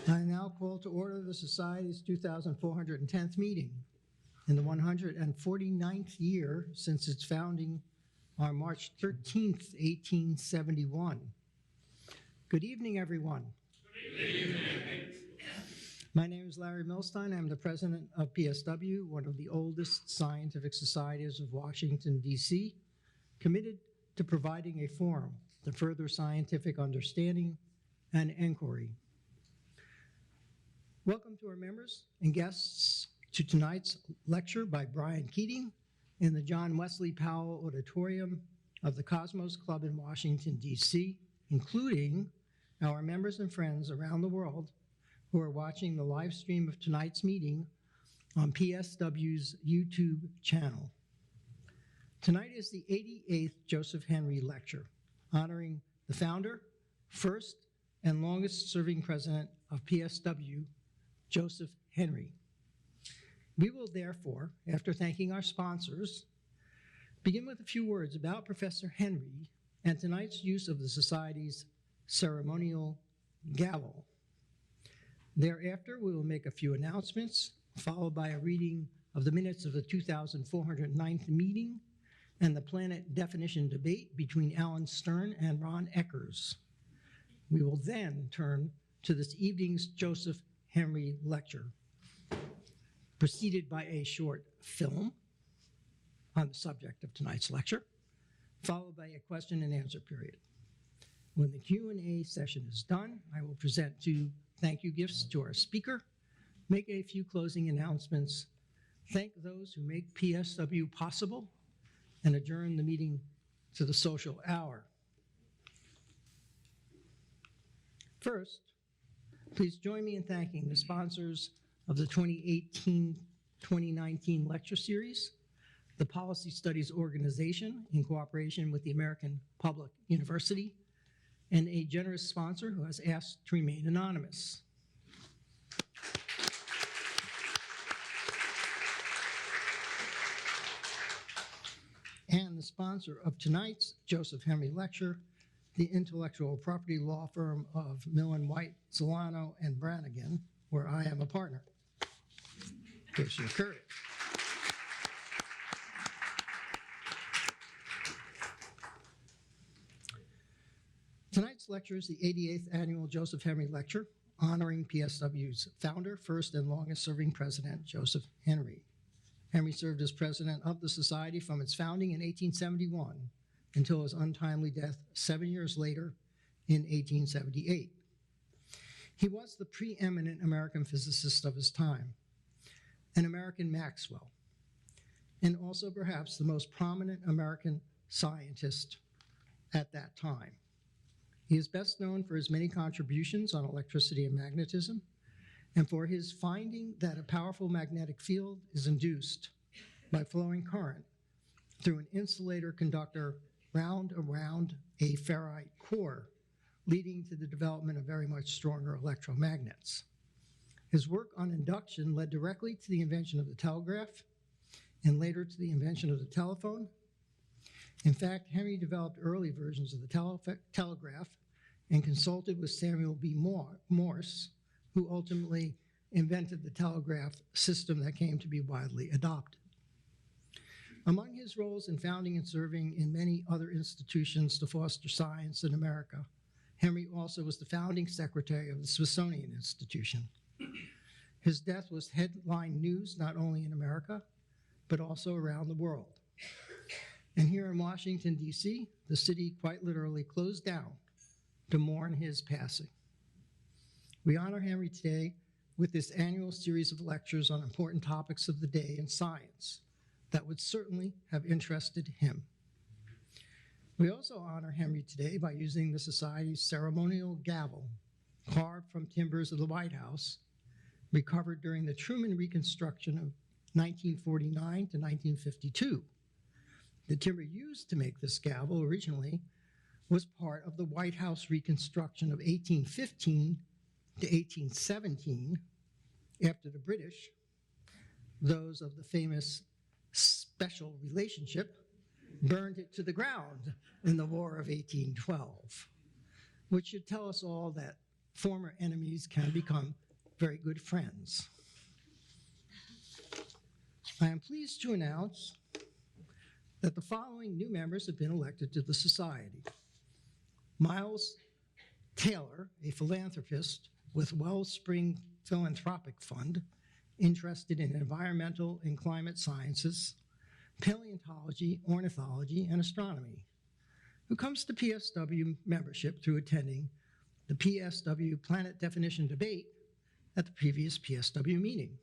I now call to order the Society's 2,410th meeting in the 149th year since its founding on March 13th, 1871. Good evening, everyone. Good evening. My name is Larry Milstein. I'm the president of PSW, one of the oldest scientific societies of Washington, D.C., committed to providing a forum to further scientific understanding and inquiry. Welcome to our members and guests to tonight's lecture by Brian Keating in the John Wesley Powell Auditorium of the Cosmos Club in Washington, D.C., including our members and friends around the world who are watching the live stream of tonight's meeting on PSW's YouTube channel. Tonight is the 88th Joseph Henry Lecture, honoring the founder, first and longest-serving president of PSW, Joseph Henry. We will therefore, after thanking our sponsors, begin with a few words about Professor Henry and tonight's use of the Society's ceremonial gavel. Thereafter, we will make a few announcements, followed by a reading of the minutes of the 2,409th meeting and the planet definition debate between Alan Stern and Ron Eckers. We will then turn to this evening's Joseph Henry Lecture, preceded by a short film on the subject of tonight's lecture, followed by a question and answer period. When the Q&A session is done, I will present two thank you gifts to our speaker, make a few closing announcements, thank those who make PSW possible, and adjourn the meeting to the social hour. First, please join me in thanking the sponsors of the 2018-2019 lecture series, the Policy Studies Organization in cooperation with the American Public University, and a generous sponsor who has asked to remain anonymous. And the sponsor of tonight's Joseph Henry Lecture, the intellectual property law firm of Millen White, Solano, and Brannigan, where I am a partner. Gives you courage. Tonight's lecture is the 88th annual Joseph Henry Lecture, honoring PSW's founder, first and longest-serving president, Joseph Henry. Henry served as president of the Society from its founding in 1871 until his untimely death 7 years later in 1878. He was the preeminent American physicist of his time, an American Maxwell, and also perhaps the most prominent American scientist at that time. He is best known for his many contributions on electricity and magnetism, and for his finding that a powerful magnetic field is induced by flowing current through an insulator conductor round around a ferrite core, leading to the development of very much stronger electromagnets. His work on induction led directly to the invention of the telegraph, and later to the invention of the telephone. In fact, Henry developed early versions of the telegraph and consulted with Samuel B. Morse, who ultimately invented the telegraph system that came to be widely adopted. Among his roles in founding and serving in many other institutions to foster science in America, Henry also was the founding secretary of the Smithsonian Institution. His death was headline news not only in America, but also around the world. And here in Washington, D.C., the city quite literally closed down to mourn his passing. We honor Henry today with this annual series of lectures on important topics of the day in science that would certainly have interested him. We also honor Henry today by using the Society's ceremonial gavel, carved from timbers of the White House, recovered during the Truman Reconstruction of 1949 to 1952. The timber used to make this gavel originally was part of the White House reconstruction of 1815 to 1817, after the British, those of the famous special relationship, burned it to the ground in the War of 1812, which should tell us all that former enemies can become very good friends. I am pleased to announce that the following new members have been elected to the Society. Miles Taylor, a philanthropist with Wellspring Philanthropic Fund, interested in environmental and climate sciences, paleontology, ornithology, and astronomy, who comes to PSW membership through attending the PSW Planet Definition Debate at the previous PSW meeting.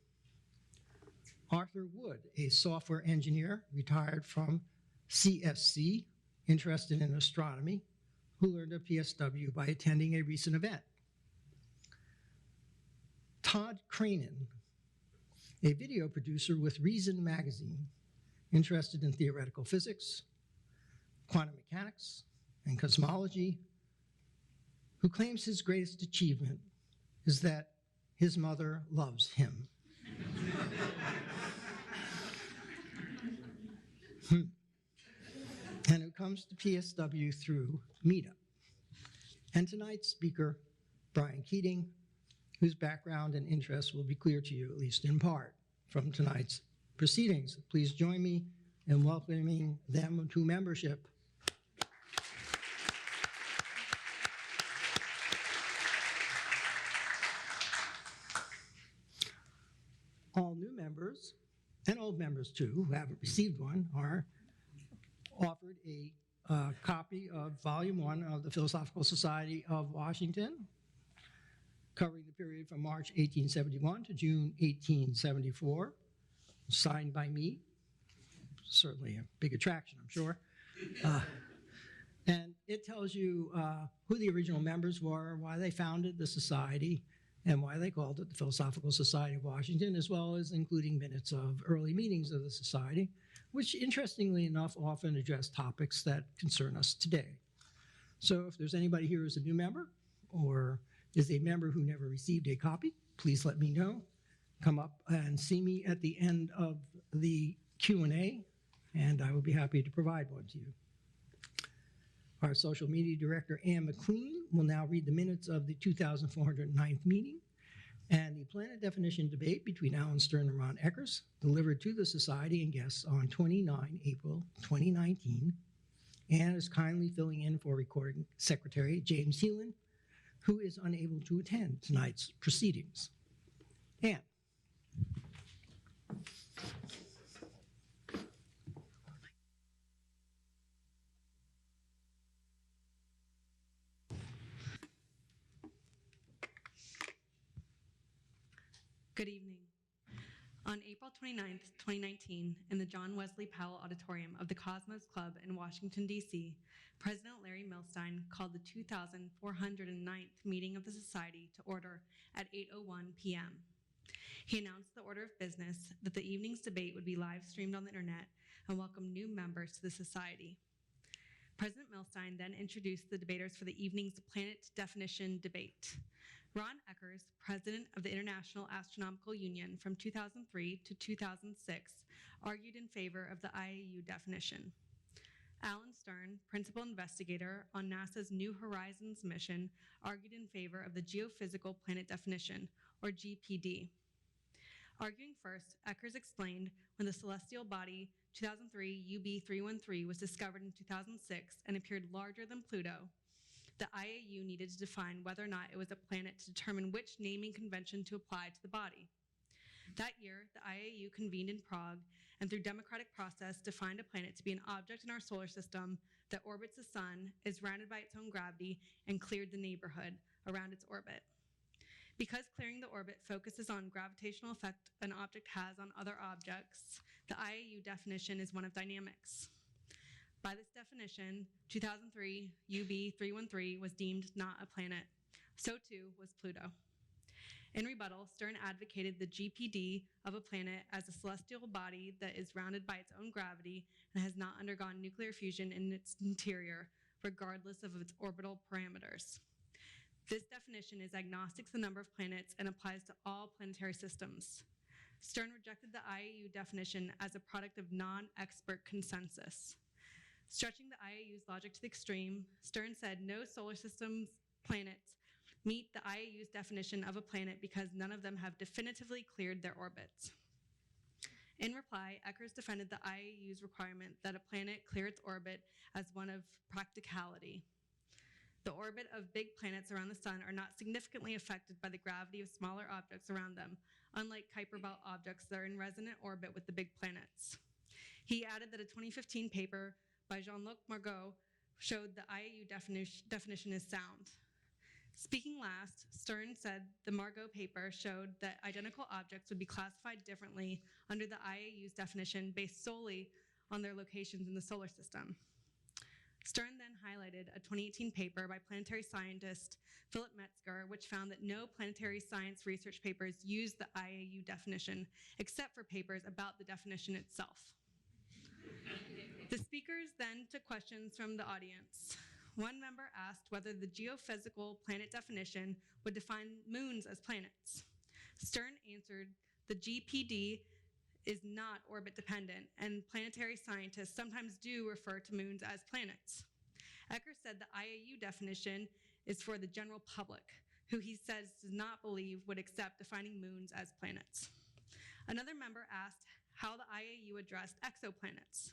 Arthur Wood, a software engineer retired from CSC, interested in astronomy, who learned of PSW by attending a recent event. Todd Cranen, a video producer with Reason magazine, interested in theoretical physics, quantum mechanics, and cosmology, who claims his greatest achievement is that his mother loves him. And who comes to PSW through Meetup. And tonight's speaker, Brian Keating, whose background and interests will be clear to you, at least in part, from tonight's proceedings. Please join me in welcoming them to membership. All new members, and old members too, who haven't received one, are offered a copy of Volume 1 of the Philosophical Society of Washington, covering the period from March 1871 to June 1874, signed by me. Certainly a big attraction, I'm sure. And it tells you who the original members were, why they founded the society, and why they called it the Philosophical Society of Washington, as well as including minutes of early meetings of the society, which, interestingly enough, often address topics that concern us today. So if there's anybody here who's a new member or is a member who never received a copy, please let me know. Come up and see me at the end of the Q&A, and I will be happy to provide one to you. Our social media director, Ann McLean, will now read the minutes of the 2409th meeting and the Planet Definition Debate between Alan Stern and Ron Eckers, delivered to the Society and guests on 29 April 2019. Ann is kindly filling in for recording secretary James Heelan, who is unable to attend tonight's proceedings. Ann. Good evening. On April 29th, 2019, in the John Wesley Powell Auditorium of the Cosmos Club in Washington, D.C., President Larry Milstein called the 2,409th meeting of the Society to order at 8:01 p.m. He announced the order of business, that the evening's debate would be live streamed on the internet, and welcomed new members to the Society. President Milstein then introduced the debaters for the evening's Planet Definition Debate. Ron Eckers, president of the International Astronomical Union from 2003 to 2006, argued in favor of the IAU definition. Alan Stern, principal investigator on NASA's New Horizons mission, argued in favor of the geophysical planet definition, or GPD. Arguing first, Eckers explained when the celestial body 2003 UB313 was discovered in 2006 and appeared larger than Pluto, the IAU needed to define whether or not it was a planet to determine which naming convention to apply to the body. That year, the IAU convened in Prague and through democratic process defined a planet to be an object in our solar system that orbits the sun, is rounded by its own gravity, and cleared the neighborhood around its orbit. Because clearing the orbit focuses on gravitational effect an object has on other objects, the IAU definition is one of dynamics. By this definition, 2003 UB313 was deemed not a planet. So too was Pluto. In rebuttal, Stern advocated the GPD of a planet as a celestial body that is rounded by its own gravity and has not undergone nuclear fusion in its interior, regardless of its orbital parameters. This definition is agnostic to the number of planets and applies to all planetary systems. Stern rejected the IAU definition as a product of non-expert consensus. Stretching the IAU's logic to the extreme, Stern said no solar system's planets meet the IAU's definition of a planet because none of them have definitively cleared their orbits. In reply, Eckers defended the IAU's requirement that a planet clear its orbit as one of practicality. The orbit of big planets around the sun are not significantly affected by the gravity of smaller objects around them, unlike Kuiper Belt objects that are in resonant orbit with the big planets. He added that a 2015 paper by Jean-Luc Margot showed the IAU definition is sound. Speaking last, Stern said the Margot paper showed that identical objects would be classified differently under the IAU's definition based solely on their locations in the solar system. Stern then highlighted a 2018 paper by planetary scientist Philip Metzger, which found that no planetary science research papers use the IAU definition, except for papers about the definition itself. The speakers then took questions from the audience. One member asked whether the geophysical planet definition would define moons as planets. Stern answered, the GPD is not orbit dependent, and planetary scientists sometimes do refer to moons as planets. Eckers said the IAU definition is for the general public, who he says does not believe would accept defining moons as planets. Another member asked how the IAU addressed exoplanets.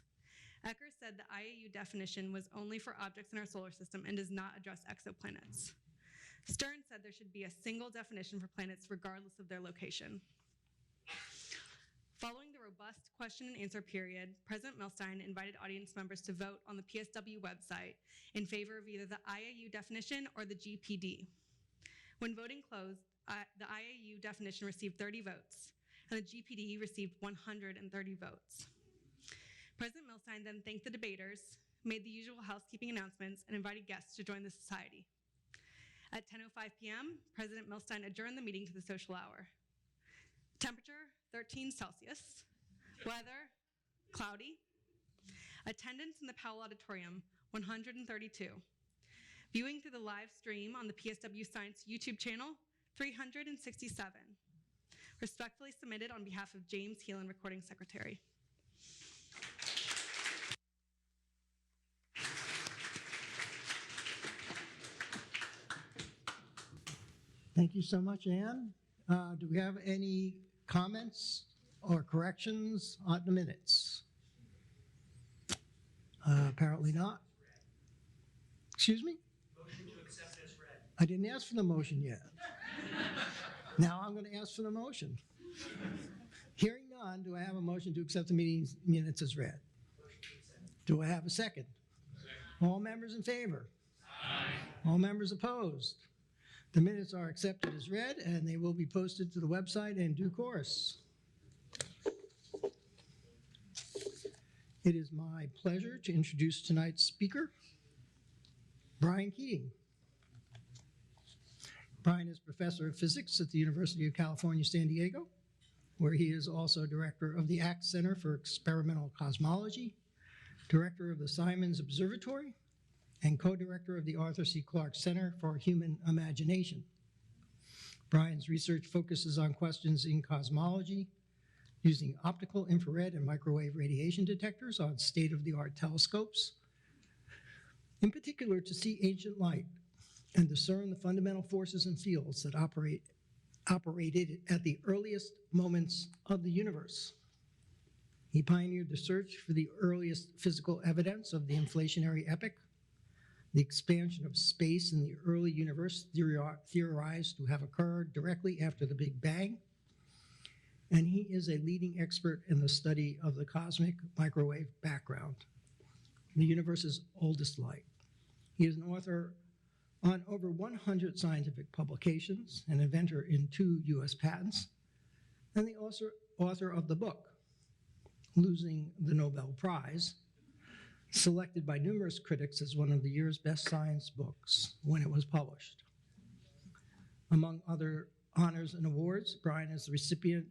Eckers said the IAU definition was only for objects in our solar system and does not address exoplanets. Stern said there should be a single definition for planets regardless of their location. Following the robust question and answer period, President Milstein invited audience members to vote on the PSW website in favor of either the IAU definition or the GPD. When voting closed, the IAU definition received 30 votes, and the GPD received 130 votes. President Milstein then thanked the debaters, made the usual housekeeping announcements, and invited guests to join the society. At 10:05 p.m., President Milstein adjourned the meeting to the social hour. Temperature, 13 Celsius. Weather, cloudy. Attendance in the Powell Auditorium, 132. Viewing through the live stream on the PSW Science YouTube channel, 367. Respectfully submitted on behalf of James Heelan, Recording Secretary. Thank you so much, Anne. Do we have any comments or corrections on the minutes? Apparently not. Excuse me? Motion to accept as read. I didn't ask for the motion yet. Now I'm going to ask for the motion. Hearing none, do I have a motion to accept the meeting minutes as read? Do I have a second? All members in favor? Aye. All members opposed? The minutes are accepted as read, and they will be posted to the website in due course. It is my pleasure to introduce tonight's speaker, Brian Keating. Brian is professor of physics at the University of California, San Diego, where he is also director of the ACT Center for Experimental Cosmology, director of the Simons Observatory, and co-director of the Arthur C. Clarke Center for Human Imagination. Brian's research focuses on questions in cosmology, using optical, infrared, and microwave radiation detectors on state-of-the-art telescopes, in particular to see ancient light and discern the fundamental forces and fields that operated at the earliest moments of the universe. He pioneered the search for the earliest physical evidence of the inflationary epoch, the expansion of space in the early universe theorized to have occurred directly after the Big Bang, and he is a leading expert in the study of the cosmic microwave background, the universe's oldest light. He is an author on over 100 scientific publications, an inventor in 2 U.S. patents, and the author of the book, Losing the Nobel Prize, selected by numerous critics as one of the year's best science books when it was published. Among other honors and awards, Brian is the recipient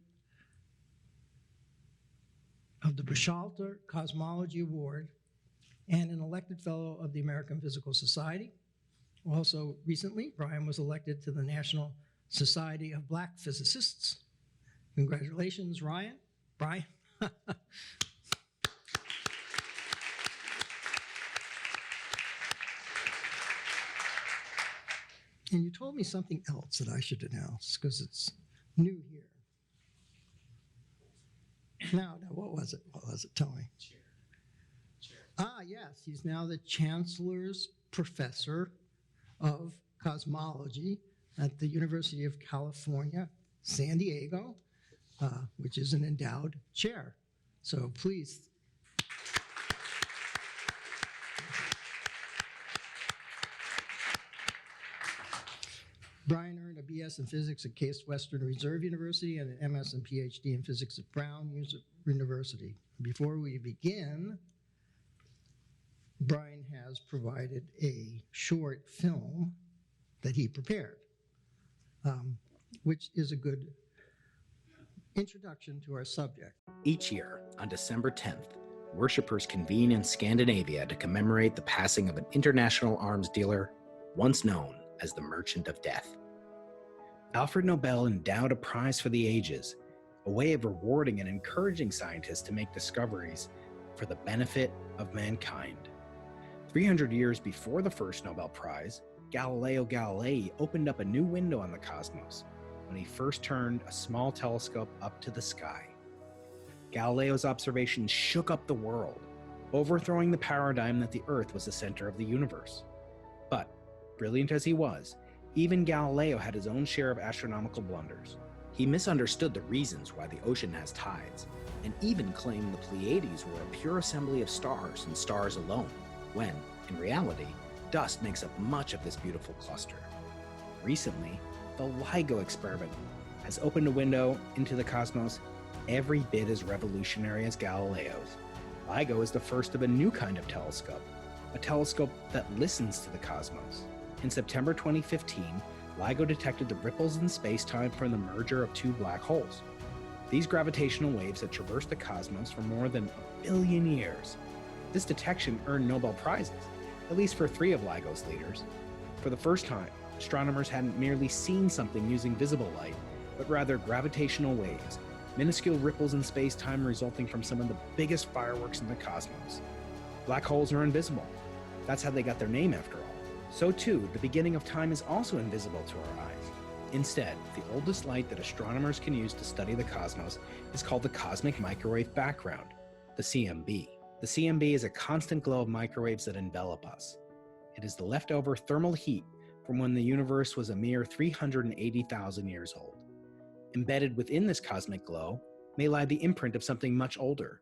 of the Buchalter Cosmology Award and an elected fellow of the American Physical Society. Also recently, Brian was elected to the National Society of Black Physicists. Congratulations, Brian. And you told me something else that I should announce because it's new here. Now, what was it? What was it? Tell me. Chair. Yes, he's now the Chancellor's Professor of Cosmology at the University of California, San Diego, which is an endowed chair. So please. Brian earned a BS in physics at Case Western Reserve University and an MS and PhD in physics at Brown University. Before we begin, Brian has provided a short film that he prepared, which is a good introduction to our subject. Each year, on December 10th, worshippers convene in Scandinavia to commemorate the passing of an international arms dealer, once known as the Merchant of Death. Alfred Nobel endowed a prize for the ages, a way of rewarding and encouraging scientists to make discoveries for the benefit of mankind. 300 years before the first Nobel Prize, Galileo Galilei opened up a new window on the cosmos when he first turned a small telescope up to the sky. Galileo's observations shook up the world, overthrowing the paradigm that the Earth was the center of the universe. But, brilliant as he was, even Galileo had his own share of astronomical blunders. He misunderstood the reasons why the ocean has tides, and even claimed the Pleiades were a pure assembly of stars and stars alone, when, in reality, dust makes up much of this beautiful cluster. Recently, the LIGO experiment has opened a window into the cosmos every bit as revolutionary as Galileo's. LIGO is the first of a new kind of telescope, a telescope that listens to the cosmos. In September 2015, LIGO detected the ripples in space-time from the merger of two black holes. These gravitational waves had traversed the cosmos for more than 1 billion years. This detection earned Nobel Prizes, at least for 3 of LIGO's leaders. For the first time, astronomers hadn't merely seen something using visible light, but rather gravitational waves, minuscule ripples in space-time resulting from some of the biggest fireworks in the cosmos. Black holes are invisible. That's how they got their name after all. So too, the beginning of time is also invisible to our eyes. Instead, the oldest light that astronomers can use to study the cosmos is called the cosmic microwave background, the CMB. The CMB is a constant glow of microwaves that envelop us. It is the leftover thermal heat from when the universe was a mere 380,000 years old. Embedded within this cosmic glow may lie the imprint of something much older,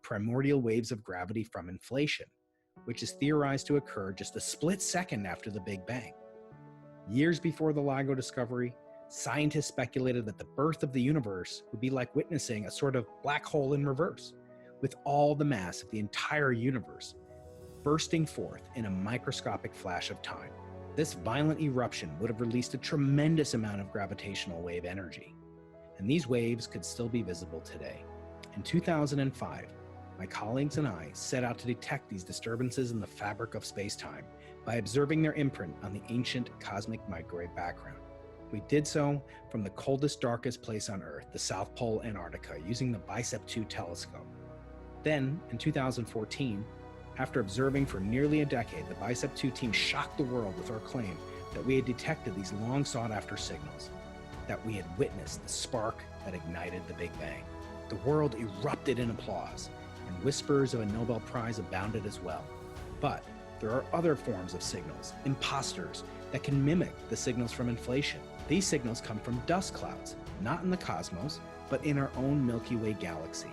primordial waves of gravity from inflation, which is theorized to occur just a split second after the Big Bang. Years before the LIGO discovery, scientists speculated that the birth of the universe would be like witnessing a sort of black hole in reverse, with all the mass of the entire universe bursting forth in a microscopic flash of time. This violent eruption would have released a tremendous amount of gravitational wave energy, and these waves could still be visible today. In 2005, my colleagues and I set out to detect these disturbances in the fabric of space-time by observing their imprint on the ancient cosmic microwave background. We did so from the coldest, darkest place on Earth, the South Pole, Antarctica, using the BICEP-2 telescope. Then, in 2014, after observing for nearly a decade, the BICEP-2 team shocked the world with our claim that we had detected these long sought-after signals, that we had witnessed the spark that ignited the Big Bang. The world erupted in applause, and whispers of a Nobel Prize abounded as well. But there are other forms of signals, imposters, that can mimic the signals from inflation. These signals come from dust clouds, not in the cosmos, but in our own Milky Way galaxy.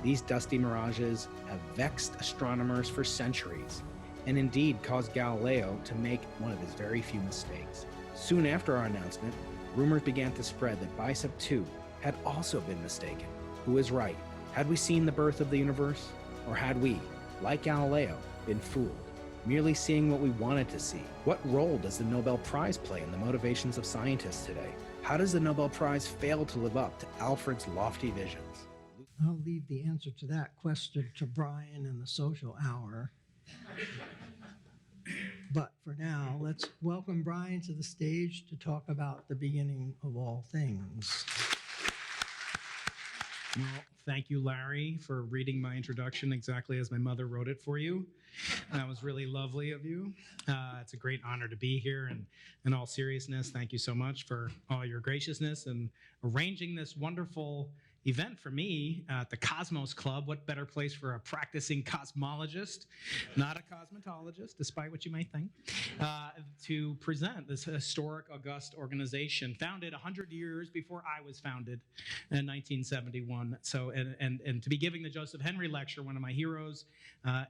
These dusty mirages have vexed astronomers for centuries, and indeed caused Galileo to make one of his very few mistakes. Soon after our announcement, rumors began to spread that BICEP-2 had also been mistaken. Who was right? Had we seen the birth of the universe? Or had we, like Galileo, been fooled, merely seeing what we wanted to see? What role does the Nobel Prize play in the motivations of scientists today? How does the Nobel Prize fail to live up to Alfred's lofty visions? I'll leave the answer to that question to Brian in the social hour. But for now, let's welcome Brian to the stage to talk about the beginning of all things. Well, thank you, Larry, for reading my introduction exactly as my mother wrote it for you. That was really lovely of you. It's a great honor to be here, and in all seriousness, thank you so much for all your graciousness and arranging this wonderful event for me at the Cosmos Club. What better place for a practicing cosmologist, not a cosmetologist, despite what you might think, to present this historic, august organization founded 100 years before I was founded in 1971. So, and to be giving the Joseph Henry Lecture, one of my heroes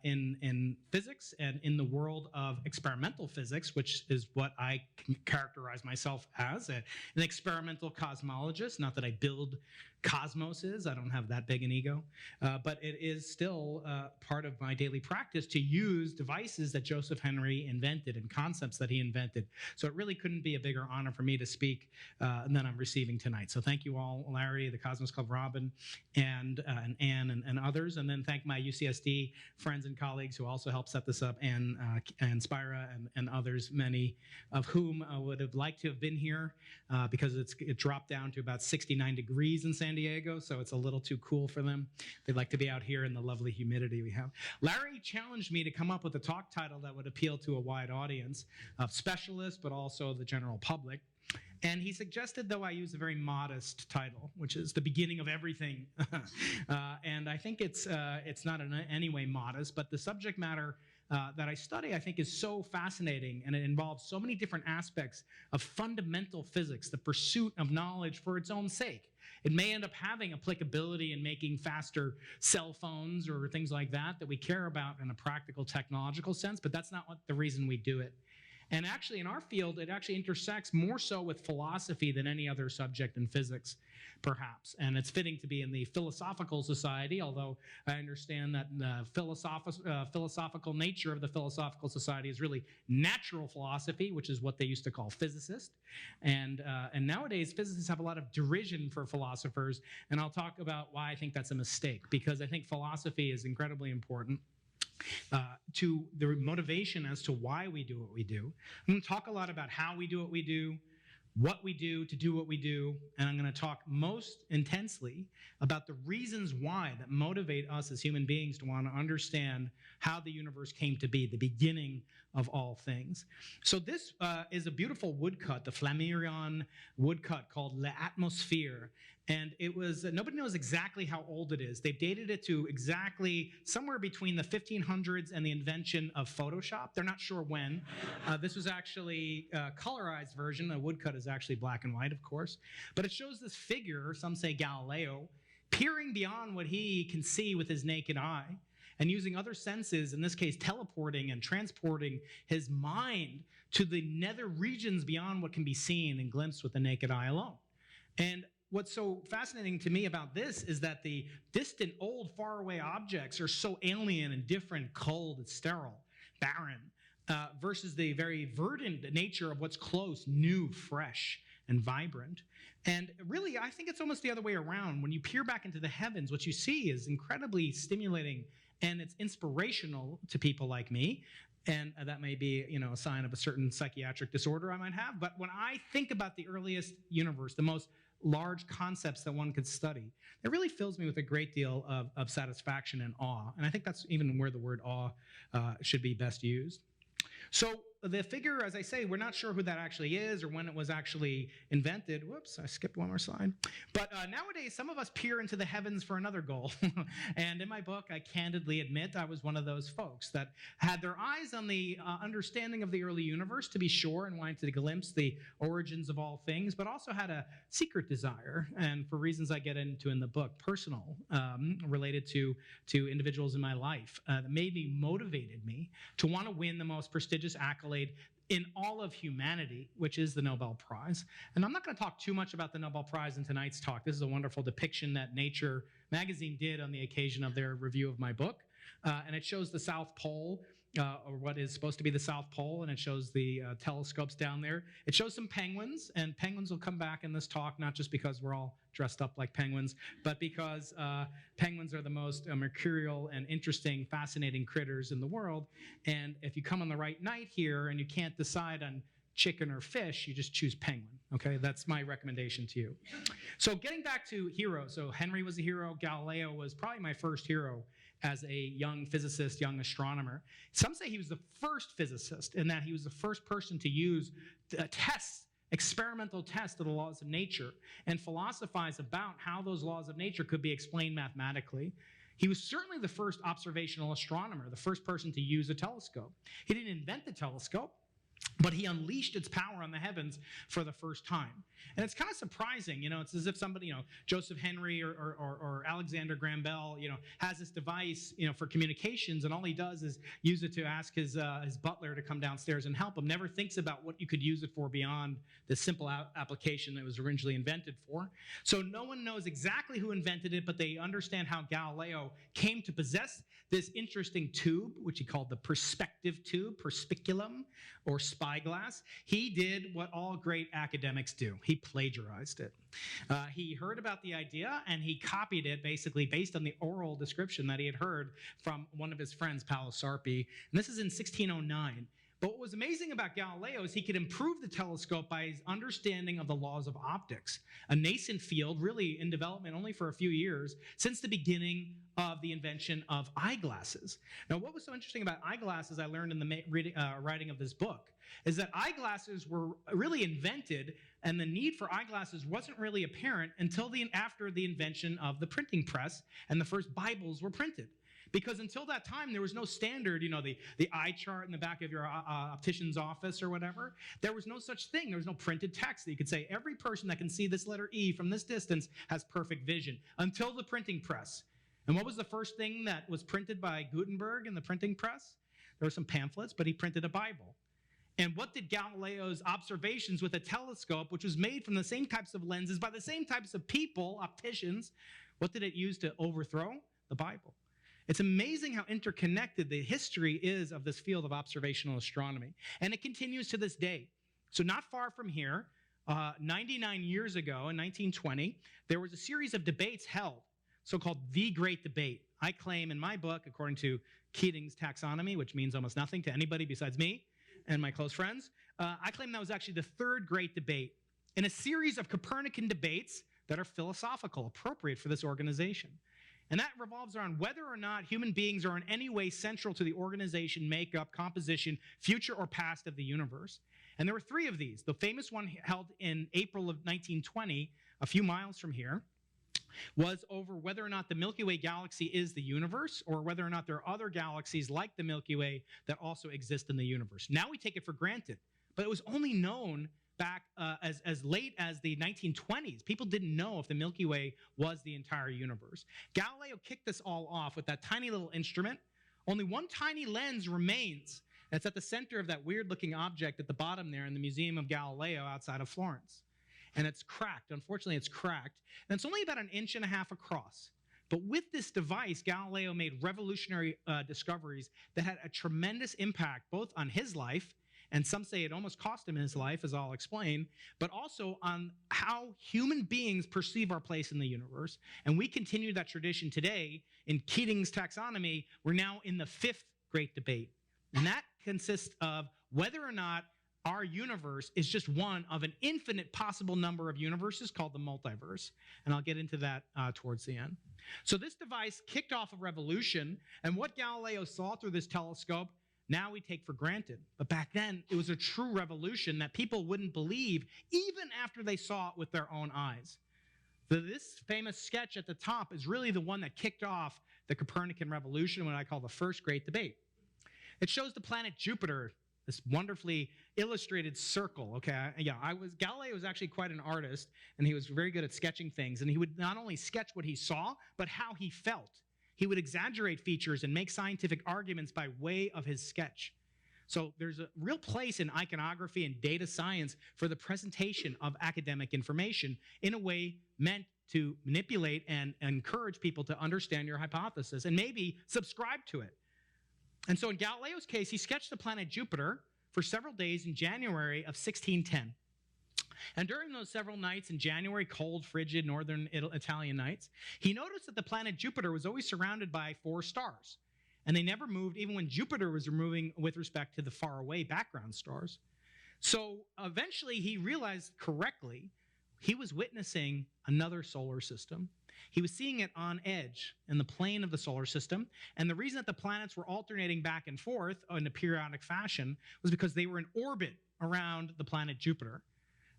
in physics and in the world of experimental physics, which is what I characterize myself as, an experimental cosmologist. Not that I build cosmoses, I don't have that big an ego, but it is still part of my daily practice to use devices that Joseph Henry invented and concepts that he invented. So it really couldn't be a bigger honor for me to speak than I'm receiving tonight. So thank you all, Larry, the Cosmos Club, Robin, and Anne and others, and then thank my UCSD friends and colleagues who also helped set this up, and Spira and others, many of whom would have liked to have been here because it dropped down to about 69 degrees in San Diego, so it's a little too cool for them. They'd like to be out here in the lovely humidity we have. Larry challenged me to come up with a talk title that would appeal to a wide audience of specialists, but also the general public. And he suggested, though, I use a very modest title, which is the beginning of everything. And I think it's not in any way modest, but the subject matter that I study, I think, is so fascinating, and it involves so many different aspects of fundamental physics, the pursuit of knowledge for its own sake. It may end up having applicability in making faster cell phones or things like that we care about in a practical technological sense, but that's not the reason we do it. And actually, in our field, it actually intersects more so with philosophy than any other subject in physics, perhaps. And it's fitting to be in the Philosophical Society, although I understand that the philosophical nature of the Philosophical Society is really natural philosophy, which is what they used to call physicists. And nowadays, physicists have a lot of derision for philosophers, and I'll talk about why I think that's a mistake, because I think philosophy is incredibly important to the motivation as to why we do what we do. I'm going to talk a lot about how we do what we do to do what we do, and I'm going to talk most intensely about the reasons why that motivate us as human beings to want to understand how the universe came to be, the beginning of all things. So this is a beautiful woodcut, the Flammarion woodcut called L'Atmosphere. And it was, nobody knows exactly how old it is. They've dated it to exactly somewhere between the 1500s and the invention of Photoshop. They're not sure when. This was actually a colorized version. A woodcut is actually black and white, of course. But it shows this figure, some say Galileo, peering beyond what he can see with his naked eye and using other senses, in this case teleporting and transporting his mind to the nether regions beyond what can be seen and glimpsed with the naked eye alone. And what's so fascinating to me about this is that the distant, old, faraway objects are so alien and different, cold and sterile, barren, versus the very verdant nature of what's close, new, fresh, and vibrant. And really, I think it's almost the other way around. When you peer back into the heavens, what you see is incredibly stimulating, and it's inspirational to people like me. And that may be, a sign of a certain psychiatric disorder I might have. But when I think about the earliest universe, the most large concepts that one could study, it really fills me with a great deal of satisfaction and awe. And I think that's even where the word awe should be best used. So the figure, as I say, we're not sure who that actually is or when it was actually invented. Whoops, I skipped one more slide. But nowadays, some of us peer into the heavens for another goal. And in my book, I candidly admit I was one of those folks that had their eyes on the understanding of the early universe, to be sure, and wanted to glimpse the origins of all things, but also had a secret desire, and for reasons I get into in the book, personal, related to individuals in my life, that motivated me to want to win the most prestigious accolade in all of humanity, which is the Nobel Prize. And I'm not going to talk too much about the Nobel Prize in tonight's talk. This is a wonderful depiction that Nature magazine did on the occasion of their review of my book. And it shows the South Pole, or what is supposed to be the South Pole, and it shows the telescopes down there. It shows some penguins, and penguins will come back in this talk, not just because we're all dressed up like penguins, but because penguins are the most mercurial and interesting, fascinating critters in the world. And if you come on the right night here and you can't decide on chicken or fish, you just choose penguin. Okay, that's my recommendation to you. So getting back to heroes, so Henry was a hero, Galileo was probably my first hero. as a young physicist, young astronomer. Some say he was the first physicist in that he was the first person to use experimental tests of the laws of nature and philosophize about how those laws of nature could be explained mathematically. He was certainly the first observational astronomer, the first person to use a telescope. He didn't invent the telescope, but he unleashed its power on the heavens for the first time. And it's kind of surprising, it's as if somebody, Joseph Henry or Alexander Graham Bell, has this device, for communications, and all he does is use it to ask his butler to come downstairs and help him. Never thinks about what you could use it for beyond the simple application that it was originally invented for. So no one knows exactly who invented it, but they understand how Galileo came to possess this interesting tube, which he called the perspective tube, perspiculum, or spyglass. He did what all great academics do. He plagiarized it. He heard about the idea and he copied it basically based on the oral description that he had heard from one of his friends, Paolo Sarpi. And this is in 1609. But what was amazing about Galileo is he could improve the telescope by his understanding of the laws of optics, a nascent field really in development only for a few years since the beginning of the invention of eyeglasses. Now, what was so interesting about eyeglasses, I learned in the writing of this book, is that eyeglasses were really invented, and the need for eyeglasses wasn't really apparent until after the invention of the printing press and the first Bibles were printed. Because until that time, there was no standard, the eye chart in the back of your optician's office or whatever. There was no such thing. There was no printed text that you could say, every person that can see this letter E from this distance has perfect vision, until the printing press. And what was the first thing that was printed by Gutenberg in the printing press? There were some pamphlets, but he printed a Bible. And what did Galileo's observations with a telescope, which was made from the same types of lenses by the same types of people, opticians, what did it use to overthrow? The Bible. It's amazing how interconnected the history is of this field of observational astronomy. And it continues to this day. So not far from here, 99 years ago in 1920, there was a series of debates held, so-called the Great Debate. I claim in my book, according to Keating's taxonomy, which means almost nothing to anybody besides me and my close friends, I claim that was actually the third great debate in a series of Copernican debates that are philosophical, appropriate for this organization. And that revolves around whether or not human beings are in any way central to the organization, makeup, composition, future or past of the universe. And there were three of these. The famous one held in April of 1920, a few miles from here, was over whether or not the Milky Way galaxy is the universe, or whether or not there are other galaxies like the Milky Way that also exist in the universe. Now we take it for granted, but it was only known back as late as the 1920s. People didn't know if the Milky Way was the entire universe. Galileo kicked this all off with that tiny little instrument. Only one tiny lens remains. It's at the center of that weird-looking object at the bottom there in the Museum of Galileo outside of Florence. And it's cracked. Unfortunately, it's cracked. And it's only about 1.5 inches across. But with this device, Galileo made revolutionary discoveries that had a tremendous impact both on his life, and some say it almost cost him his life, as I'll explain, but also on how human beings perceive our place in the universe. And we continue that tradition today. In Keating's taxonomy, we're now in the fifth great debate. And that consists of whether or not our universe is just one of an infinite possible number of universes called the multiverse. And I'll get into that towards the end. So this device kicked off a revolution, and what Galileo saw through this telescope now we take for granted. But back then, it was a true revolution that people wouldn't believe even after they saw it with their own eyes. This famous sketch at the top is really the one that kicked off the Copernican revolution, what I call the first great debate. It shows the planet Jupiter, this wonderfully illustrated circle, okay? Yeah, Galileo was actually quite an artist, and he was very good at sketching things, and he would not only sketch what he saw, but how he felt. He would exaggerate features and make scientific arguments by way of his sketch. So there's a real place in iconography and data science for the presentation of academic information in a way meant to manipulate and encourage people to understand your hypothesis and maybe subscribe to it. And so in Galileo's case, he sketched the planet Jupiter for several days in January of 1610. And during those several nights in January, cold, frigid, northern Italian nights, he noticed that the planet Jupiter was always surrounded by 4 stars. And they never moved even when Jupiter was moving with respect to the faraway background stars. So eventually he realized correctly he was witnessing another solar system. He was seeing it on edge in the plane of the solar system. And the reason that the planets were alternating back and forth in a periodic fashion was because they were in orbit around the planet Jupiter.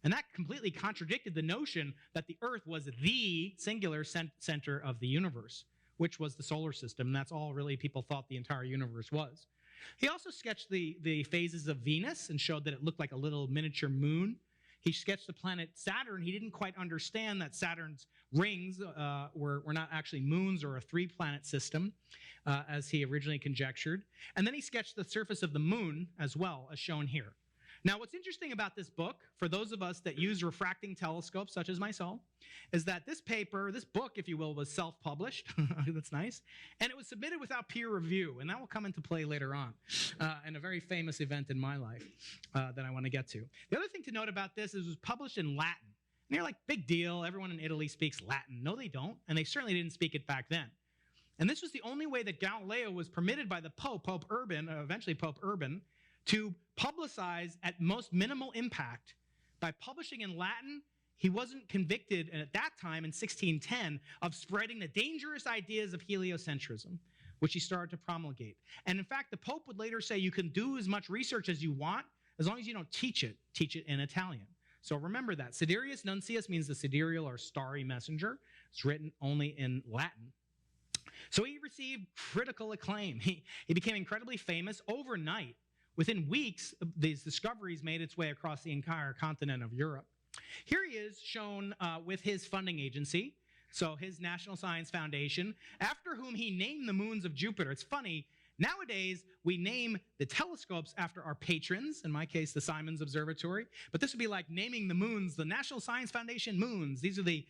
And that completely contradicted the notion that the Earth was the singular center of the universe, which was the solar system. And that's all really people thought the entire universe was. He also sketched the phases of Venus and showed that it looked like a little miniature moon. He sketched the planet Saturn. He didn't quite understand that Saturn's rings were not actually moons or a three-planet system, as he originally conjectured. And then he sketched the surface of the moon as well, as shown here. Now, what's interesting about this book, for those of us that use refracting telescopes, such as myself, is that this book, if you will, was self-published. That's nice. And it was submitted without peer review, and that will come into play later on in a very famous event in my life that I want to get to. The other thing to note about this is it was published in Latin. And you're like, big deal, everyone in Italy speaks Latin. No, they don't, and they certainly didn't speak it back then. And this was the only way that Galileo was permitted by the Pope, Pope Urban, eventually Pope Urban, to publicize at most minimal impact. By publishing in Latin, he wasn't convicted at that time in 1610 of spreading the dangerous ideas of heliocentrism, which he started to promulgate. And in fact, the Pope would later say you can do as much research as you want as long as you don't teach it in Italian. So remember that. Siderius Nuncius means the sidereal or starry messenger. It's written only in Latin. So he received critical acclaim. He became incredibly famous overnight. Within weeks, these discoveries made its way across the entire continent of Europe. Here he is shown with his funding agency, so his National Science Foundation, after whom he named the moons of Jupiter. It's funny, nowadays we name the telescopes after our patrons, in my case, the Simons Observatory, but this would be like naming the moons, the National Science Foundation moons. These are the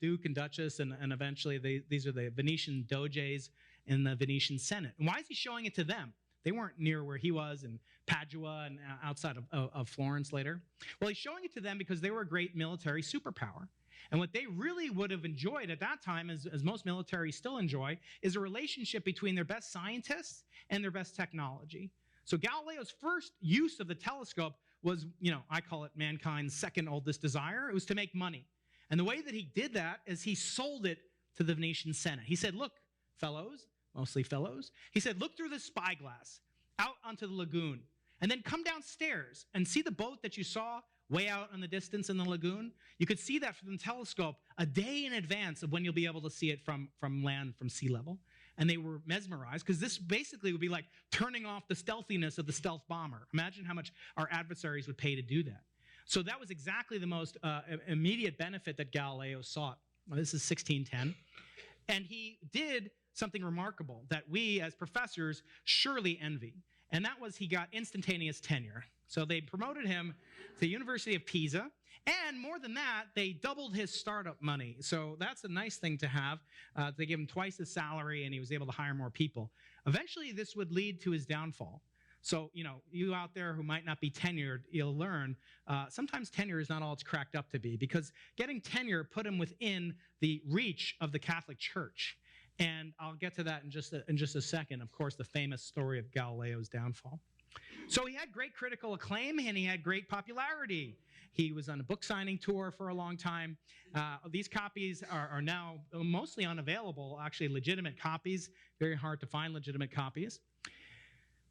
Duke and Duchess, and eventually these are the Venetian Doges in the Venetian Senate. And why is he showing it to them? They weren't near where he was in Padua and outside of Florence later. Well, he's showing it to them because they were a great military superpower. And what they really would have enjoyed at that time, as most militaries still enjoy, is a relationship between their best scientists and their best technology. So Galileo's first use of the telescope was, I call it mankind's second oldest desire. It was to make money. And the way that he did that is he sold it to the Venetian Senate. He said, look, fellows, mostly fellows. He said, look through the spyglass out onto the lagoon, and then come downstairs and see the boat that you saw way out in the distance in the lagoon. You could see that from the telescope a day in advance of when you'll be able to see it from land, from sea level. And they were mesmerized, because this basically would be like turning off the stealthiness of the stealth bomber. Imagine how much our adversaries would pay to do that. So that was exactly the most immediate benefit that Galileo sought. Well, this is 1610. And he did something remarkable that we as professors surely envy. And that was he got instantaneous tenure. So they promoted him to the University of Pisa. And more than that, they doubled his startup money. So that's a nice thing to have. They gave him twice his salary, and he was able to hire more people. Eventually, this would lead to his downfall. So, you out there who might not be tenured, you'll learn sometimes tenure is not all it's cracked up to be, because getting tenure put him within the reach of the Catholic Church. And I'll get to that in just a second, of course, the famous story of Galileo's downfall. So he had great critical acclaim, and he had great popularity. He was on a book signing tour for a long time. These copies are now mostly unavailable, actually legitimate copies. Very hard to find legitimate copies.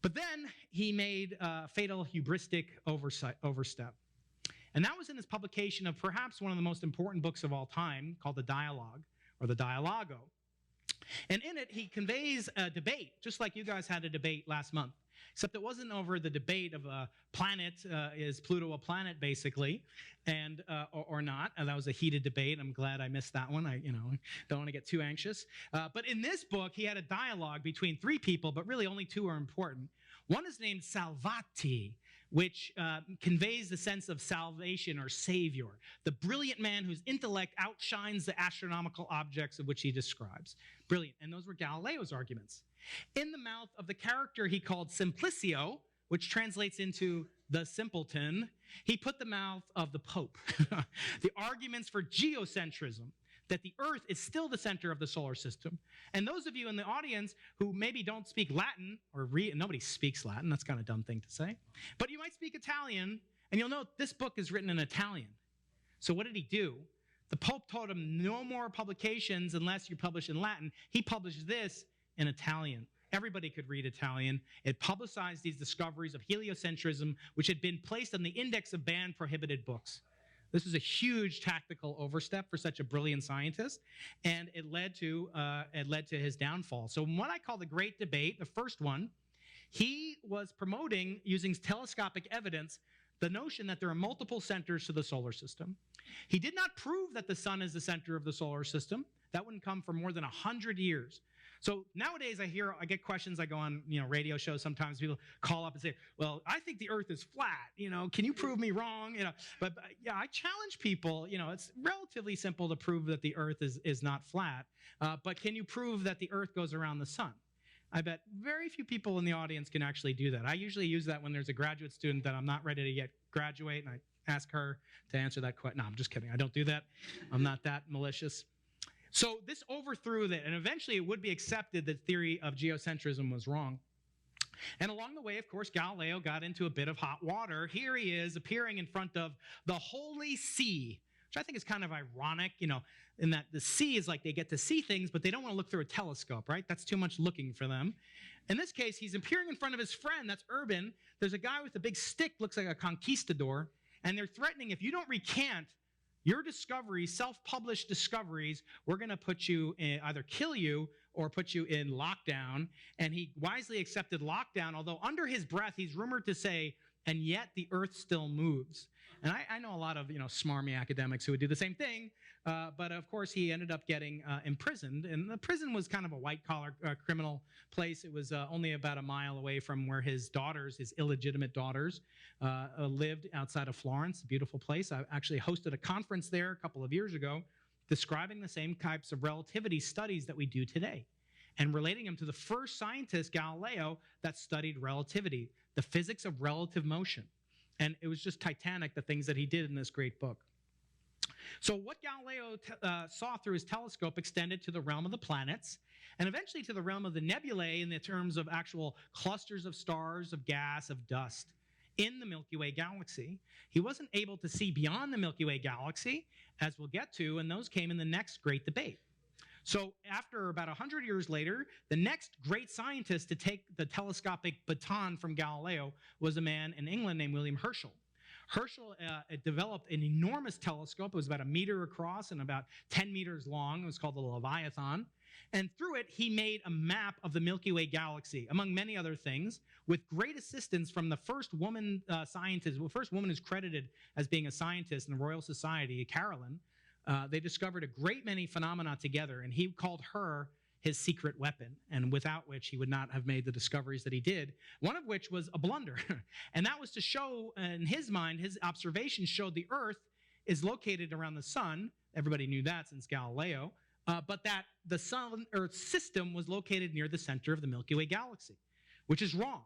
But then he made a fatal hubristic overstep. And that was in his publication of perhaps one of the most important books of all time, called the Dialogue, or the Dialogo. And in it, he conveys a debate, just like you guys had a debate last month, except it wasn't over the debate of a planet, is Pluto a planet, basically, and or not. And that was a heated debate. I'm glad I missed that one. I don't want to get too anxious. But in this book, he had a dialogue between three people, but really only two are important. One is named Salvati, which conveys the sense of salvation or savior, the brilliant man whose intellect outshines the astronomical objects of which he describes. Brilliant. And those were Galileo's arguments. In the mouth of the character he called Simplicio, which translates into the simpleton, he put the mouth of the Pope. The arguments for geocentrism, that the Earth is still the center of the solar system. And those of you in the audience who maybe don't speak Latin, or nobody speaks Latin, that's kind of a dumb thing to say, but you might speak Italian, and you'll note this book is written in Italian. So what did he do? The Pope told him no more publications unless you publish in Latin. He published this in Italian. Everybody could read Italian. It publicized these discoveries of heliocentrism, which had been placed on the index of banned prohibited books. This was a huge tactical overstep for such a brilliant scientist, and it led to his downfall. So in what I call the Great Debate, the first one, he was promoting, using telescopic evidence, the notion that there are multiple centers to the solar system. He did not prove that the sun is the center of the solar system. That wouldn't come for more than 100 years. So nowadays I get questions. I go on, radio shows. Sometimes people call up and say, well, I think the earth is flat. Can you prove me wrong? But yeah, I challenge people. It's relatively simple to prove that the earth is not flat. But can you prove that the earth goes around the sun? I bet very few people in the audience can actually do that. I usually use that when there's a graduate student that I'm not ready to yet graduate, and I ask her to answer that question. No, I'm just kidding. I don't do that. I'm not that malicious. So this overthrew that, and eventually it would be accepted that theory of geocentrism was wrong. And along the way, of course, Galileo got into a bit of hot water. Here he is appearing in front of the Holy See, which I think is kind of ironic, in that the sea is like they get to see things, but they don't want to look through a telescope, right? That's too much looking for them. In this case, he's appearing in front of his friend, that's Urban. There's a guy with a big stick, looks like a conquistador, and they're threatening, if you don't recant your discoveries, self-published discoveries, we're going to put you in, either kill you or put you in lockdown. And he wisely accepted lockdown, although under his breath, he's rumored to say, and yet the earth still moves. And I know a lot of smarmy academics who would do the same thing, but of course he ended up getting imprisoned. And the prison was kind of a white-collar criminal place. It was only about a mile away from where his daughters, his illegitimate daughters, lived outside of Florence, a beautiful place. I actually hosted a conference there a couple of years ago describing the same types of relativity studies that we do today and relating them to the first scientist, Galileo, that studied relativity, the physics of relative motion. And it was just titanic, the things that he did in this great book. So what Galileo saw through his telescope extended to the realm of the planets and eventually to the realm of the nebulae in the terms of actual clusters of stars, of gas, of dust in the Milky Way galaxy. He wasn't able to see beyond the Milky Way galaxy, as we'll get to, and those came in the next great debate. So after about 100 years later, the next great scientist to take the telescopic baton from Galileo was a man in England named William Herschel. Herschel developed an enormous telescope. It was about 1 meter across and about 10 meters long. It was called the Leviathan. And through it, he made a map of the Milky Way galaxy, among many other things, with great assistance from the first woman scientist, the first woman who's credited as being a scientist in the Royal Society, Caroline. They discovered a great many phenomena together, and he called her his secret weapon, and without which he would not have made the discoveries that he did, one of which was a blunder. And that was to show, in his mind, his observations showed the Earth is located around the sun. Everybody knew that since Galileo, but that the Sun-Earth system was located near the center of the Milky Way galaxy, which is wrong.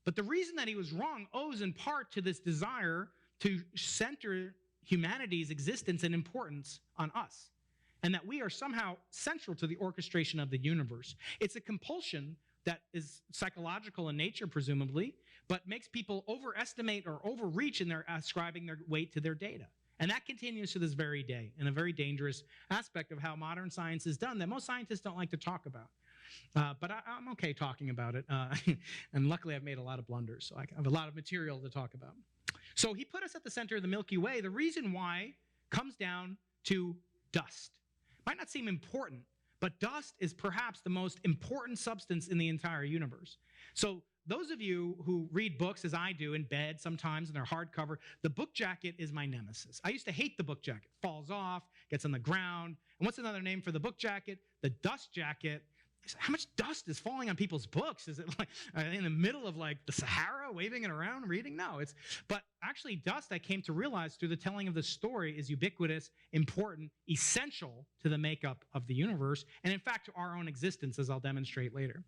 But the reason that he was wrong owes in part to this desire to center humanity's existence and importance on us, and that we are somehow central to the orchestration of the universe. It's a compulsion that is psychological in nature, presumably, but makes people overestimate or overreach in their ascribing their weight to their data. And that continues to this very day, in a very dangerous aspect of how modern science is done that most scientists don't like to talk about. But I'm okay talking about it. And luckily, I've made a lot of blunders, so I have a lot of material to talk about. So he put us at the center of the Milky Way. The reason why comes down to dust. Might not seem important, but dust is perhaps the most important substance in the entire universe. So those of you who read books, as I do, in bed sometimes, and they're hardcover, the book jacket is my nemesis. I used to hate the book jacket. Falls off, gets on the ground. And what's another name for the book jacket? The dust jacket. How much dust is falling on people's books? Is it like in the middle of like the Sahara, waving it around, reading? No, but actually dust, I came to realize through the telling of the story, is ubiquitous, important, essential to the makeup of the universe, and in fact to our own existence, as I'll demonstrate later.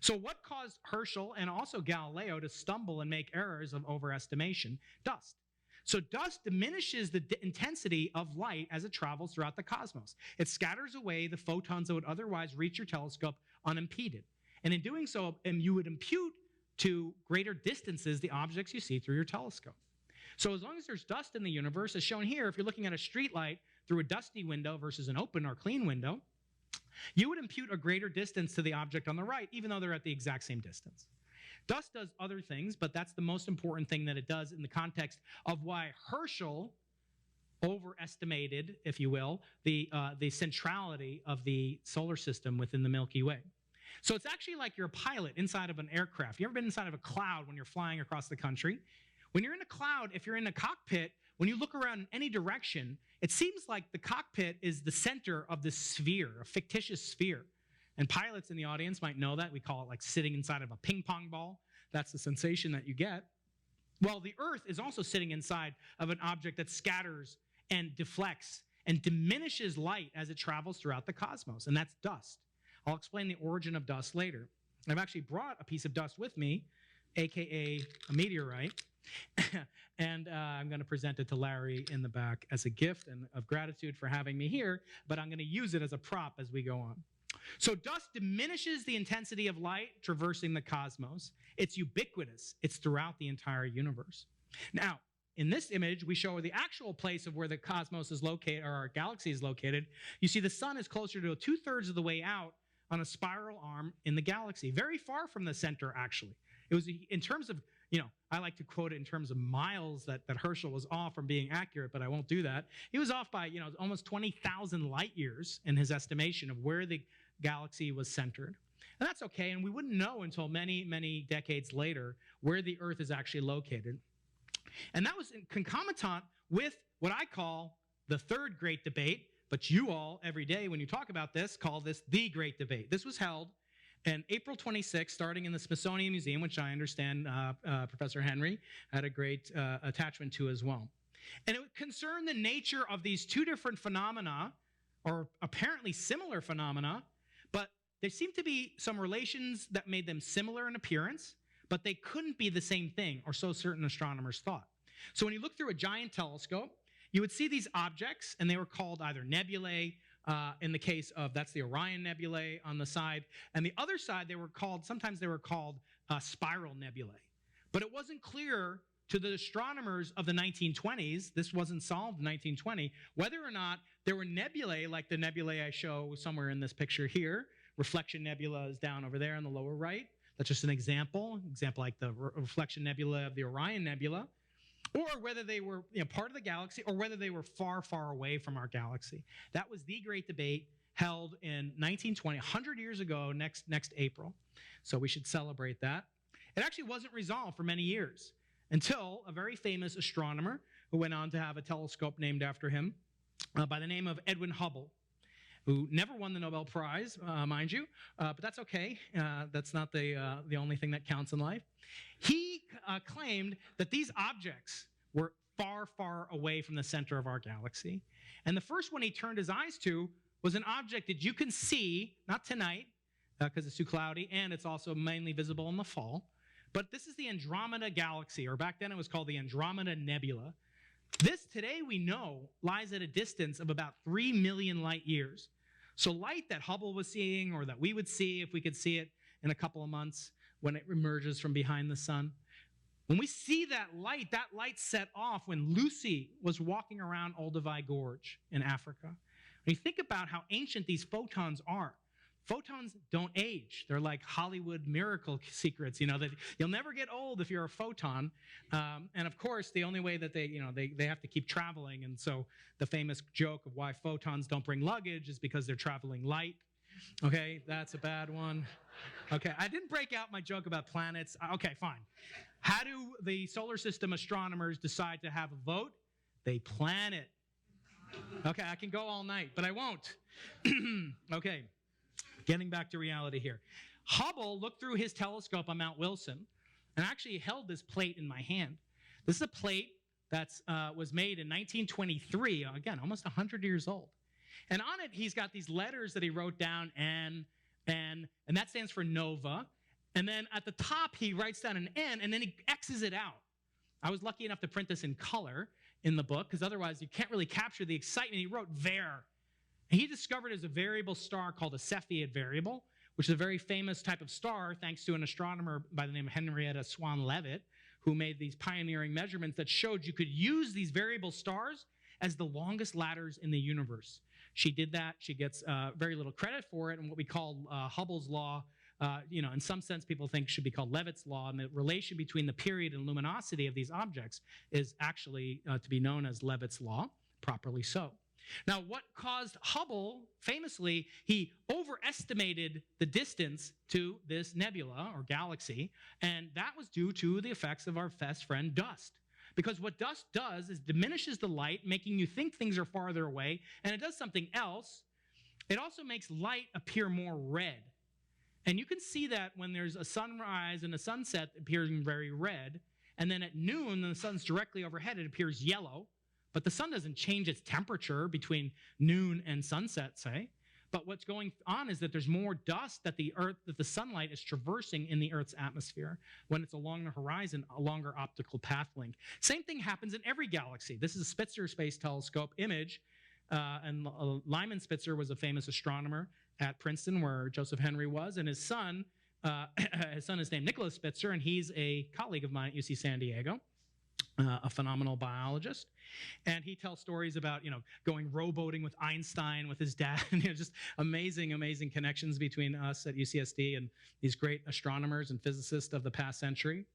So what caused Herschel and also Galileo to stumble and make errors of overestimation? Dust. So dust diminishes the intensity of light as it travels throughout the cosmos. It scatters away the photons that would otherwise reach your telescope unimpeded. And in doing so, you would impute to greater distances the objects you see through your telescope. So as long as there's dust in the universe, as shown here, if you're looking at a street light, through a dusty window versus an open or clean window, you would impute a greater distance to the object on the right, even though they're at the exact same distance. Dust does other things, but that's the most important thing that it does in the context of why Herschel overestimated, if you will, the centrality of the solar system within the Milky Way. So it's actually like you're a pilot inside of an aircraft. You ever been inside of a cloud when you're flying across the country? When you're in a cloud, if you're in a cockpit, when you look around in any direction, it seems like the cockpit is the center of this sphere, a fictitious sphere. And pilots in the audience might know that. We call it like sitting inside of a ping pong ball. That's the sensation that you get. Well, the Earth is also sitting inside of an object that scatters and deflects and diminishes light as it travels throughout the cosmos, and that's dust. I'll explain the origin of dust later. I've actually brought a piece of dust with me, aka a meteorite, and I'm going to present it to Larry in the back as a gift and of gratitude for having me here, but I'm going to use it as a prop as we go on. So dust diminishes the intensity of light traversing the cosmos. It's ubiquitous. It's throughout the entire universe. Now, in this image, we show the actual place of where the cosmos is located, or our galaxy is located. You see the sun is closer to 2/3 of the way out on a spiral arm in the galaxy, very far from the center, actually. It was, in terms of, I like to quote it in terms of miles that Herschel was off from being accurate, but I won't do that. He was off by, almost 20,000 light years in his estimation of where the galaxy was centered. And that's okay, and we wouldn't know until many, many decades later where the Earth is actually located. And that was concomitant with what I call the third great debate, but you all, every day when you talk about this, call this the great debate. This was held on April 26th, starting in the Smithsonian Museum, which I understand Professor Henry had a great attachment to as well. And it concerned the nature of these two different phenomena, or apparently similar phenomena, but there seemed to be some relations that made them similar in appearance, but they couldn't be the same thing, or so certain astronomers thought. So when you look through a giant telescope, you would see these objects, and they were called either nebulae, in the case of, that's the Orion Nebulae on the side, and the other side, sometimes they were called spiral nebulae. But it wasn't clear to the astronomers of the 1920s, this wasn't solved in 1920, whether or not there were nebulae like the nebulae I show somewhere in this picture here. Reflection Nebula is down over there in the lower right. That's just an example like the Reflection Nebula of the Orion Nebula, or whether they were part of the galaxy, or whether they were far, far away from our galaxy. That was the great debate held in 1920, 100 years ago, next April. So we should celebrate that. It actually wasn't resolved for many years until a very famous astronomer who went on to have a telescope named after him by the name of Edwin Hubble, who never won the Nobel Prize, mind you, but that's okay. That's not the only thing that counts in life. He claimed that these objects were far, far away from the center of our galaxy. And the first one he turned his eyes to was an object that you can see, not tonight, because it's too cloudy, and it's also mainly visible in the fall. But this is the Andromeda Galaxy, or back then it was called the Andromeda Nebula. This, today we know, lies at a distance of about 3 million light years. So light that Hubble was seeing, or that we would see if we could see it in a couple of months when it emerges from behind the sun. When we see that light set off when Lucy was walking around Olduvai Gorge in Africa. When you think about how ancient these photons are, photons don't age. They're like Hollywood miracle secrets, that you'll never get old if you're a photon. And of course, the only way that they have to keep traveling. And so the famous joke of why photons don't bring luggage is because they're traveling light. Okay, that's a bad one. Okay, I didn't break out my joke about planets. Okay, fine. How do the solar system astronomers decide to have a vote? They plan it. Okay, I can go all night, but I won't. Okay. Getting back to reality here. Hubble looked through his telescope on Mount Wilson and actually held this plate in my hand. This is a plate that was made in 1923, again, almost 100 years old. And on it, he's got these letters that he wrote down, and that stands for nova. And then at the top, he writes down an N, and then he X's it out. I was lucky enough to print this in color in the book, because otherwise you can't really capture the excitement. He wrote Ver. He discovered as a variable star called a Cepheid variable, which is a very famous type of star, thanks to an astronomer by the name of Henrietta Swan Leavitt, who made these pioneering measurements that showed you could use these variable stars as the longest ladders in the universe. She did that. She gets very little credit for it, and what we call Hubble's law, in some sense people think should be called Leavitt's law, and the relation between the period and luminosity of these objects is actually to be known as Leavitt's law, properly so. Now, what caused Hubble, famously, he overestimated the distance to this nebula or galaxy, and that was due to the effects of our best friend dust. Because what dust does is diminishes the light, making you think things are farther away, and it does something else. It also makes light appear more red. And you can see that when there's a sunrise and a sunset appearing very red, and then at noon, when the sun's directly overhead, it appears yellow. But the sun doesn't change its temperature between noon and sunset, say. But what's going on is that there's more dust that the sunlight is traversing in the Earth's atmosphere. When it's along the horizon, a longer optical path length. Same thing happens in every galaxy. This is a Spitzer Space Telescope image. And Lyman Spitzer was a famous astronomer at Princeton, where Joseph Henry was. And his son is named Nicholas Spitzer, and he's a colleague of mine at UC San Diego. A phenomenal biologist, and he tells stories about going rowboating with Einstein with his dad, and just amazing connections between us at UCSD and these great astronomers and physicists of the past century.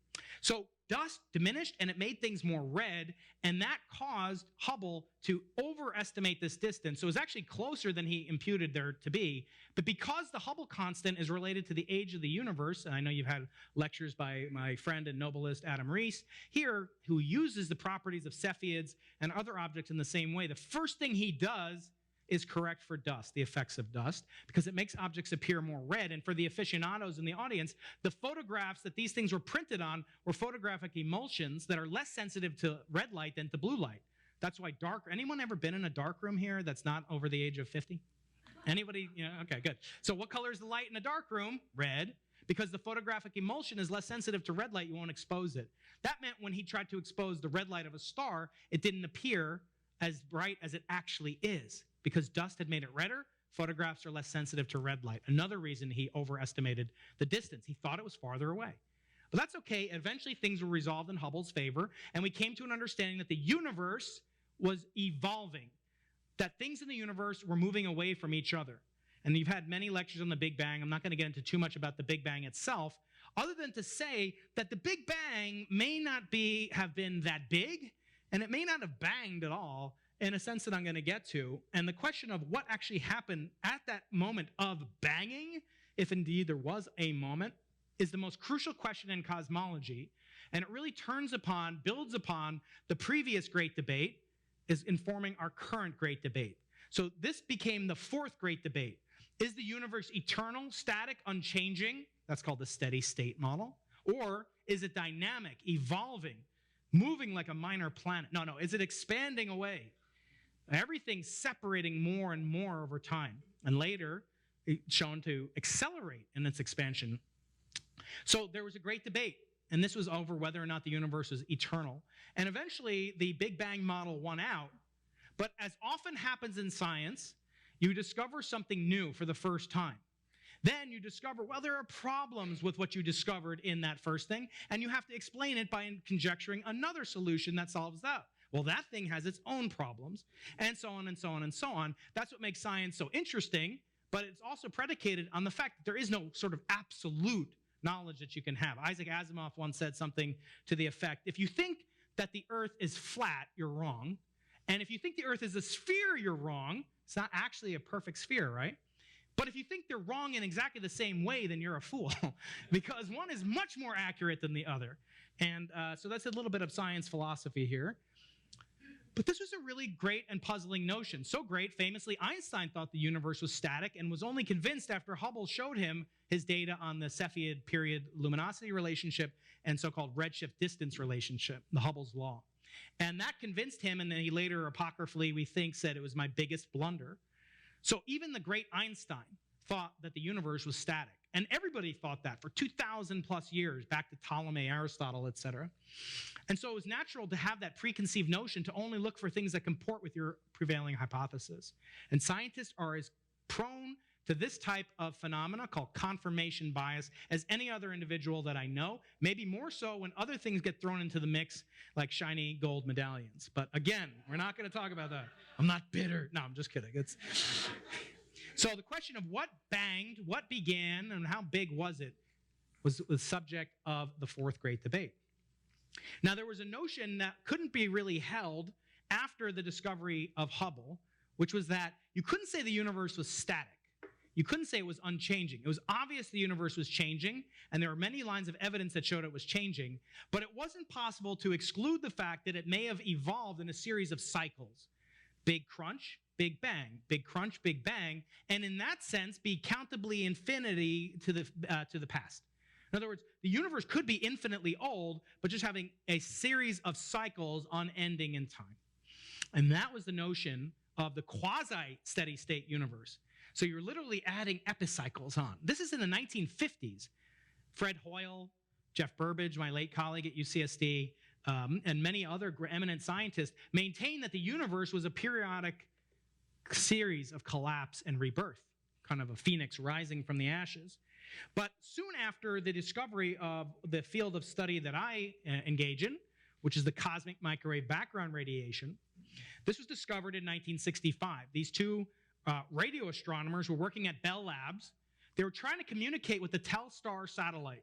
So dust diminished, and it made things more red, and that caused Hubble to overestimate this distance. So it was actually closer than he imputed there to be. But because the Hubble constant is related to the age of the universe, and I know you've had lectures by my friend and Nobelist Adam Rees here, who uses the properties of Cepheids and other objects in the same way, the first thing he does is correct for dust, the effects of dust, because it makes objects appear more red. And for the aficionados in the audience, the photographs that these things were printed on were photographic emulsions that are less sensitive to red light than to blue light. That's why anyone ever been in a dark room here that's not over the age of 50? Anybody? Okay, good. So what color is the light in a dark room? Red. Because the photographic emulsion is less sensitive to red light, you won't expose it. That meant when he tried to expose the red light of a star, it didn't appear as bright as it actually is. Because dust had made it redder, photographs are less sensitive to red light. Another reason he overestimated the distance. He thought it was farther away. But that's okay. Eventually, things were resolved in Hubble's favor, and we came to an understanding that the universe was evolving, that things in the universe were moving away from each other. And you've had many lectures on the Big Bang. I'm not going to get into too much about the Big Bang itself, other than to say that the Big Bang may not have been that big, and it may not have banged at all, in a sense that I'm going to get to. And the question of what actually happened at that moment of banging, if indeed there was a moment, is the most crucial question in cosmology. And it really builds upon the previous great debate, is informing our current great debate. So this became the fourth great debate. Is the universe eternal, static, unchanging? That's called the steady state model. Or is it dynamic, evolving, moving like a minor planet? No, is it expanding away? Everything's separating more and more over time, and later it's shown to accelerate in its expansion. So there was a great debate, and this was over whether or not the universe is eternal. And eventually, the Big Bang model won out. But as often happens in science, you discover something new for the first time. Then you discover, well, there are problems with what you discovered in that first thing, and you have to explain it by conjecturing another solution that solves that. Well, that thing has its own problems, and so on and so on and so on. That's what makes science so interesting, but it's also predicated on the fact that there is no sort of absolute knowledge that you can have. Isaac Asimov once said something to the effect, if you think that the Earth is flat, you're wrong. And if you think the Earth is a sphere, you're wrong. It's not actually a perfect sphere, right? But if you think they're wrong in exactly the same way, then you're a fool, because one is much more accurate than the other. And so that's a little bit of science philosophy here. But this was a really great and puzzling notion. So great, famously, Einstein thought the universe was static and was only convinced after Hubble showed him his data on the Cepheid period luminosity relationship and so-called redshift distance relationship, the Hubble's law. And that convinced him, and then he later apocryphally, we think, said it was my biggest blunder. So even the great Einstein thought that the universe was static. And everybody thought that for 2,000 plus years, back to Ptolemy, Aristotle, etc. And so it was natural to have that preconceived notion to only look for things that comport with your prevailing hypothesis. And scientists are as prone to this type of phenomena called confirmation bias as any other individual that I know, maybe more so when other things get thrown into the mix, like shiny gold medallions. But again, we're not going to talk about that. I'm not bitter. No, I'm just kidding. So the question of what banged, what began, and how big was it was the subject of the fourth great debate. Now, there was a notion that couldn't be really held after the discovery of Hubble, which was that you couldn't say the universe was static. You couldn't say it was unchanging. It was obvious the universe was changing, and there were many lines of evidence that showed it was changing, but it wasn't possible to exclude the fact that it may have evolved in a series of cycles. Big crunch, big bang, big crunch, big bang, and in that sense, be countably infinity to the past. In other words, the universe could be infinitely old, but just having a series of cycles unending in time. And that was the notion of the quasi-steady state universe. So you're literally adding epicycles on. This is in the 1950s. Fred Hoyle, Jeff Burbidge, my late colleague at UCSD, and many other eminent scientists maintained that the universe was a periodic series of collapse and rebirth, kind of a phoenix rising from the ashes. But soon after the discovery of the field of study that I engage in, which is the cosmic microwave background radiation, this was discovered in 1965. These two radio astronomers were working at Bell Labs. They were trying to communicate with the Telstar satellite,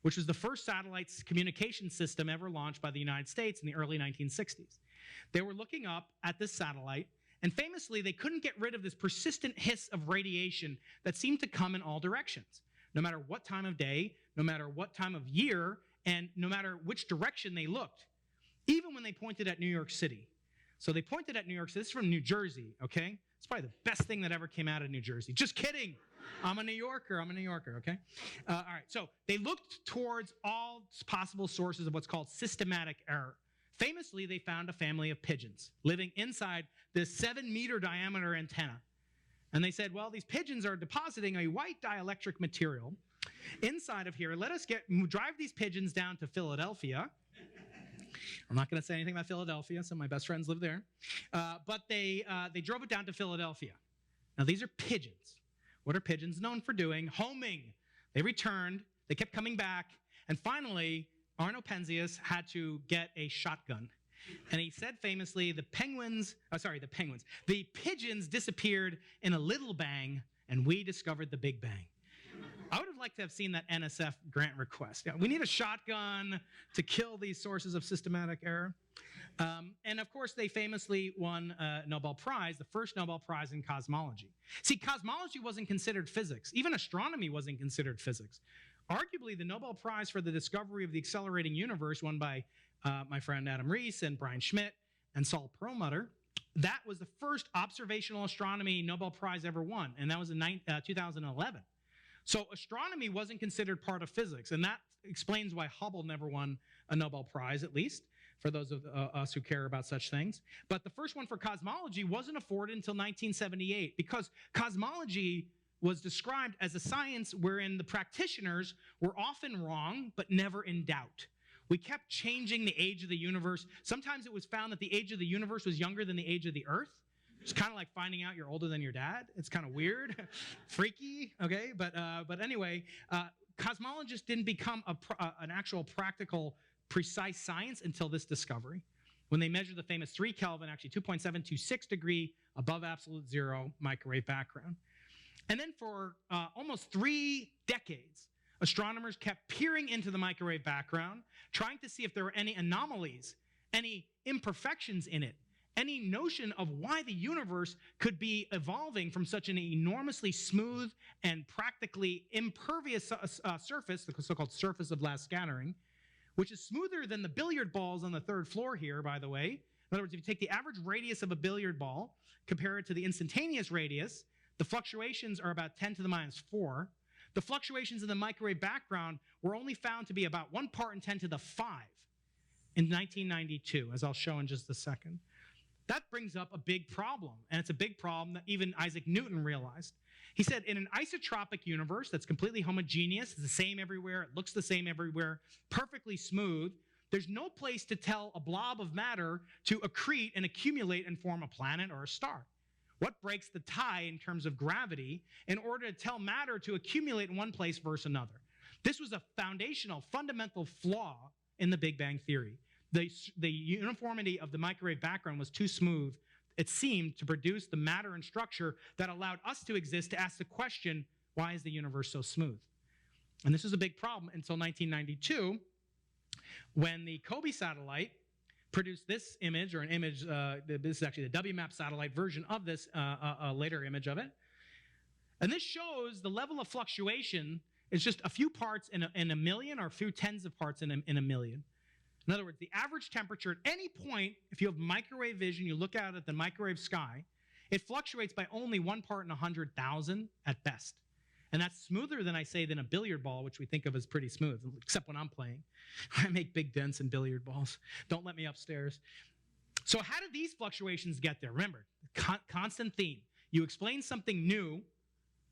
which was the first satellite communication system ever launched by the United States in the early 1960s. They were looking up at this satellite, and famously, they couldn't get rid of this persistent hiss of radiation that seemed to come in all directions, no matter what time of day, no matter what time of year, and no matter which direction they looked, even when they pointed at New York City. So they pointed at New York City. This is from New Jersey, okay? It's probably the best thing that ever came out of New Jersey. Just kidding. I'm a New Yorker, okay? All right, so they looked towards all possible sources of what's called systematic error. Famously, they found a family of pigeons living inside this 7-meter diameter antenna. And they said, well, these pigeons are depositing a white dielectric material inside of here. Let us drive these pigeons down to Philadelphia. I'm not going to say anything about Philadelphia. Some of my best friends live there. But they drove it down to Philadelphia. Now, these are pigeons. What are pigeons known for doing? Homing. They returned. They kept coming back. And finally, Arno Penzias had to get a shotgun. And he said famously, the pigeons disappeared in a little bang, and we discovered the Big Bang. I would have liked to have seen that NSF grant request. Yeah, we need a shotgun to kill these sources of systematic error. And of course, they famously won a Nobel Prize, the first Nobel Prize in cosmology. See, cosmology wasn't considered physics. Even astronomy wasn't considered physics. Arguably, the Nobel Prize for the discovery of the accelerating universe, won by my friend Adam Rees and Brian Schmidt and Saul Perlmutter, that was the first observational astronomy Nobel Prize ever won, and that was in 2011. So astronomy wasn't considered part of physics, and that explains why Hubble never won a Nobel Prize, at least, for those of us who care about such things. But the first one for cosmology wasn't afforded until 1978, because cosmology was described as a science wherein the practitioners were often wrong, but never in doubt. We kept changing the age of the universe. Sometimes it was found that the age of the universe was younger than the age of the Earth. It's kind of like finding out you're older than your dad. It's kind of weird, freaky, okay? But anyway, cosmologists didn't become an actual practical, precise science until this discovery, when they measured the famous 3 Kelvin, actually 2.726 degree above absolute zero microwave background. And then for almost 3 decades, astronomers kept peering into the microwave background, trying to see if there were any anomalies, any imperfections in it, any notion of why the universe could be evolving from such an enormously smooth and practically impervious surface, the so-called surface of last scattering, which is smoother than the billiard balls on the 3rd floor here, by the way. In other words, if you take the average radius of a billiard ball, compare it to the instantaneous radius, the fluctuations are about 10 to the minus 4. The fluctuations in the microwave background were only found to be about 1 part in 10 to the 5 in 1992, as I'll show in just a second. That brings up a big problem, and it's a big problem that even Isaac Newton realized. He said, in an isotropic universe that's completely homogeneous, it's the same everywhere, it looks the same everywhere, perfectly smooth, there's no place to tell a blob of matter to accrete and accumulate and form a planet or a star. What breaks the tie in terms of gravity in order to tell matter to accumulate in one place versus another? This was a foundational, fundamental flaw in the Big Bang theory. The uniformity of the microwave background was too smooth, it seemed, to produce the matter and structure that allowed us to exist to ask the question, why is the universe so smooth? And this was a big problem until 1992, when the COBE satellite produced this image, or an image, this is actually the WMAP satellite version of this, a later image of it. And this shows the level of fluctuation is just a few parts in a million, or a few tens of parts in a million. In other words, the average temperature at any point, if you have microwave vision, you look out at the microwave sky, it fluctuates by only 1 part in 100,000 at best. And that's smoother than, I say, than a billiard ball, which we think of as pretty smooth, except when I'm playing. I make big dents in billiard balls. Don't let me upstairs. So how did these fluctuations get there? Remember, constant theme. You explain something new,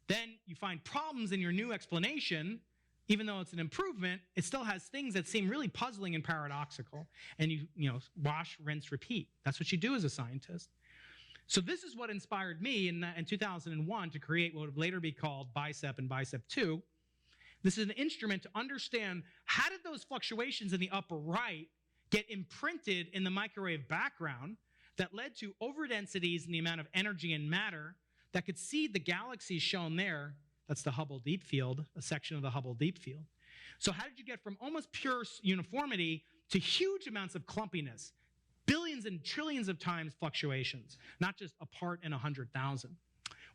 then you find problems in your new explanation. Even though it's an improvement, it still has things that seem really puzzling and paradoxical. And you wash, rinse, repeat. That's what you do as a scientist. So this is what inspired me in 2001 to create what would later be called BICEP and BICEP 2. This is an instrument to understand how did those fluctuations in the upper right get imprinted in the microwave background that led to overdensities in the amount of energy and matter that could seed the galaxies shown there. That's the Hubble Deep Field, a section of the Hubble Deep Field. So how did you get from almost pure uniformity to huge amounts of clumpiness? Billions and trillions of times fluctuations, not just a part in 100,000.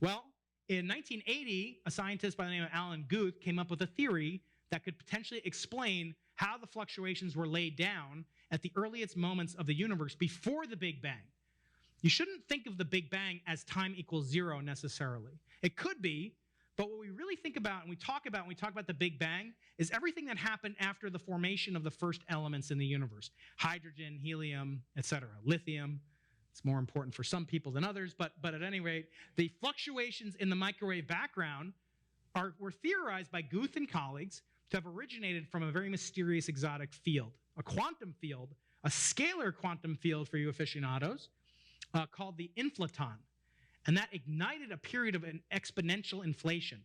Well, in 1980, a scientist by the name of Alan Guth came up with a theory that could potentially explain how the fluctuations were laid down at the earliest moments of the universe before the Big Bang. You shouldn't think of the Big Bang as time equals 0 necessarily. It could be, but what we really think about and we talk about the Big Bang is everything that happened after the formation of the first elements in the universe. Hydrogen, helium, etc. Lithium. It's more important for some people than others, but at any rate, the fluctuations in the microwave background were theorized by Guth and colleagues to have originated from a very mysterious exotic field, a quantum field, a scalar quantum field for you aficionados, called the inflaton. And that ignited a period of an exponential inflation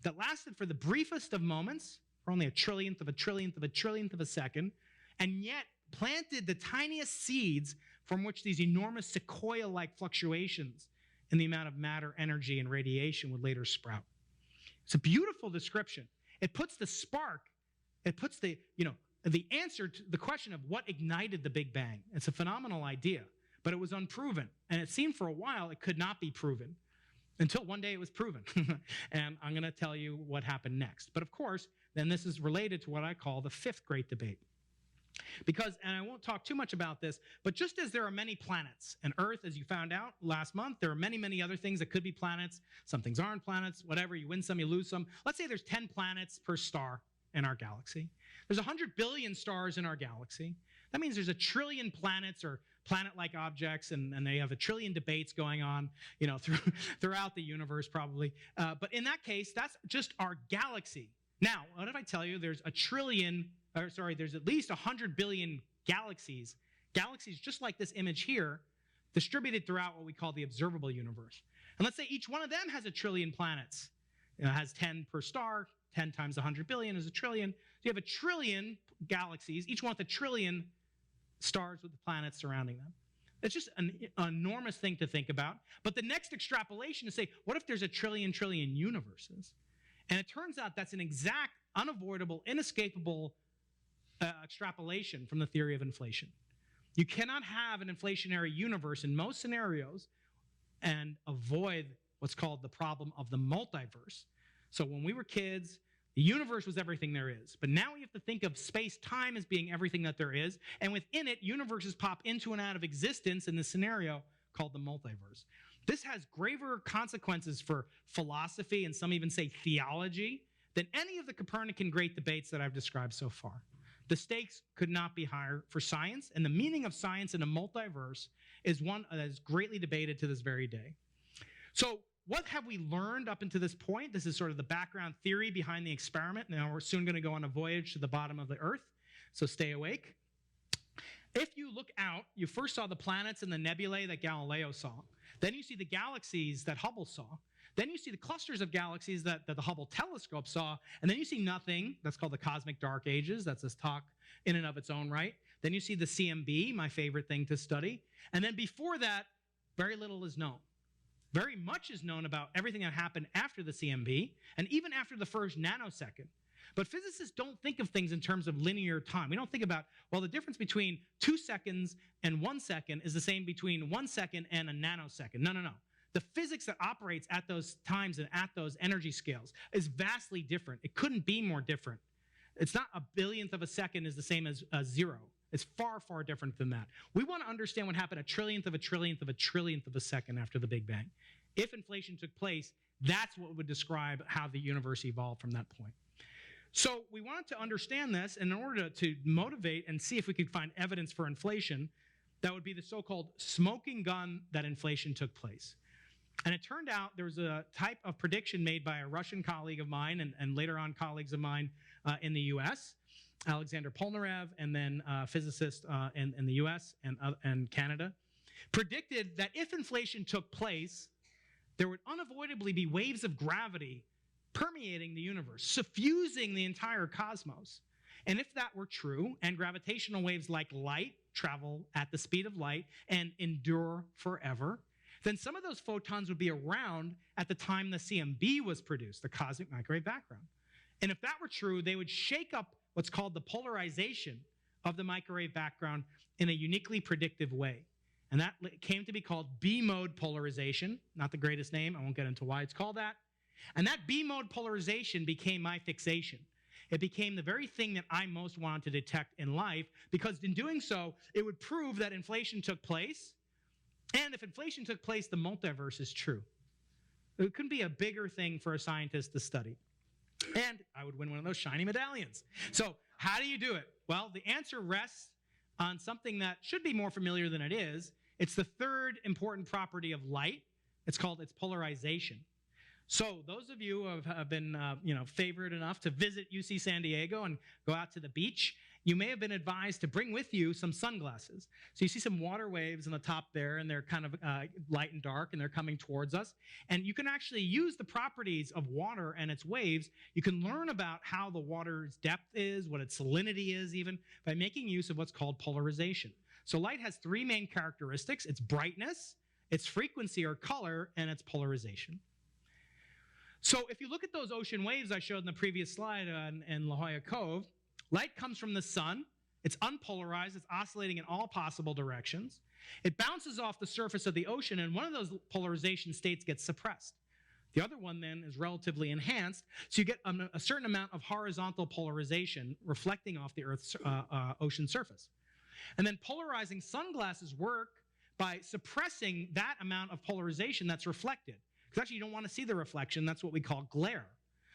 that lasted for the briefest of moments, for only a trillionth of a trillionth of a trillionth of a second, and yet planted the tiniest seeds from which these enormous sequoia-like fluctuations in the amount of matter, energy, and radiation would later sprout. It's a beautiful description. It puts the spark, it puts the answer to the question of what ignited the Big Bang. It's a phenomenal idea. But it was unproven. And it seemed for a while it could not be proven until one day it was proven. And I'm going to tell you what happened next. But of course, then this is related to what I call the fifth great debate. Because, and I won't talk too much about this, but just as there are many planets, and Earth, as you found out last month, there are many, many other things that could be planets. Some things aren't planets, whatever. You win some, you lose some. Let's say there's 10 planets per star in our galaxy. There's 100 billion stars in our galaxy. That means there's 1 trillion planets or planet-like objects, and they have 1 trillion debates going on, throughout the universe probably. But in that case, that's just our galaxy. Now, what if I tell you there's there's at least 100 billion galaxies just like this image here, distributed throughout what we call the observable universe. And let's say each one of them has 1 trillion planets. It has 10 per star, 10 times 100 billion is 1 trillion. So you have 1 trillion galaxies, each one with 1 trillion stars with the planets surrounding them. It's just an enormous thing to think about. But the next extrapolation is say, what if there's 1 trillion universes? And it turns out that's an exact, unavoidable, inescapable extrapolation from the theory of inflation. You cannot have an inflationary universe in most scenarios and avoid what's called the problem of the multiverse. So when we were kids, the universe was everything there is. But now we have to think of space-time as being everything that there is. And within it, universes pop into and out of existence in this scenario called the multiverse. This has graver consequences for philosophy, and some even say theology, than any of the Copernican great debates that I've described so far. The stakes could not be higher for science, and the meaning of science in a multiverse is one that is greatly debated to this very day. So what have we learned up until this point? This is sort of the background theory behind the experiment. Now we're soon going to go on a voyage to the bottom of the Earth, so stay awake. If you look out, you first saw the planets and the nebulae that Galileo saw. Then you see the galaxies that Hubble saw. Then you see the clusters of galaxies that the Hubble telescope saw. And then you see nothing. That's called the cosmic dark ages. That's this talk in and of its own right. Then you see the CMB, my favorite thing to study. And then before that, very little is known. Very much is known about everything that happened after the CMB and even after the first nanosecond. But physicists don't think of things in terms of linear time. We don't think about, well, the difference between 2 seconds and 1 second is the same between 1 second and a nanosecond. No, no, no. The physics that operates at those times and at those energy scales is vastly different. It couldn't be more different. It's not a billionth of a second is the same as a zero. It's far, far different than that. We want to understand what happened a trillionth of a trillionth of a trillionth of a second after the Big Bang. If inflation took place, that's what would describe how the universe evolved from that point. So we wanted to understand this, and in order to motivate and see if we could find evidence for inflation, that would be the so-called smoking gun that inflation took place. And it turned out there was a type of prediction made by a Russian colleague of mine and later on colleagues of mine in the US, Alexander Polnarev, and then physicists in the US and Canada, predicted that if inflation took place, there would unavoidably be waves of gravity permeating the universe, suffusing the entire cosmos. And if that were true, and gravitational waves like light travel at the speed of light and endure forever, then some of those photons would be around at the time the CMB was produced, the cosmic microwave background. And if that were true, they would shake up what's called the polarization of the microwave background in a uniquely predictive way. And that came to be called B-mode polarization. Not the greatest name. I won't get into why it's called that. And that B-mode polarization became my fixation. It became the very thing that I most wanted to detect in life, because in doing so, it would prove that inflation took place. And if inflation took place, the multiverse is true. It couldn't be a bigger thing for a scientist to study. And I would win one of those shiny medallions. So how do you do it? Well, the answer rests on something that should be more familiar than it is. It's the third important property of light. It's called its polarization. So those of you who have been favored enough to visit UC San Diego and go out to the beach, you may have been advised to bring with you some sunglasses. So you see some water waves on the top there, and they're kind of light and dark, and they're coming towards us. And you can actually use the properties of water and its waves. You can learn about how the water's depth is, what its salinity is even, by making use of what's called polarization. So light has three main characteristics: its brightness, its frequency or color, and its polarization. So if you look at those ocean waves I showed in the previous slide in La Jolla Cove, light comes from the sun. It's unpolarized. It's oscillating in all possible directions. It bounces off the surface of the ocean, and one of those polarization states gets suppressed. The other one then is relatively enhanced, so you get a certain amount of horizontal polarization reflecting off the Earth's ocean surface. And then polarizing sunglasses work by suppressing that amount of polarization that's reflected. Because actually you don't want to see the reflection. That's what we call glare.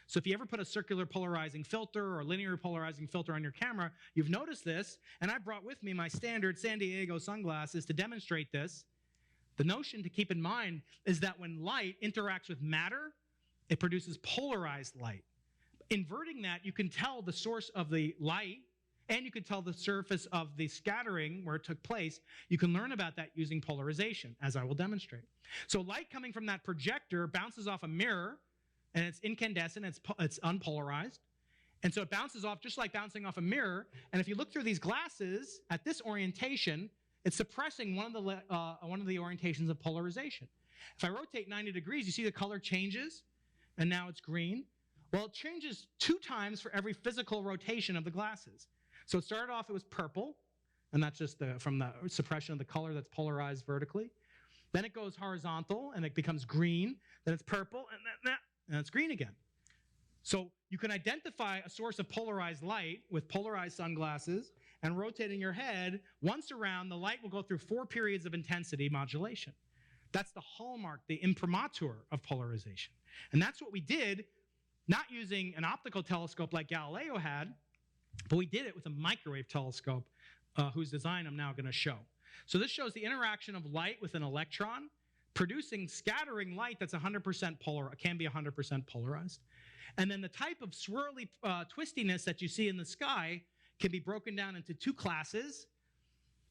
So if you ever put a circular polarizing filter or linear polarizing filter on your camera, you've noticed this, and I brought with me my standard San Diego sunglasses to demonstrate this. The notion to keep in mind is that when light interacts with matter, it produces polarized light. Inverting that, you can tell the source of the light, and you can tell the surface of the scattering where it took place. You can learn about that using polarization, as I will demonstrate. So light coming from that projector bounces off a mirror, and it's incandescent, it's unpolarized. And so it bounces off just like bouncing off a mirror. And if you look through these glasses at this orientation, it's suppressing one of the orientations of polarization. If I rotate 90 degrees, you see the color changes, and now it's green. Well, it changes 2 times for every physical rotation of the glasses. So it started off, it was purple, and that's just from the suppression of the color that's polarized vertically. Then it goes horizontal, and it becomes green. Then it's purple, and it's green again. So you can identify a source of polarized light with polarized sunglasses, and rotating your head once around, the light will go through 4 periods of intensity modulation. That's the hallmark, the imprimatur of polarization. And that's what we did, not using an optical telescope like Galileo had, but we did it with a microwave telescope whose design I'm now going to show. So this shows the interaction of light with an electron, producing scattering light that's 100% polar, can be 100% polarized. And then the type of swirly twistiness that you see in the sky can be broken down into 2 classes.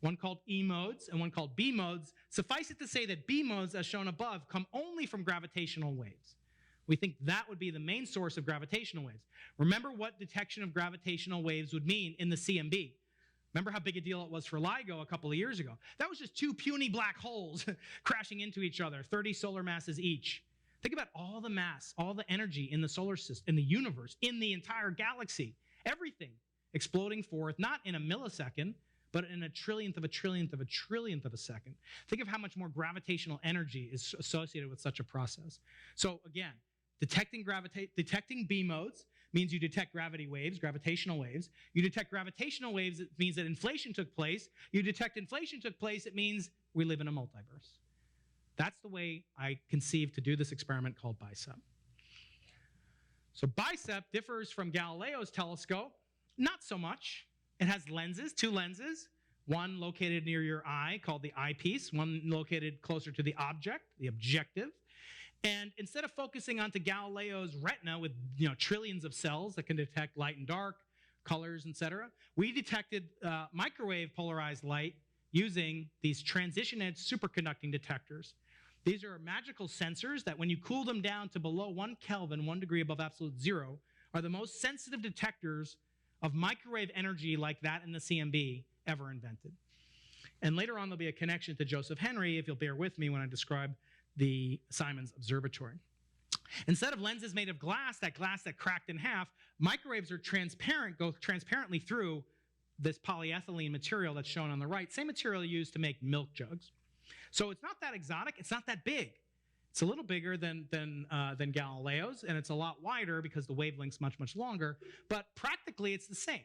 one called E modes and one called B modes. Suffice it to say that B modes, as shown above, come only from gravitational waves. We think that would be the main source of gravitational waves. Remember what detection of gravitational waves would mean in the CMB. Remember how big a deal it was for LIGO a couple of years ago? That was just two puny black holes crashing into each other, 30 solar masses each. Think about all the mass, all the energy in the solar system, in the universe, in the entire galaxy, everything exploding forth, not in a millisecond, but in a trillionth of a trillionth of a trillionth of a second. Think of how much more gravitational energy is associated with such a process. So again, detecting B modes means you detect gravitational waves. You detect gravitational waves, it means that inflation took place. You detect inflation took place, it means we live in a multiverse. That's the way I conceived to do this experiment called BICEP. So BICEP differs from Galileo's telescope, not so much. It has lenses, two lenses, one located near your eye called the eyepiece, one located closer to the object, the objective. And instead of focusing onto Galileo's retina with trillions of cells that can detect light and dark, colors, etc., we detected microwave polarized light using these transition-edge superconducting detectors. These are magical sensors that when you cool them down to below 1 Kelvin, 1 degree above absolute zero, are the most sensitive detectors of microwave energy like that in the CMB ever invented. And later on, there'll be a connection to Joseph Henry, if you'll bear with me when I describe the Simons Observatory. Instead of lenses made of glass that cracked in half, microwaves are transparent, go transparently through this polyethylene material that's shown on the right, same material used to make milk jugs. So it's not that exotic, it's not that big. It's a little bigger than Galileo's, and it's a lot wider because the wavelength's much, much longer, but practically it's the same.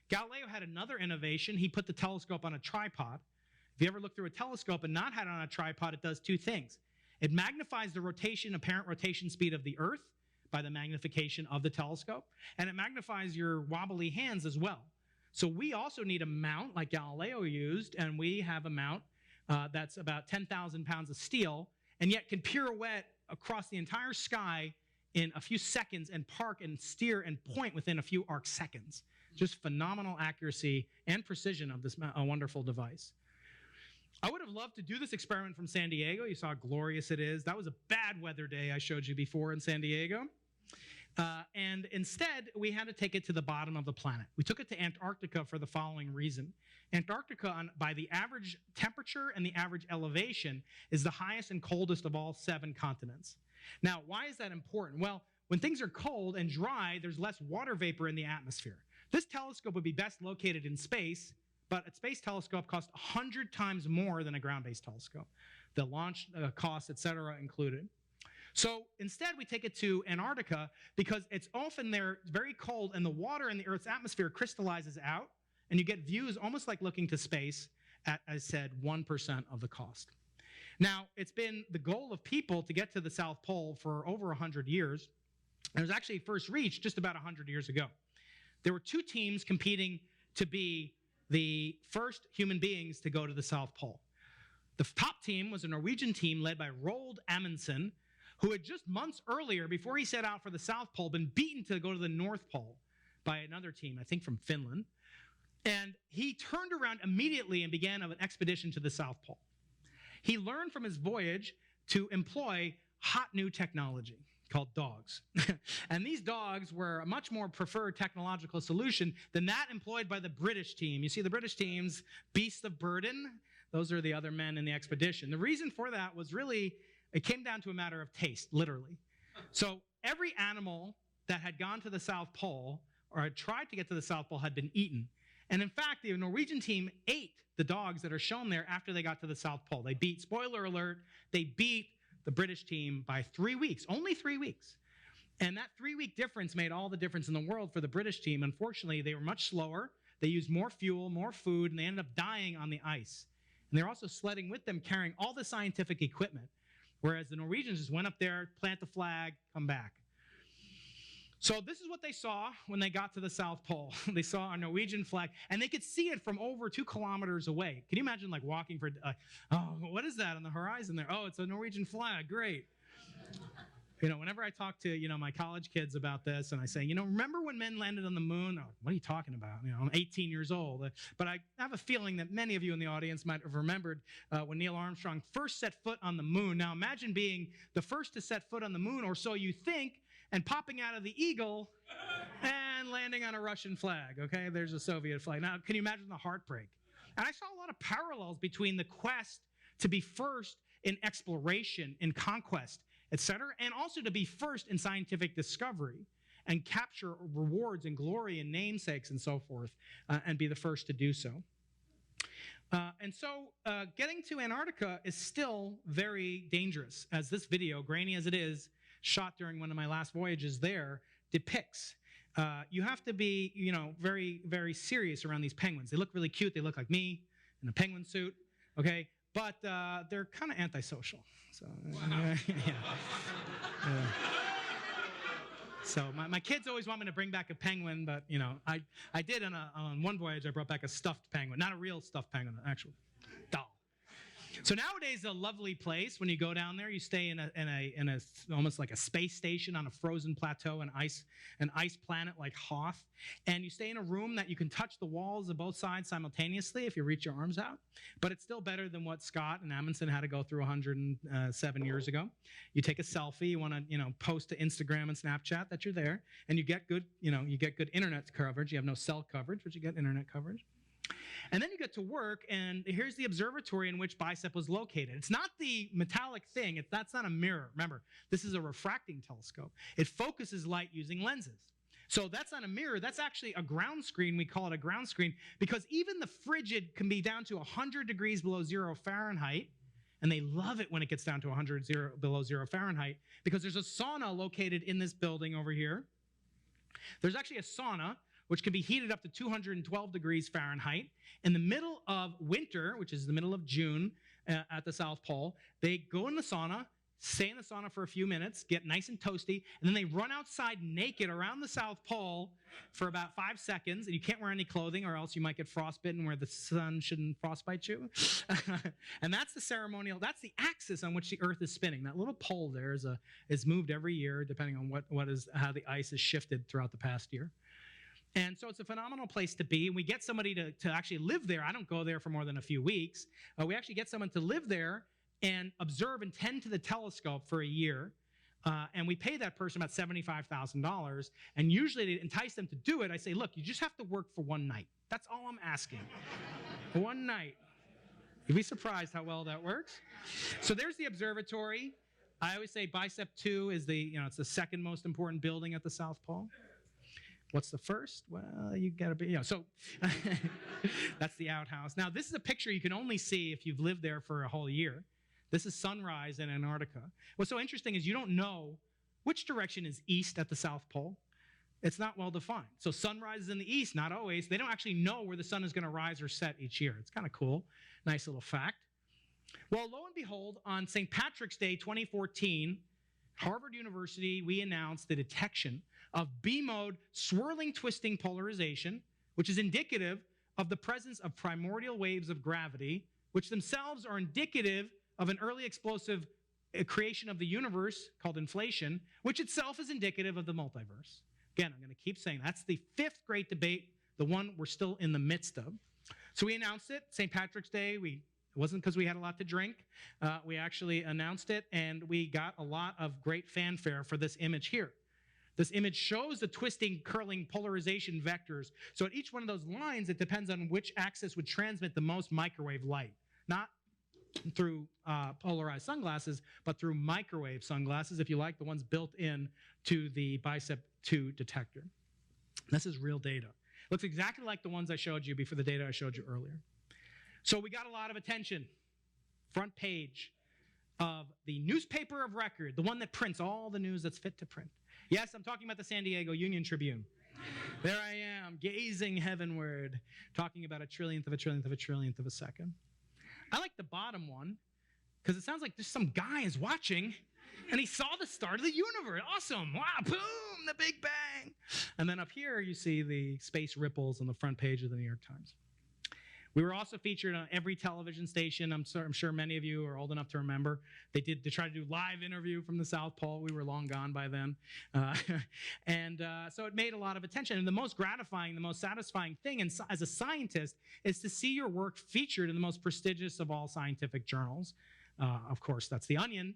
Galileo had another innovation. He put the telescope on a tripod. If you ever look through a telescope and not had it on a tripod, it does two things. It magnifies the apparent rotation speed of the Earth by the magnification of the telescope, and it magnifies your wobbly hands as well. So we also need a mount like Galileo used, and we have a mount that's about 10,000 pounds of steel, and yet can pirouette across the entire sky in a few seconds and park and steer and point within a few arc seconds. Just phenomenal accuracy and precision of this wonderful device. I would have loved to do this experiment from San Diego. You saw how glorious it is. That was a bad weather day I showed you before in San Diego. And instead, we had to take it to the bottom of the planet. We took it to Antarctica for the following reason. Antarctica, by the average temperature and the average elevation, is the highest and coldest of all 7 continents. Now, why is that important? Well, when things are cold and dry, there's less water vapor in the atmosphere. This telescope would be best located in space, but a space telescope costs 100 times more than a ground-based telescope. The launch costs, et cetera, included. So instead, we take it to Antarctica because it's often there very cold, and the water in the Earth's atmosphere crystallizes out, and you get views almost like looking to space at, as I said, 1% of the cost. Now, it's been the goal of people to get to the South Pole for over 100 years. It was actually first reached just about 100 years ago. There were 2 teams competing to be the first human beings to go to the South Pole. The top team was a Norwegian team led by Roald Amundsen, who had just months earlier, before he set out for the South Pole, been beaten to go to the North Pole by another team, I think from Finland. And he turned around immediately and began an expedition to the South Pole. He learned from his voyage to employ hot new technology called dogs. And these dogs were a much more preferred technological solution than that employed by the British team. You see the British team's beasts of burden. Those are the other men in the expedition. The reason for that was really, it came down to a matter of taste, literally. So every animal that had gone to the South Pole or had tried to get to the South Pole had been eaten. And in fact, the Norwegian team ate the dogs that are shown there after they got to the South Pole. They beat, spoiler alert, they beat the British team by 3 weeks, only 3 weeks. And that 3-week difference made all the difference in the world for the British team. Unfortunately, they were much slower. They used more fuel, more food, and they ended up dying on the ice. And they're also sledding with them, carrying all the scientific equipment. Whereas the Norwegians just went up there, plant the flag, come back. So this is what they saw when they got to the South Pole. They saw a Norwegian flag, and they could see it from over 2 kilometers away. Can you imagine like walking for, oh, what is that on the horizon there? Oh, it's a Norwegian flag, great. Whenever I talk to, my college kids about this and I say, remember when men landed on the moon? Oh, what are you talking about? I'm 18 years old. But I have a feeling that many of you in the audience might have remembered when Neil Armstrong first set foot on the moon. Now imagine being the first to set foot on the moon, or so you think, and popping out of the Eagle and landing on a Russian flag, okay? There's a Soviet flag. Now, can you imagine the heartbreak? And I saw a lot of parallels between the quest to be first in exploration, in conquest, etc., and also to be first in scientific discovery and capture rewards and glory and namesakes and so forth, and be the first to do so. And so getting to Antarctica is still very dangerous, as this video, grainy as it is, shot during one of my last voyages there, depicts. You have to be, very, very serious around these penguins. They look really cute. They look like me in a penguin suit, okay? But they're kind of antisocial. So, yeah. So my kids always want me to bring back a penguin, but, I did on one voyage. I brought back a stuffed penguin, not a real stuffed penguin, an actual doll. So nowadays, a lovely place. When you go down there, you stay in a almost like a space station on a frozen plateau, an ice planet like Hoth, and you stay in a room that you can touch the walls of both sides simultaneously if you reach your arms out. But it's still better than what Scott and Amundsen had to go through 107 years ago. You take a selfie. You want to post to Instagram and Snapchat that you're there, and you get good internet coverage. You have no cell coverage, but you get internet coverage. And then you get to work, and here's the observatory in which BICEP was located. It's not the metallic thing. That's not a mirror. Remember, this is a refracting telescope. It focuses light using lenses. So that's not a mirror. That's actually a ground screen. We call it a ground screen because even the frigid can be down to 100 degrees below 0 Fahrenheit, and they love it when it gets down to 100 below 0 Fahrenheit because there's a sauna located in this building over here. There's actually a sauna which can be heated up to 212 degrees Fahrenheit. In the middle of winter, which is the middle of June at the South Pole, they go in the sauna, stay in the sauna for a few minutes, get nice and toasty, and then they run outside naked around the South Pole for about 5 seconds, and you can't wear any clothing or else you might get frostbitten where the sun shouldn't frostbite you. And that's the ceremonial, that's the axis on which the Earth is spinning. That little pole there is moved every year depending on how the ice is shifted throughout the past year. And so it's a phenomenal place to be. And we get somebody to actually live there. I don't go there for more than a few weeks. We actually get someone to live there and observe and tend to the telescope for a year. And we pay that person about $75,000. And usually to entice them to do it, I say, look, you just have to work for one night. That's all I'm asking. One night. You'd be surprised how well that works. So there's the observatory. I always say BICEP 2 is it's the second most important building at the South Pole. What's the first? Well, you gotta be, so that's the outhouse. Now, this is a picture you can only see if you've lived there for a whole year. This is sunrise in Antarctica. What's so interesting is you don't know which direction is east at the South Pole. It's not well defined. So sunrise is in the east, not always. They don't actually know where the sun is gonna rise or set each year. It's kind of cool. Nice little fact. Well, lo and behold, on St. Patrick's Day 2014, Harvard University, we announced the detection of B-mode swirling twisting polarization, which is indicative of the presence of primordial waves of gravity, which themselves are indicative of an early explosive creation of the universe called inflation, which itself is indicative of the multiverse. Again, I'm going to keep saying that's the fifth great debate, the one we're still in the midst of. So we announced it, St. Patrick's Day. It wasn't because we had a lot to drink. We actually announced it, and we got a lot of great fanfare for this image here. This image shows the twisting, curling polarization vectors. So at each one of those lines, it depends on which axis would transmit the most microwave light. Not through polarized sunglasses, but through microwave sunglasses, if you like, the ones built in to the BICEP 2 detector. This is real data. Looks exactly like the ones I showed you before, the data I showed you earlier. So we got a lot of attention. Front page of the newspaper of record, the one that prints all the news that's fit to print. Yes, I'm talking about the San Diego Union Tribune. There I am, gazing heavenward, talking about a trillionth of a trillionth of a trillionth of a second. I like the bottom one, because it sounds like just some guy is watching, and he saw the start of the universe. Awesome. Wow, boom, the Big Bang. And then up here, you see the space ripples on the front page of the New York Times. We were also featured on every television station. I'm sure many of you are old enough to remember. They tried to do live interview from the South Pole. We were long gone by then. So it made a lot of attention. And the most gratifying, the most satisfying thing as a scientist is to see your work featured in the most prestigious of all scientific journals. Of course, that's The Onion.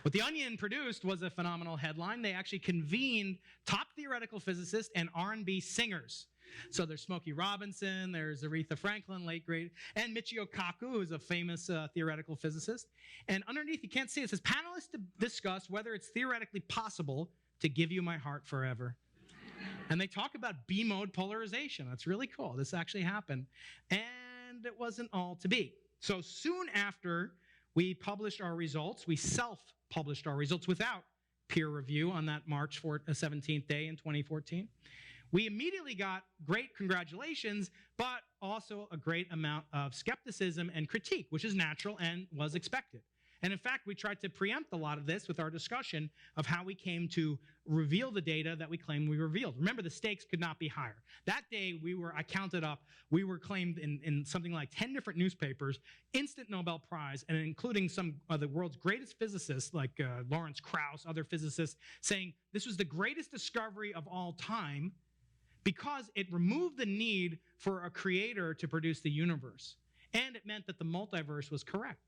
What The Onion produced was a phenomenal headline. They actually convened top theoretical physicists and R&B singers. So there's Smokey Robinson, there's Aretha Franklin, late great, and Michio Kaku, who's a famous theoretical physicist. And underneath, you can't see it says, panelists to discuss whether it's theoretically possible to give you my heart forever. And they talk about B-mode polarization. That's really cool. This actually happened. And it wasn't all to be. So soon after we published our results, we self-published our results without peer review on that March 17th day in 2014. We immediately got great congratulations, but also a great amount of skepticism and critique, which is natural and was expected. And in fact, we tried to preempt a lot of this with our discussion of how we came to reveal the data that we claimed we revealed. Remember, the stakes could not be higher. That day, I counted up, we were claimed in something like 10 different newspapers, instant Nobel Prize, and including some of the world's greatest physicists like Lawrence Krauss, other physicists, saying this was the greatest discovery of all time because it removed the need for a creator to produce the universe. And it meant that the multiverse was correct.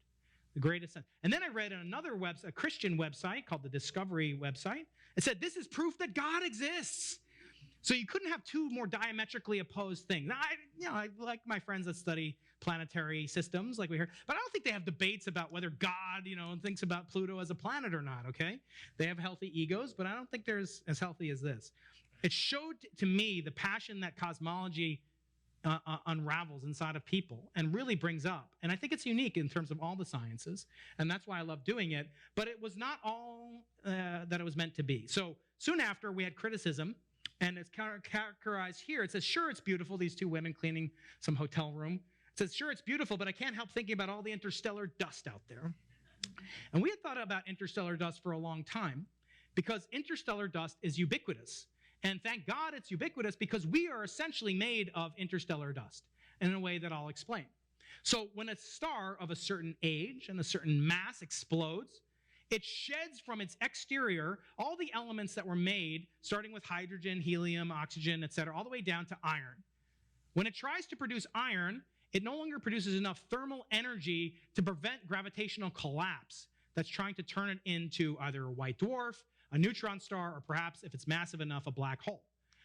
The greatest sense. And then I read on another website, a Christian website called the Discovery website. It said, this is proof that God exists. So you couldn't have two more diametrically opposed things. Now, I like my friends that study planetary systems, like we heard, but I don't think they have debates about whether God, thinks about Pluto as a planet or not, okay? They have healthy egos, but I don't think they're as healthy as this. It showed to me the passion that cosmology unravels inside of people and really brings up. And I think it's unique in terms of all the sciences, and that's why I love doing it. But it was not all that it was meant to be. So soon after, we had criticism, and it's characterized here. It says, sure, it's beautiful, these two women cleaning some hotel room. It says, sure, it's beautiful, but I can't help thinking about all the interstellar dust out there. And we had thought about interstellar dust for a long time because interstellar dust is ubiquitous. And thank God it's ubiquitous because we are essentially made of interstellar dust in a way that I'll explain. So when a star of a certain age and a certain mass explodes, it sheds from its exterior all the elements that were made, starting with hydrogen, helium, oxygen, etc., all the way down to iron. When it tries to produce iron, it no longer produces enough thermal energy to prevent gravitational collapse that's trying to turn it into either a white dwarf, a neutron star, or perhaps, if it's massive enough, a black hole.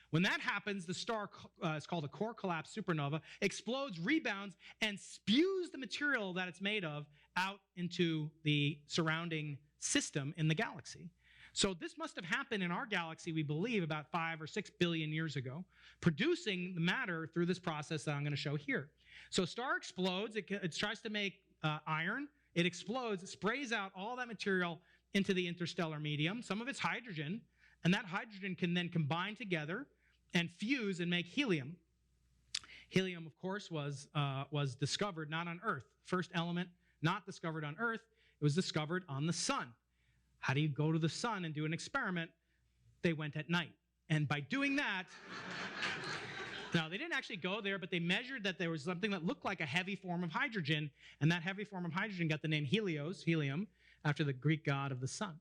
When that happens, the star is called a core collapse supernova, explodes, rebounds, and spews the material that it's made of out into the surrounding system in the galaxy. So this must have happened in our galaxy, we believe, about 5 or 6 billion years ago, producing the matter through this process that I'm going to show here. So a star explodes, it tries to make iron, it explodes, it sprays out all that material into the interstellar medium. Some of it's hydrogen, and that hydrogen can then combine together and fuse and make helium. Helium, of course, was discovered not on Earth. First element not discovered on Earth, it was discovered on the sun. How do you go to the sun and do an experiment? They went at night. And by doing that, now they didn't actually go there, but they measured that there was something that looked like a heavy form of hydrogen, and that heavy form of hydrogen got the name Helios, helium, after the Greek god of the sun.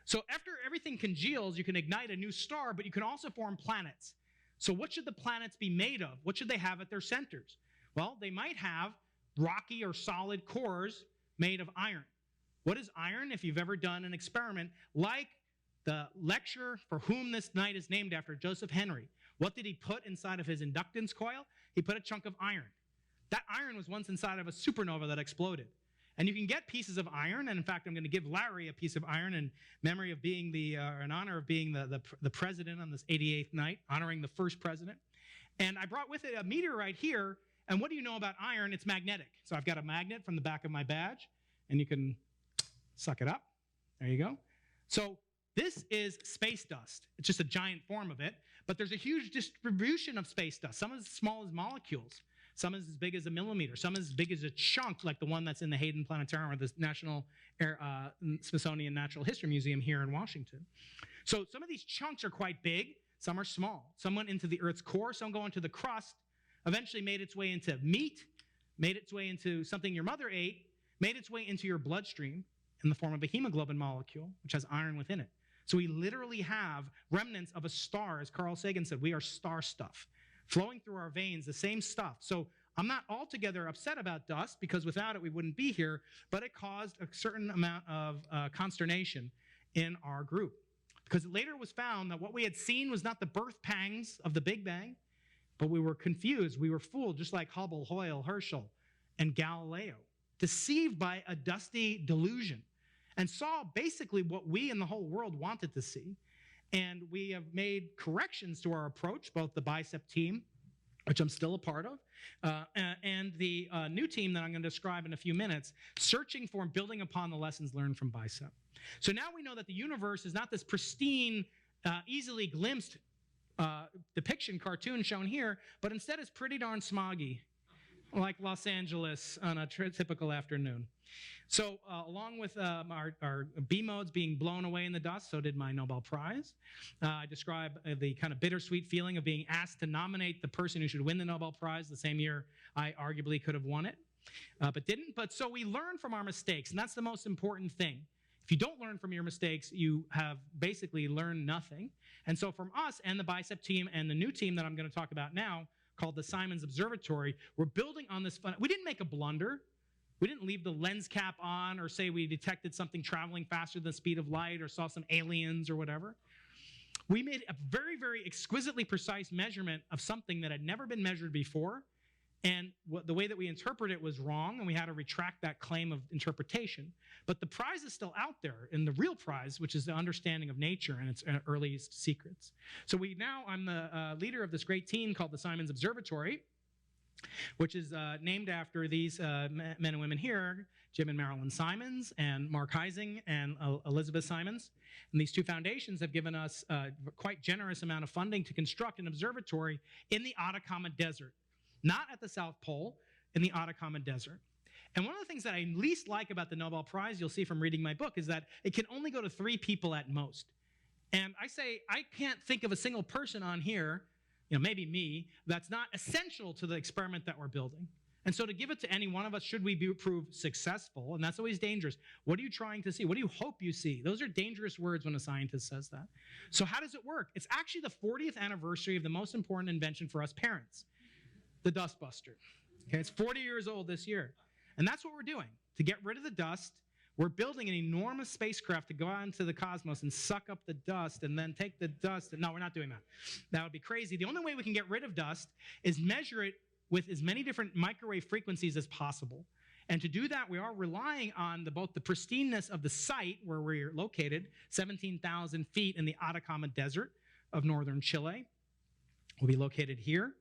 So after everything congeals, you can ignite a new star, but you can also form planets. So what should the planets be made of? What should they have at their centers? Well, they might have rocky or solid cores made of iron. What is iron? If you've ever done an experiment, like the lecturer for whom this night is named after, Joseph Henry, what did he put inside of his inductance coil? He put a chunk of iron. That iron was once inside of a supernova that exploded. And you can get pieces of iron, and in fact, I'm going to give Larry a piece of iron in memory of being in honor of being the president on this 88th night, honoring the first president. And I brought with it a meteorite here, and what do you know about iron? It's magnetic. So I've got a magnet from the back of my badge, and you can suck it up. There you go. So this is space dust. It's just a giant form of it, but there's a huge distribution of space dust. Some is as small as molecules. Some is as big as a millimeter. Some is as big as a chunk, like the one that's in the Hayden Planetarium or the Smithsonian Natural History Museum here in Washington. So some of these chunks are quite big. Some are small. Some went into the Earth's core. Some go into the crust. eventually made its way into meat, made its way into something your mother ate, made its way into your bloodstream in the form of a hemoglobin molecule, which has iron within it. So we literally have remnants of a star, as Carl Sagan said, we are star stuff, flowing through our veins, the same stuff. So I'm not altogether upset about dust, because without it we wouldn't be here, but it caused a certain amount of consternation in our group. Because later it was found that what we had seen was not the birth pangs of the Big Bang, but we were confused, we were fooled, just like Hubble, Hoyle, Herschel, and Galileo, deceived by a dusty delusion, and saw basically what we and the whole world wanted to see. And we have made corrections to our approach, both the BICEP team, which I'm still a part of, and the new team that I'm going to describe in a few minutes, searching for and building upon the lessons learned from BICEP. So now we know that the universe is not this pristine, easily glimpsed depiction cartoon shown here, but instead is pretty darn smoggy, like Los Angeles on a typical afternoon. So along with our B modes being blown away in the dust, so did my Nobel Prize. I describe the kind of bittersweet feeling of being asked to nominate the person who should win the Nobel Prize the same year I arguably could have won it, but didn't. But so we learn from our mistakes, and that's the most important thing. If you don't learn from your mistakes, you have basically learned nothing. And so from us and the BICEP team and the new team that I'm going to talk about now, called the Simons Observatory, we're building on this fun. We didn't make a blunder. We didn't leave the lens cap on or say we detected something traveling faster than the speed of light or saw some aliens or whatever. We made a very, very exquisitely precise measurement of something that had never been measured before, and the way that we interpret it was wrong, and we had to retract that claim of interpretation. But the prize is still out there, and the real prize, which is the understanding of nature and its earliest secrets. So I'm the leader of this great team called the Simons Observatory, which is named after these men and women here, Jim and Marilyn Simons, and Mark Heising and Elizabeth Simons. And these two foundations have given us a quite generous amount of funding to construct an observatory in the Atacama Desert. Not at the South Pole, in the Atacama Desert. And one of the things that I least like about the Nobel Prize, you'll see from reading my book, is that it can only go to 3 people at most. And I say, I can't think of a single person on here, maybe me, that's not essential to the experiment that we're building. And so to give it to any one of us, should we prove successful, and that's always dangerous. What are you trying to see? What do you hope you see? Those are dangerous words when a scientist says that. So how does it work? It's actually the 40th anniversary of the most important invention for us parents, the dustbuster. Okay, it's 40 years old this year. And that's what we're doing. To get rid of the dust, we're building an enormous spacecraft to go out into the cosmos and suck up the dust and then take the dust. No, we're not doing that. That would be crazy. The only way we can get rid of dust is measure it with as many different microwave frequencies as possible. And to do that, we are relying on both the pristineness of the site where we're located, 17,000 feet in the Atacama Desert of northern Chile. We'll be located here.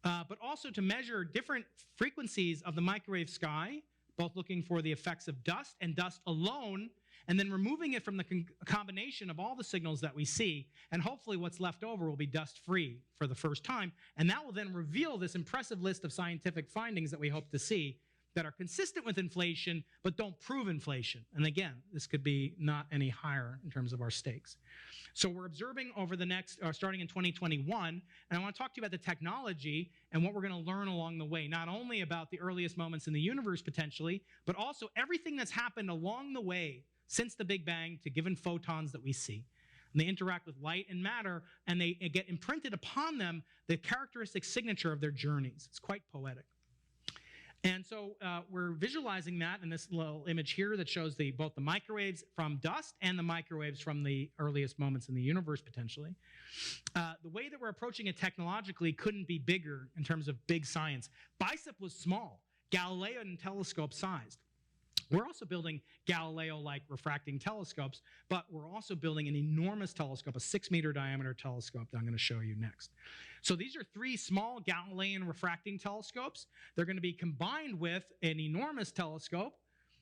But also to measure different frequencies of the microwave sky, both looking for the effects of dust and dust alone, and then removing it from the combination of all the signals that we see. And hopefully what's left over will be dust-free for the first time. And that will then reveal this impressive list of scientific findings that we hope to see that are consistent with inflation, but don't prove inflation. And again, this could be not any higher in terms of our stakes. So we're observing over the next, starting in 2021, and I want to talk to you about the technology and what we're going to learn along the way, not only about the earliest moments in the universe potentially, but also everything that's happened along the way since the Big Bang to given photons that we see. And they interact with light and matter, and they get imprinted upon them the characteristic signature of their journeys. It's quite poetic. And so we're visualizing that in this little image here that shows both the microwaves from dust and the microwaves from the earliest moments in the universe, potentially. The way that we're approaching it technologically couldn't be bigger in terms of big science. BICEP was small, Galilean telescope sized. We're also building Galileo-like refracting telescopes, but we're also building an enormous telescope, a 6-meter diameter telescope that I'm going to show you next. So these are 3 small Galilean refracting telescopes. They're going to be combined with an enormous telescope,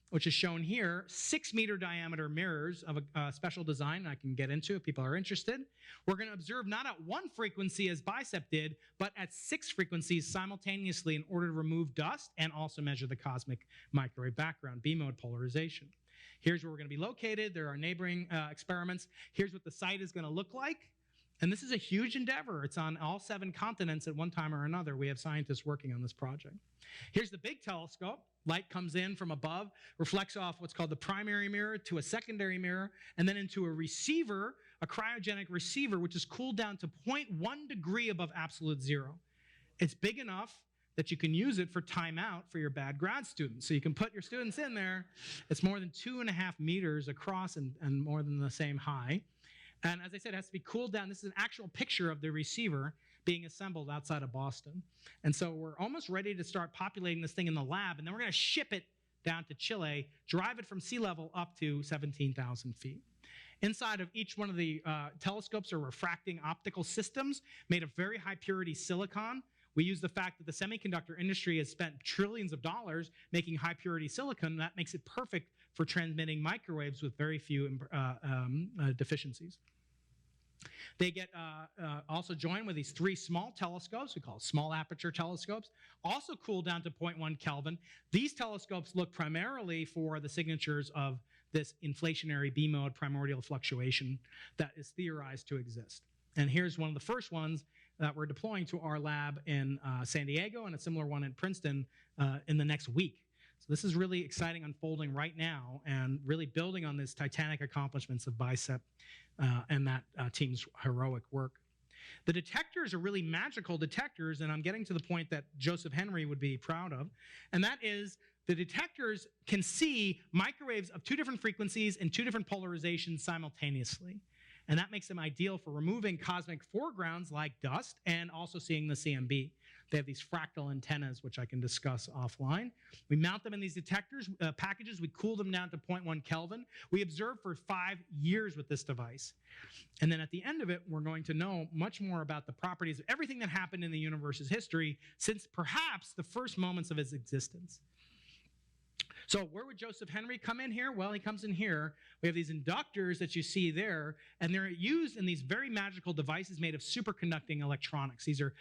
which is shown here, 6-meter diameter mirrors of a special design I can get into if people are interested. We're going to observe not at 1 frequency as BICEP did, but at 6 frequencies simultaneously in order to remove dust and also measure the cosmic microwave background, B-mode polarization. Here's where we're going to be located. There are neighboring experiments. Here's what the site is going to look like. And this is a huge endeavor. It's on all 7 continents at one time or another. We have scientists working on this project. Here's the big telescope. Light comes in from above, reflects off what's called the primary mirror to a secondary mirror, and then into a receiver, a cryogenic receiver, which is cooled down to 0.1 degree above absolute zero. It's big enough that you can use it for timeout for your bad grad students. So you can put your students in there. It's more than 2.5 meters across and more than the same high. And as I said, it has to be cooled down. This is an actual picture of the receiver being assembled outside of Boston. And so we're almost ready to start populating this thing in the lab, and then we're going to ship it down to Chile, drive it from sea level up to 17,000 feet. Inside of each one of the telescopes are refracting optical systems made of very high purity silicon. We use the fact that the semiconductor industry has spent trillions of dollars making high purity silicon. That makes it perfect for transmitting microwaves with very few deficiencies. They get also joined with these 3 small telescopes, we call small aperture telescopes, also cooled down to 0.1 Kelvin. These telescopes look primarily for the signatures of this inflationary B-mode primordial fluctuation that is theorized to exist. And here's one of the first ones that we're deploying to our lab in San Diego, and a similar one in Princeton in the next week. So this is really exciting unfolding right now, and really building on this titanic accomplishments of BICEP and that team's heroic work. The detectors are really magical detectors, and I'm getting to the point that Joseph Henry would be proud of, and that is the detectors can see microwaves of 2 different frequencies and 2 different polarizations simultaneously. And that makes them ideal for removing cosmic foregrounds like dust and also seeing the CMB. They have these fractal antennas, which I can discuss offline. We mount them in these detectors packages. We cool them down to 0.1 Kelvin. We observe for 5 years with this device. And then at the end of it, we're going to know much more about the properties of everything that happened in the universe's history since perhaps the first moments of its existence. So where would Joseph Henry come in here? Well, he comes in here. We have these inductors that you see there, and they're used in these very magical devices made of superconducting electronics. These are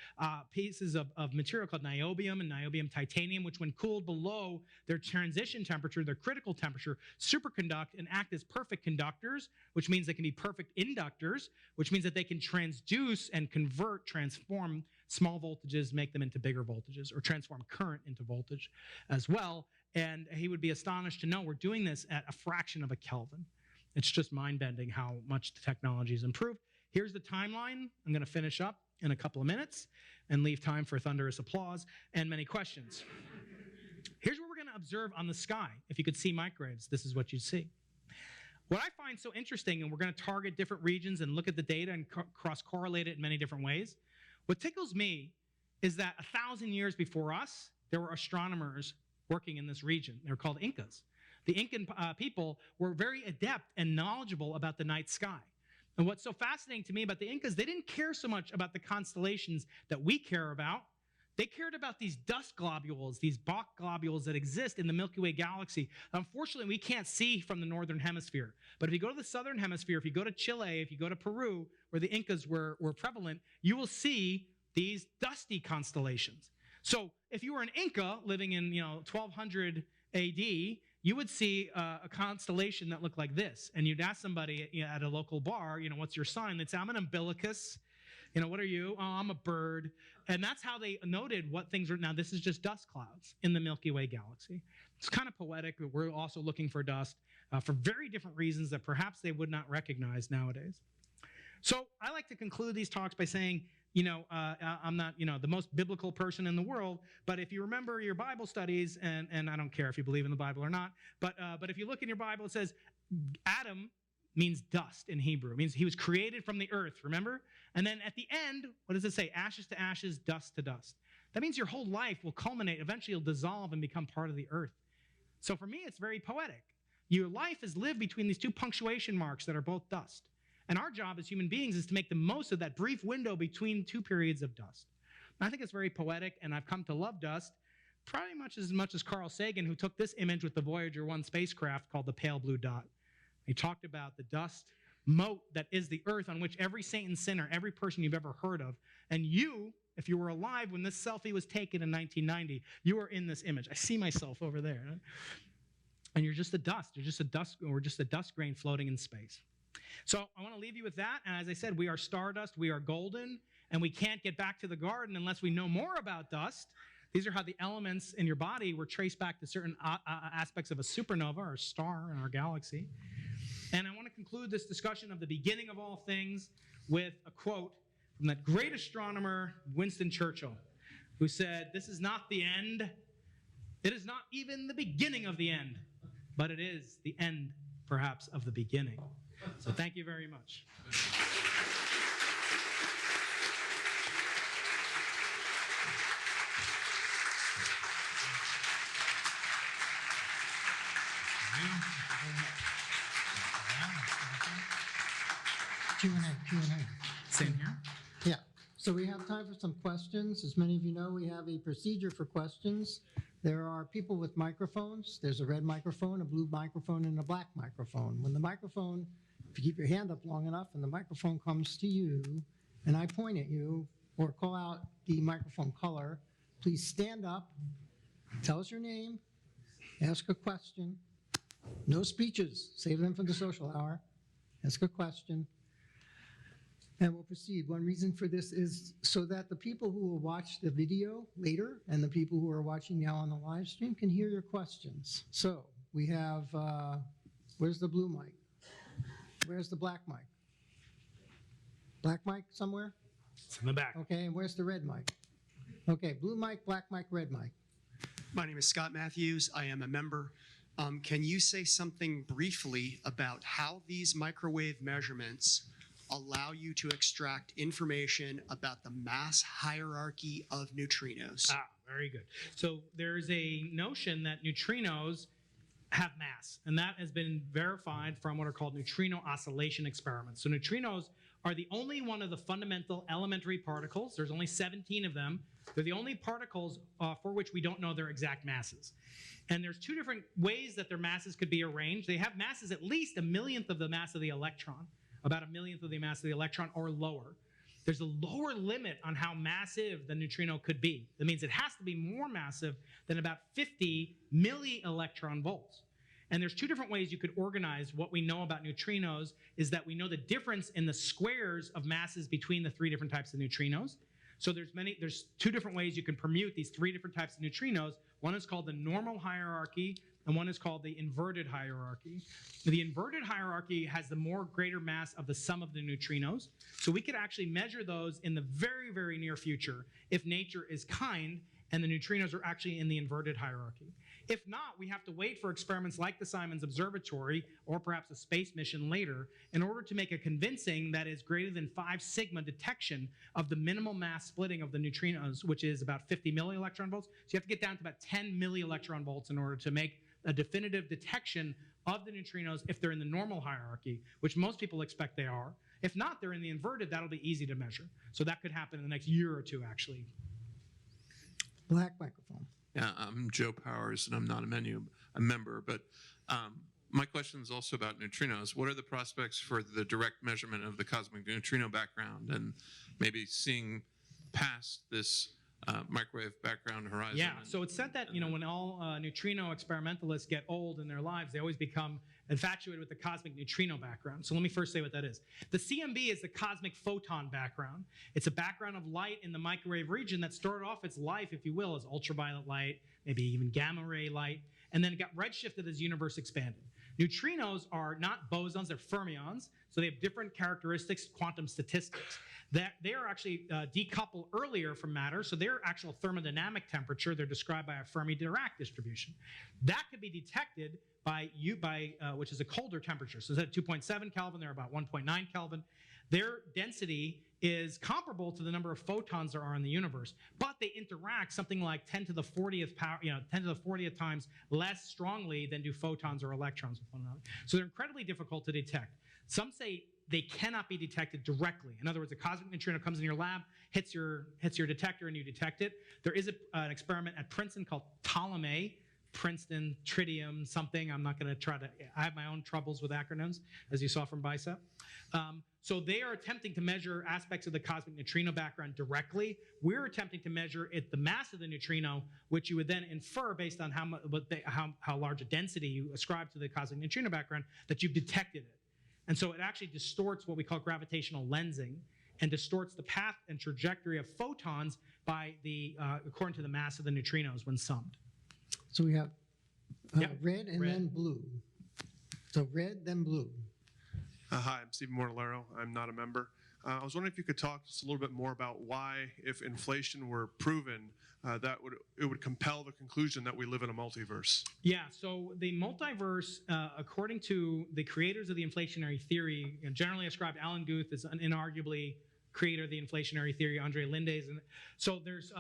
pieces of material called niobium and niobium titanium, which when cooled below their transition temperature, their critical temperature, superconduct and act as perfect conductors, which means they can be perfect inductors, which means that they can transduce and convert, transform small voltages, make them into bigger voltages, or transform current into voltage as well. And he would be astonished to know we're doing this at a fraction of a Kelvin. It's just mind-bending how much the technology has improved. Here's the timeline. I'm going to finish up in a couple of minutes and leave time for thunderous applause and many questions. Here's what we're going to observe on the sky. If you could see microwaves, this is what you'd see. What I find so interesting, and we're going to target different regions and look at the data and cross-correlate it in many different ways. What tickles me is that 1,000 years before us, there were astronomers working in this region. They were called Incas. The Incan people were very adept and knowledgeable about the night sky. And what's so fascinating to me about the Incas, they didn't care so much about the constellations that we care about. They cared about these dust globules, these Bach globules that exist in the Milky Way galaxy. Unfortunately, we can't see from the northern hemisphere. But if you go to the southern hemisphere, if you go to Chile, if you go to Peru, where the Incas were prevalent, you will see these dusty constellations. So if you were an Inca living in 1200 AD, you would see a constellation that looked like this. And you'd ask somebody at a local bar, what's your sign? They'd say, I'm an umbilicus. What are you? Oh, I'm a bird. And that's how they noted what things are. Now, this is just dust clouds in the Milky Way galaxy. It's kind of poetic. We're also looking for dust for very different reasons that perhaps they would not recognize nowadays. So I like to conclude these talks by saying, I'm not, the most biblical person in the world, but if you remember your Bible studies, and I don't care if you believe in the Bible or not, but if you look in your Bible, it says Adam means dust in Hebrew. It means he was created from the earth, remember? And then at the end, what does it say? Ashes to ashes, dust to dust. That means your whole life will culminate, eventually you'll dissolve and become part of the earth. So for me, it's very poetic. Your life is lived between these 2 punctuation marks that are both dust. And our job as human beings is to make the most of that brief window between 2 periods of dust. And I think it's very poetic, and I've come to love dust probably much as Carl Sagan, who took this image with the Voyager 1 spacecraft called the pale blue dot. He talked about the dust moat that is the earth on which every saint and sinner, every person you've ever heard of, and you, if you were alive when this selfie was taken in 1990, you were in this image. I see myself over there. And you're just a dust. You're just a dust, or just a dust grain floating in space. So I want to leave you with that. And as I said, we are stardust, we are golden, and we can't get back to the garden unless we know more about dust. These are how the elements in your body were traced back to certain aspects of a supernova or star in our galaxy. And I want to conclude this discussion of the beginning of all things with a quote from that great astronomer, Winston Churchill, who said, "This is not the end. It is not even the beginning of the end, but it is the end, perhaps, of the beginning." So thank you very much. Q&A. Same here. Yeah. So we have time for some questions. As many of you know, we have a procedure for questions. There are people with microphones. There's a red microphone, a blue microphone, and a black microphone. When the microphone, if you keep your hand up long enough and the microphone comes to you, and I point at you or call out the microphone color, please stand up, tell us your name, ask a question. No speeches. Save them for the social hour. Ask a question. And we'll proceed. One reason for this is so that the people who will watch the video later and the people who are watching now on the live stream can hear your questions. So we have, where's the blue mic? Where's the black mic? Black mic somewhere? It's in the back. Okay, and where's the red mic? Okay, blue mic, black mic, red mic. My name is Scott Matthews. I am a member. Can you say something briefly about how these microwave measurements allow you to extract information about the mass hierarchy of neutrinos? Very good. So there's a notion that neutrinos have mass, and that has been verified from what are called neutrino oscillation experiments. So neutrinos are the only one of the fundamental elementary particles. There's only 17 of them. They're the only particles for which we don't know their exact masses. And there's two different ways that their masses could be arranged. They have masses at least a millionth of the mass of the electron, about a millionth of the mass of the electron or lower. There's a lower limit on how massive the neutrino could be. That means it has to be more massive than about 50 milli-electron volts. And there's two different ways you could organize what we know about neutrinos is that we know the difference in the squares of masses between the three different types of neutrinos. So there's two different ways you can permute these three different types of neutrinos. One is called the normal hierarchy, and one is called the inverted hierarchy. The inverted hierarchy has the greater mass of the sum of the neutrinos. So we could actually measure those in the very, very near future if nature is kind and the neutrinos are actually in the inverted hierarchy. If not, we have to wait for experiments like the Simons Observatory or perhaps a space mission later in order to make a convincing that is greater than 5 sigma detection of the minimal mass splitting of the neutrinos, which is about 50 milli-electron volts. So you have to get down to about 10 milli-electron volts in order to make a definitive detection of the neutrinos if they're in the normal hierarchy, which most people expect they are. If not, they're in the inverted, that'll be easy to measure. So that could happen in the next year or two, actually. Black microphone. Yeah, I'm Joe Powers, and I'm not a member, but my question is also about neutrinos. What are the prospects for the direct measurement of the cosmic neutrino background and maybe seeing past this microwave background horizon? Yeah, so it's said that, when all neutrino experimentalists get old in their lives, they always become infatuated with the cosmic neutrino background. So let me first say what that is. The CMB is the cosmic photon background. It's a background of light in the microwave region that started off its life, if you will, as ultraviolet light, maybe even gamma ray light, and then it got redshifted as the universe expanded. Neutrinos are not bosons, they're fermions, so they have different characteristics, quantum statistics. That they are actually decoupled earlier from matter, so their actual thermodynamic temperature, they're described by a Fermi-Dirac distribution. That could be detected by which is a colder temperature. So instead of 2.7 Kelvin, they're about 1.9 Kelvin. Their density is comparable to the number of photons there are in the universe, but they interact something like 10 to the 40th power, 10 to the 40th times less strongly than do photons or electrons with one another. So they're incredibly difficult to detect. Some say they cannot be detected directly. In other words, a cosmic neutrino comes in your lab, hits your detector, and you detect it. There is an experiment at Princeton called Ptolemy, Princeton, Tritium, something. I'm not going to try to, I have my own troubles with acronyms, as you saw from Bicep. So they are attempting to measure aspects of the cosmic neutrino background directly. We're attempting to measure the mass of the neutrino, which you would then infer based on how large a density you ascribe to the cosmic neutrino background that you've detected it. And so it actually distorts what we call gravitational lensing and distorts the path and trajectory of photons by according to the mass of the neutrinos when summed. So we have Yep, red and red. then blue. So red, then blue. Hi, I'm Stephen Mortallero. I'm not a member. I was wondering if you could talk just a little bit more about why, if inflation were proven, it would compel the conclusion that we live in a multiverse. Yeah, so the multiverse, according to the creators of the inflationary theory, generally ascribed Alan Guth as inarguably creator of the inflationary theory, Andre Lindes. And so there's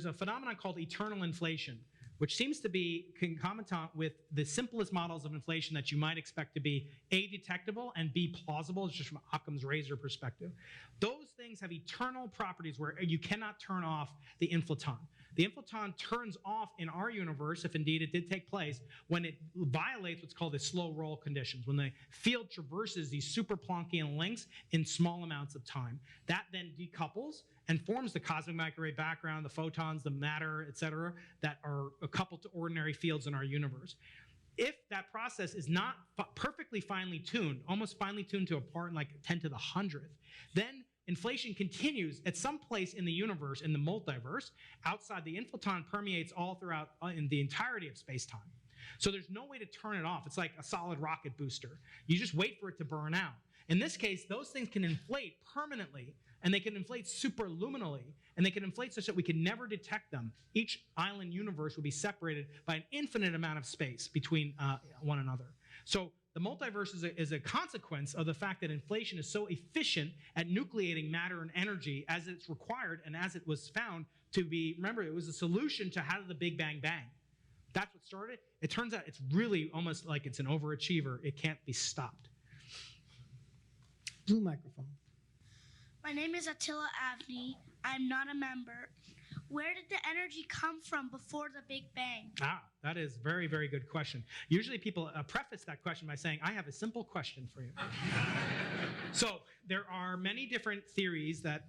a phenomenon called eternal inflation, which seems to be concomitant with the simplest models of inflation that you might expect to be A, detectable, and B, plausible, just from Occam's razor perspective. Those things have eternal properties where you cannot turn off the inflaton. The inflaton turns off in our universe, if indeed it did take place, when it violates what's called the slow roll conditions, when the field traverses these super Planckian lengths in small amounts of time. That then decouples and forms the cosmic microwave background, the photons, the matter, et cetera, that are coupled to ordinary fields in our universe. If that process is not perfectly finely tuned, almost finely tuned to a part in like 10 to the 100th, then inflation continues at some place in the universe, in the multiverse, outside the inflaton permeates all throughout in the entirety of space-time. So there's no way to turn it off. It's like a solid rocket booster. You just wait for it to burn out. In this case, those things can inflate permanently, and they can inflate superluminally, and they can inflate such that we can never detect them. Each island universe will be separated by an infinite amount of space between one another. So the multiverse is a consequence of the fact that inflation is so efficient at nucleating matter and energy as it's required and as it was found to be. Remember, it was a solution to how did the Big Bang bang. That's what started. It turns out it's really almost like it's an overachiever. It can't be stopped. Blue microphone. My name is Attila Avni. I'm not a member. Where did the energy come from before the Big Bang? That is a very, very good question. Usually people preface that question by saying, I have a simple question for you. So there are many different theories that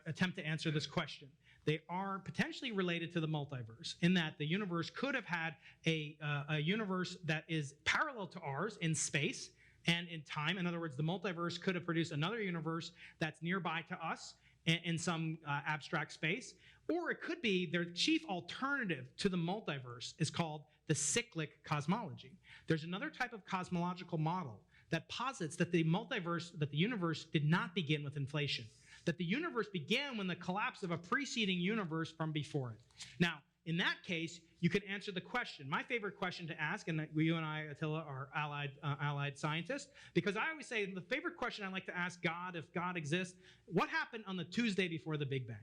attempt to answer this question. They are potentially related to the multiverse in that the universe could have had a universe that is parallel to ours in space and in time. In other words, the multiverse could have produced another universe that's nearby to us in some abstract space. Or it could be their chief alternative to the multiverse is called the cyclic cosmology. There's another type of cosmological model that posits that the multiverse, that the universe did not begin with inflation, that the universe began when the collapse of a preceding universe from before it. Now, in that case, you can answer the question. My favorite question to ask, and you and I, Attila, are allied scientists, because I always say the favorite question I like to ask God, if God exists, what happened on the Tuesday before the Big Bang?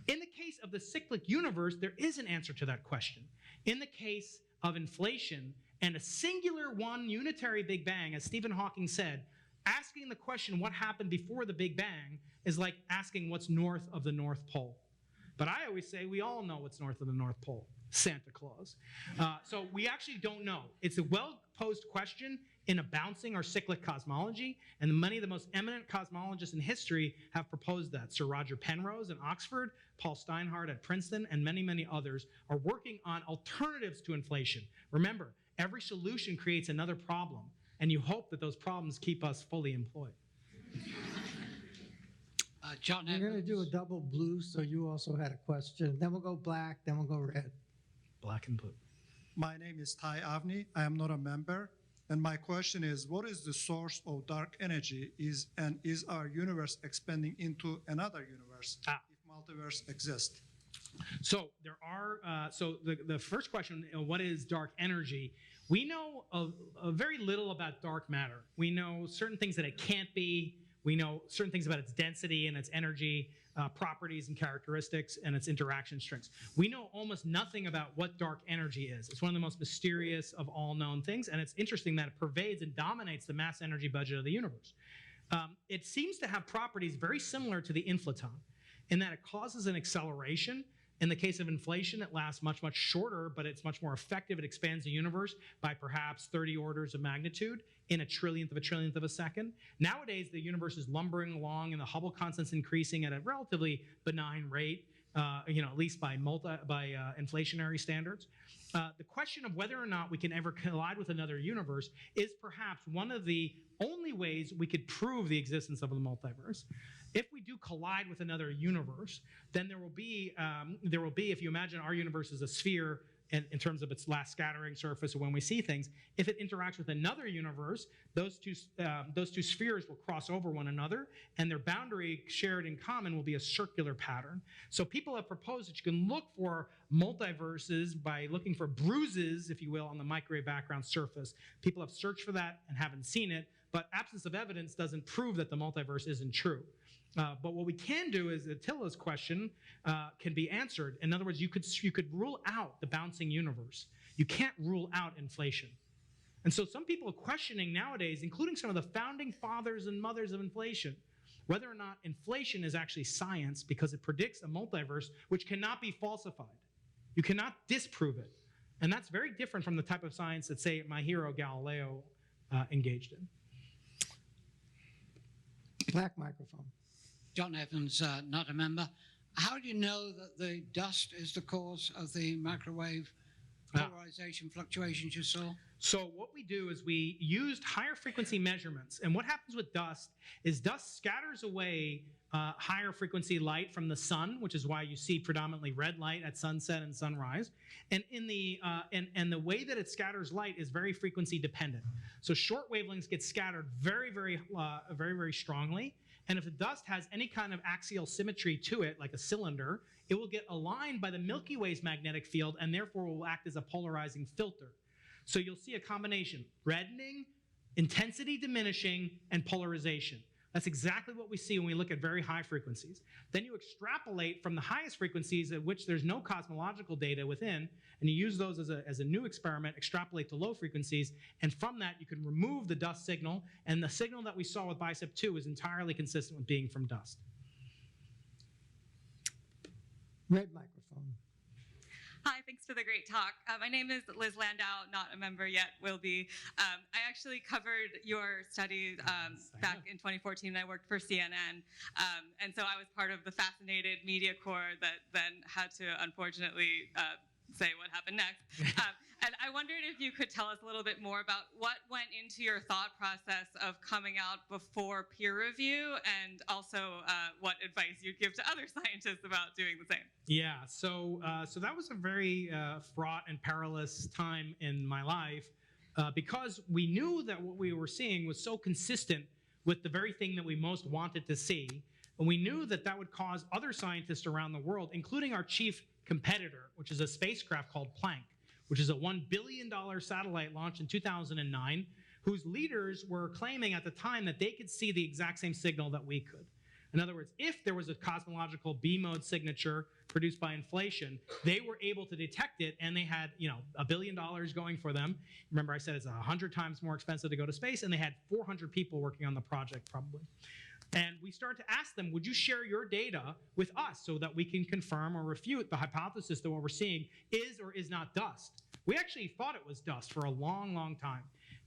In the case of the cyclic universe, there is an answer to that question. In the case of inflation and a singular one unitary Big Bang, as Stephen Hawking said, asking the question what happened before the Big Bang is like asking what's north of the North Pole. But I always say we all know what's north of the North Pole, Santa Claus. So we actually don't know. It's a well-posed question in a bouncing or cyclic cosmology, and many of the most eminent cosmologists in history have proposed that. Sir Roger Penrose in Oxford, Paul Steinhardt at Princeton, and many, many others are working on alternatives to inflation. Remember, every solution creates another problem, and you hope that those problems keep us fully employed. John We're going to do a Evans. double blue, so you also had a question. Then we'll go black, then we'll go red. Black and blue. My name is Ty Avni. I am not a member. And my question is, what is the source of dark energy? Is our universe expanding into another universe if multiverse exists? So there are, the first question, what is dark energy? We know a very little about dark matter. We know certain things that it can't be. We know certain things about its density and its energy properties and characteristics and its interaction strengths. We know almost nothing about what dark energy is. It's one of the most mysterious of all known things, and it's interesting that it pervades and dominates the mass energy budget of the universe. It seems to have properties very similar to the inflaton in that it causes an acceleration. In the case of inflation, it lasts much, much shorter, but it's much more effective. It expands the universe by perhaps 30 orders of magnitude in a trillionth of a second. Nowadays, the universe is lumbering along and the Hubble constant's increasing at a relatively benign rate. at least by inflationary standards. The question of whether or not we can ever collide with another universe is perhaps one of the only ways we could prove the existence of the multiverse. If we do collide with another universe, then there will be, if you imagine our universe is a sphere in terms of its last scattering surface or when we see things, if it interacts with another universe, those two spheres will cross over one another, and their boundary shared in common will be a circular pattern. So people have proposed that you can look for multiverses by looking for bruises, if you will, on the microwave background surface. People have searched for that and haven't seen it, but absence of evidence doesn't prove that the multiverse isn't true. But what we can do is Attila's question can be answered. In other words, you could rule out the bouncing universe. You can't rule out inflation. And so some people are questioning nowadays, including some of the founding fathers and mothers of inflation, whether or not inflation is actually science because it predicts a multiverse which cannot be falsified. You cannot disprove it. And that's very different from the type of science that, say, my hero Galileo engaged in. Black microphone. John Evans, not a member. How do you know that the dust is the cause of the microwave polarization fluctuations you saw? So what we do is we used higher frequency measurements. And what happens with dust is dust scatters away higher frequency light from the sun, which is why you see predominantly red light at sunset and sunrise. And the way that it scatters light is very frequency dependent. So short wavelengths get scattered very, very strongly. And if the dust has any kind of axial symmetry to it, like a cylinder, it will get aligned by the Milky Way's magnetic field and therefore will act as a polarizing filter. So you'll see a combination: reddening, intensity diminishing, and polarization. That's exactly what we see when we look at very high frequencies. Then you extrapolate from the highest frequencies at which there's no cosmological data within, and you use those as a new experiment, extrapolate to low frequencies, and from that you can remove the dust signal, and the signal that we saw with BICEP 2 is entirely consistent with being from dust. Red microphone. Hi, thanks for the great talk. My name is Liz Landau, not a member yet, will be. I actually covered your study back in 2014 when I worked for CNN. And so I was part of the fascinated media corps that then had to unfortunately say what happened next. And I wondered if you could tell us a little bit more about what went into your thought process of coming out before peer review, and also what advice you'd give to other scientists about doing the same. Yeah, so that was a very fraught and perilous time in my life because we knew that what we were seeing was so consistent with the very thing that we most wanted to see. And we knew that that would cause other scientists around the world, including our chief competitor, which is a spacecraft called Planck, which is a $1 billion satellite launched in 2009, whose leaders were claiming at the time that they could see the exact same signal that we could. In other words, if there was a cosmological B-mode signature produced by inflation, they were able to detect it, and they had, $1 billion going for them. Remember, I said it's 100 times more expensive to go to space, and they had 400 people working on the project, probably. And we started to ask them, would you share your data with us so that we can confirm or refute the hypothesis that what we're seeing is or is not dust? We actually thought it was dust for a long, long time.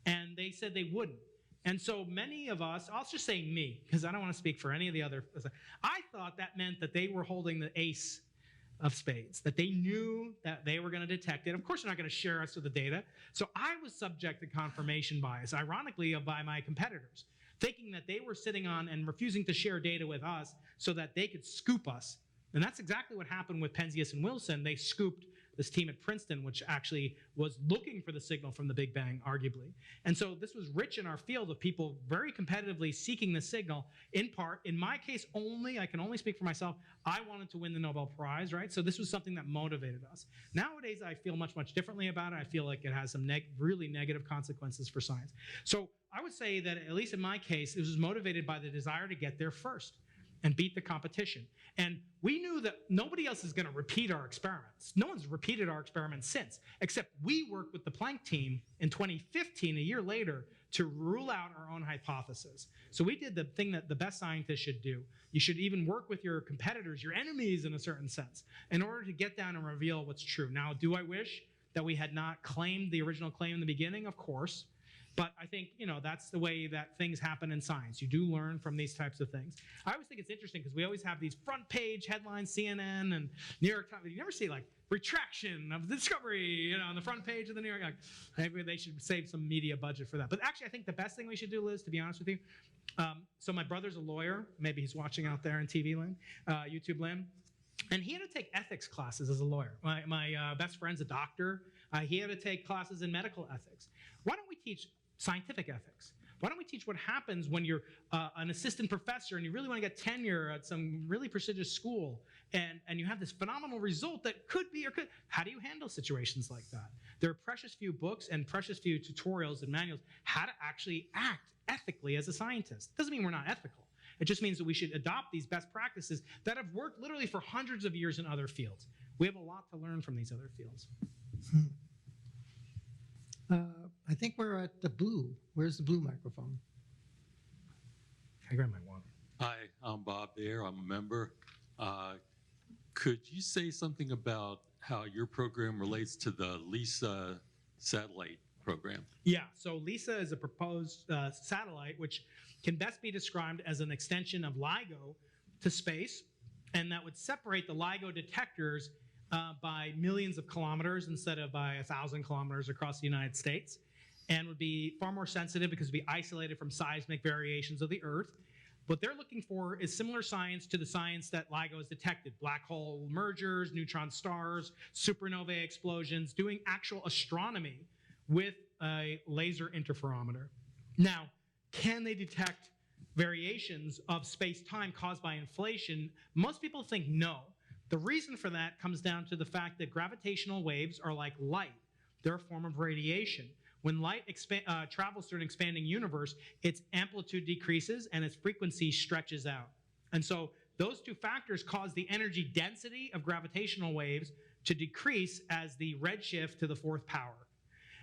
And they said they wouldn't. And so many of us, I'll just say me, because I don't want to speak for any of the other, I thought that meant that they were holding the ace of spades, that they knew that they were going to detect it. Of course, they're not going to share us with the data. So I was subject to confirmation bias, ironically, by my competitors, thinking that they were sitting on and refusing to share data with us so that they could scoop us. And that's exactly what happened with Penzias and Wilson. They scooped this team at Princeton, which actually was looking for the signal from the Big Bang, arguably. And so this was rich in our field of people very competitively seeking the signal, in part. In my case only, I can only speak for myself, I wanted to win the Nobel Prize, right? So this was something that motivated us. Nowadays, I feel much, much differently about it. I feel like it has some really negative consequences for science. So I would say that, at least in my case, it was motivated by the desire to get there first and beat the competition. And we knew that nobody else is going to repeat our experiments. No one's repeated our experiments since, except we worked with the Planck team in 2015, a year later, to rule out our own hypothesis. So we did the thing that the best scientists should do. You should even work with your competitors, your enemies in a certain sense, in order to get down and reveal what's true. Now, do I wish that we had not claimed the original claim in the beginning? Of course. But I think, that's the way that things happen in science. You do learn from these types of things. I always think it's interesting because we always have these front page headlines, CNN and New York Times. You never see like retraction of the discovery, on the front page of the New York. Maybe they should save some media budget for that. But actually, I think the best thing we should do, Liz, to be honest with you, so my brother's a lawyer. Maybe he's watching out there in TV land, YouTube land. And he had to take ethics classes as a lawyer. My best friend's a doctor. He had to take classes in medical ethics. Why don't we teach scientific ethics? Why don't we teach what happens when you're an assistant professor and you really want to get tenure at some really prestigious school and you have this phenomenal result that could be or could. How do you handle situations like that? There are precious few books and precious few tutorials and manuals how to actually act ethically as a scientist. Doesn't mean we're not ethical. It just means that we should adopt these best practices that have worked literally for hundreds of years in other fields. We have a lot to learn from these other fields. I think we're at the blue. Where's the blue microphone? I grab my water. Hi, I'm Bob Baer. I'm a member. Could you say something about how your program relates to the LISA satellite program? Yeah, so LISA is a proposed satellite which can best be described as an extension of LIGO to space, and that would separate the LIGO detectors by millions of kilometers instead of by 1,000 kilometers across the United States, and would be far more sensitive because it would be isolated from seismic variations of the Earth. What they're looking for is similar science to the science that LIGO has detected: black hole mergers, neutron stars, supernovae explosions, doing actual astronomy with a laser interferometer. Now, can they detect variations of space-time caused by inflation? Most people think no. The reason for that comes down to the fact that gravitational waves are like light. They're a form of radiation. When light travels through an expanding universe, its amplitude decreases and its frequency stretches out. And so those two factors cause the energy density of gravitational waves to decrease as the redshift to the fourth power.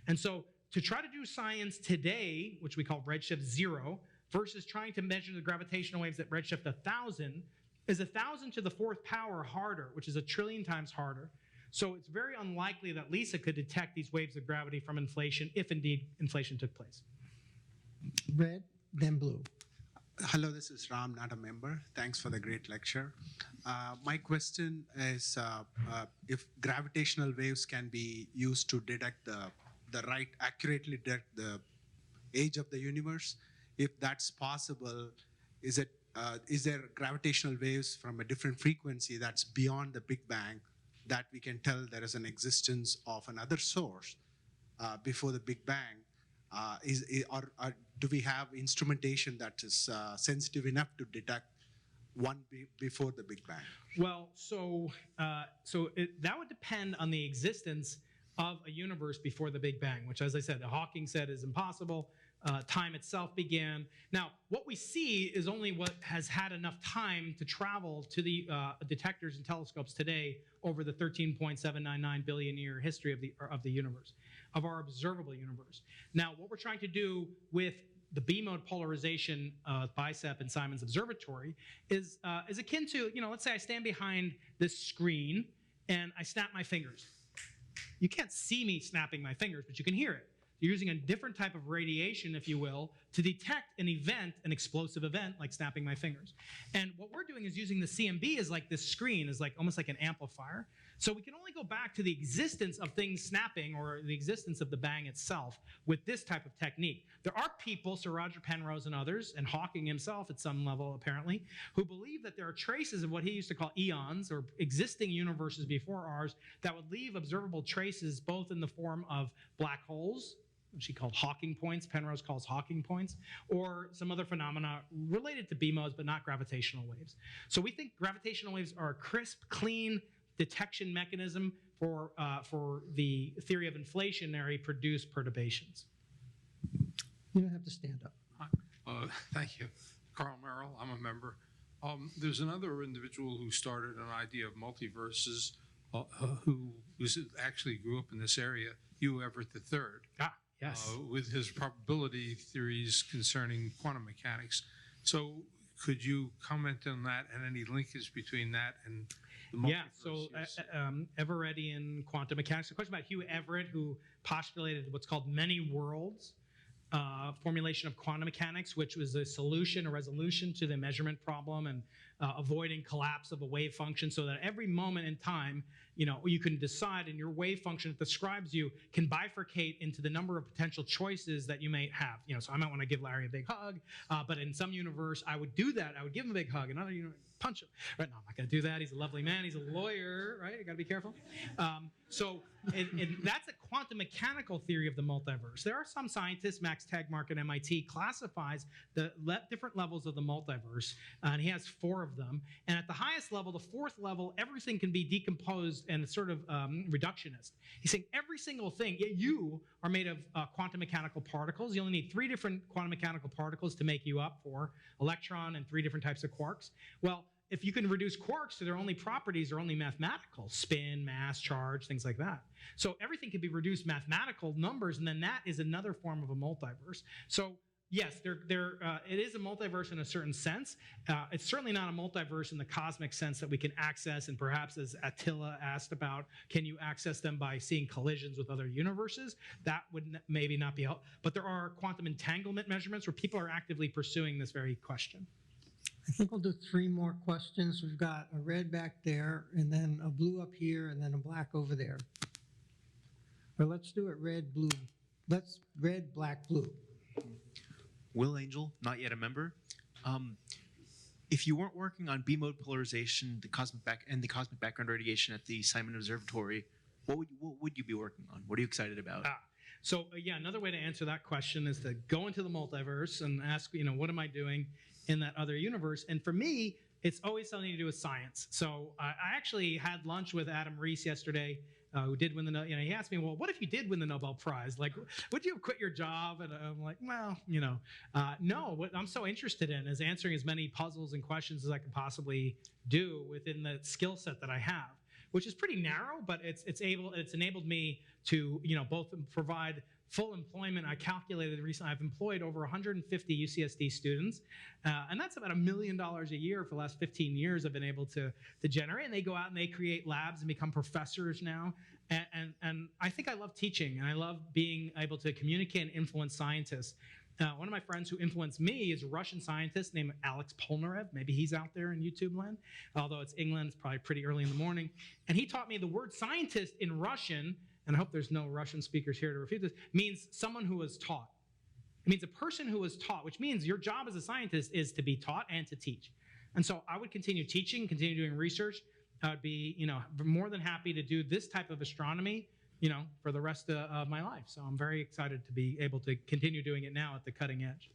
And so to try to do science today, which we call redshift 0, versus trying to measure the gravitational waves at redshift 1,000, is 1,000 to the fourth power harder, which is 1 trillion times harder. So it's very unlikely that LISA could detect these waves of gravity from inflation, if indeed inflation took place. Red, then blue. Hello, this is Ram, not a member. Thanks for the great lecture. My question is if gravitational waves can be used to detect accurately detect the age of the universe. If that's possible, is there gravitational waves from a different frequency that's beyond the Big Bang that we can tell there is an existence of another source before the Big Bang? Or do we have instrumentation that is sensitive enough to detect one before the Big Bang? Well, that would depend on the existence of a universe before the Big Bang, which, as I said, Hawking said is impossible. Time itself began. Now, what we see is only what has had enough time to travel to the detectors and telescopes today over the 13.799 billion year history of the universe, of our observable universe. Now, what we're trying to do with the B-mode polarization BICEP and Simons Observatory is akin to, let's say I stand behind this screen and I snap my fingers. You can't see me snapping my fingers, but you can hear it. You're using a different type of radiation, if you will, to detect an event, an explosive event, like snapping my fingers. And what we're doing is using the CMB as like this screen, as like almost like an amplifier. So we can only go back to the existence of things snapping or the existence of the bang itself with this type of technique. There are people, Sir Roger Penrose and others, and Hawking himself at some level apparently, who believe that there are traces of what he used to call eons or existing universes before ours that would leave observable traces both in the form of black holes, which he called Hawking points, Penrose calls Hawking points, or some other phenomena related to B-modes but not gravitational waves. So we think gravitational waves are a crisp, clean detection mechanism for the theory of inflationary produced perturbations. You don't have to stand up. Thank you. Carl Merrill, I'm a member. There's another individual who started an idea of multiverses who actually grew up in this area, Hugh Everett III. Yes. With his probability theories concerning quantum mechanics. So could you comment on that and any linkage between that and the multiverse? Yeah, so Everettian quantum mechanics. The question about Hugh Everett, who postulated what's called many worlds. formulation of quantum mechanics, which was a resolution to the measurement problem, and avoiding collapse of a wave function, so that every moment in time, you can decide, and your wave function that describes you can bifurcate into the number of potential choices that you may have. So I might want to give Larry a big hug, but in some universe, I would do that. I would give him a big hug. Another universe, punch him. Right? No, I'm not going to do that. He's a lovely man. He's a lawyer, right? You got to be careful. So that's a quantum mechanical theory of the multiverse. There are some scientists, Max Tegmark at MIT, classifies the different levels of the multiverse, and he has 4 of them. And at the highest level, the 4th level, everything can be decomposed, and it's sort of reductionist. He's saying every single thing, you are made of quantum mechanical particles. You only need 3 different quantum mechanical particles to make you up, for electron and 3 different types of quarks. Well, if you can reduce quarks to their only properties are only mathematical, spin, mass, charge, things like that. So everything can be reduced mathematical numbers, and then that is another form of a multiverse. So yes, it is a multiverse in a certain sense. It's certainly not a multiverse in the cosmic sense that we can access, and perhaps, as Attila asked about, can you access them by seeing collisions with other universes? That would maybe not be helpful. But there are quantum entanglement measurements where people are actively pursuing this very question. I think we'll do 3 more questions. We've got a red back there, and then a blue up here, and then a black over there. Or let's do it red, blue. Let's red, black, blue. Will Angel, not yet a member. If you weren't working on B-mode polarization, the cosmic background radiation at the Simon Observatory, what would you be working on? What are you excited about? So another way to answer that question is to go into the multiverse and ask, what am I doing in that other universe? And for me, it's always something to do with science. So I actually had lunch with Adam Rees yesterday, who did win the, he asked me, well, what if you did win the Nobel Prize? Like, would you have quit your job? And I'm like, well, no. What I'm so interested in is answering as many puzzles and questions as I can possibly do within the skill set that I have, which is pretty narrow, but it's enabled me to, both provide full employment. I calculated recently, I've employed over 150 UCSD students, and that's about $1 million a year for the last 15 years I've been able to generate. And they go out and they create labs and become professors now. And I think I love teaching, and I love being able to communicate and influence scientists. One of my friends who influenced me is a Russian scientist named Alex Polnarev. Maybe he's out there in YouTube land, although it's England, it's probably pretty early in the morning. And he taught me the word scientist in Russian, and I hope there's no Russian speakers here to refute this, means someone who was taught. It means a person who was taught, which means your job as a scientist is to be taught and to teach. And so I would continue teaching, continue doing research. I would be, more than happy to do this type of astronomy, for the rest of my life. So I'm very excited to be able to continue doing it now at the cutting edge.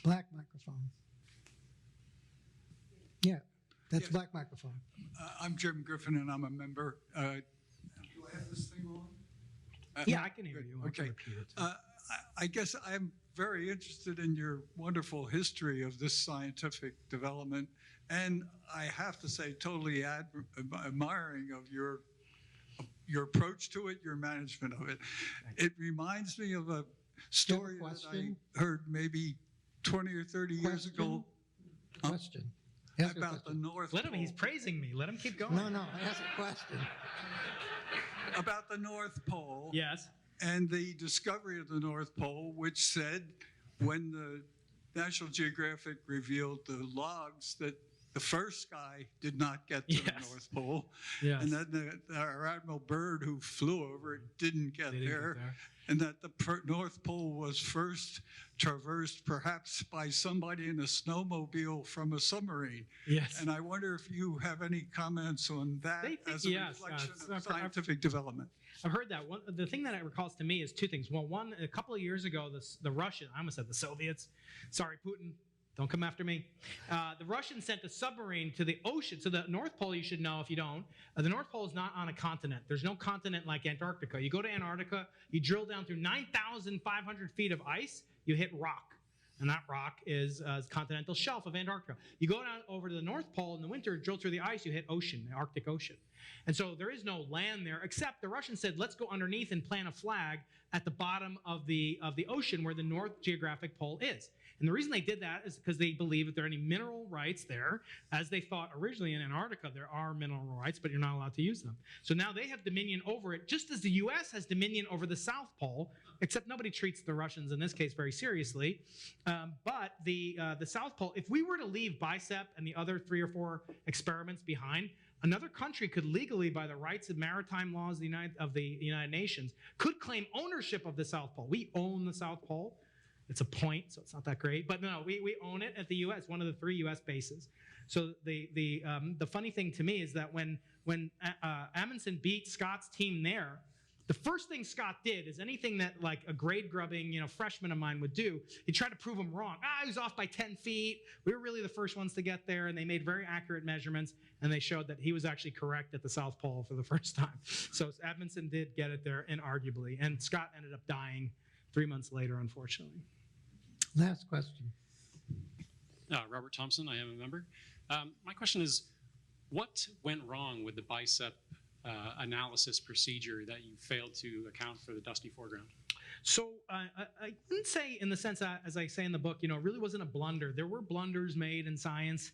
Black microphone. Yeah, that's Yes. black microphone. I'm Jim Griffin, and I'm a member. Do I have this thing on? Yeah, I can hear you. I can Okay. repeat it. I guess I'm very interested in your wonderful history of this scientific development, and I have to say, totally admiring of your approach to it, your management of it. It reminds me of a story that I heard maybe 20 or 30 years ago. Question. About the North Let him, Pole. he's praising me. Let him keep going. No, ask a question. About the North Pole. Yes. And the discovery of the North Pole, which said when the National Geographic revealed the logs that the first guy did not get to the North Pole. Yes. And then our Admiral Byrd, who flew over it, didn't get there. And that the North Pole was first traversed perhaps by somebody in a snowmobile from a submarine. Yes. And I wonder if you have any comments on that as a reflection of scientific development. I've heard that. The thing that it recalls to me is 2 things. Well, one, a couple of years ago, the Russians, I almost said the Soviets, sorry, Putin, don't come after me. The Russians sent a submarine to the ocean. So the North Pole, you should know if you don't, the North Pole is not on a continent. There's no continent like Antarctica. You go to Antarctica, you drill down through 9,500 feet of ice, you hit rock. And that rock is a continental shelf of Antarctica. You go down over to the North Pole in the winter, drill through the ice, you hit ocean, the Arctic Ocean. And so there is no land there, except the Russians said, let's go underneath and plant a flag at the bottom of the ocean where the North Geographic Pole is. And the reason they did that is because they believe if there are any mineral rights there, as they thought originally in Antarctica, there are mineral rights, but you're not allowed to use them. So now they have dominion over it, just as the US has dominion over the South Pole, except nobody treats the Russians in this case very seriously. But the South Pole, if we were to leave BICEP and the other 3 or 4 experiments behind, another country could legally, by the rights of maritime laws of the United Nations, could claim ownership of the South Pole. We own the South Pole. It's a point, so it's not that great. But no, we own it at the U.S., one of the 3 U.S. bases. So the funny thing to me is that when Amundsen beat Scott's team there, the first thing Scott did is anything that like a grade grubbing, freshman of mine would do. He tried to prove him wrong. He was off by 10 feet. We were really the first ones to get there, and they made very accurate measurements, and they showed that he was actually correct at the South Pole for the first time. So Amundsen did get it there, inarguably, and Scott ended up dying 3 months later, unfortunately. Last question. Robert Thompson, I am a member. My question is, what went wrong with the BICEP analysis procedure that you failed to account for the dusty foreground? So I wouldn't say in the sense that, as I say in the book, it really wasn't a blunder. There were blunders made in science.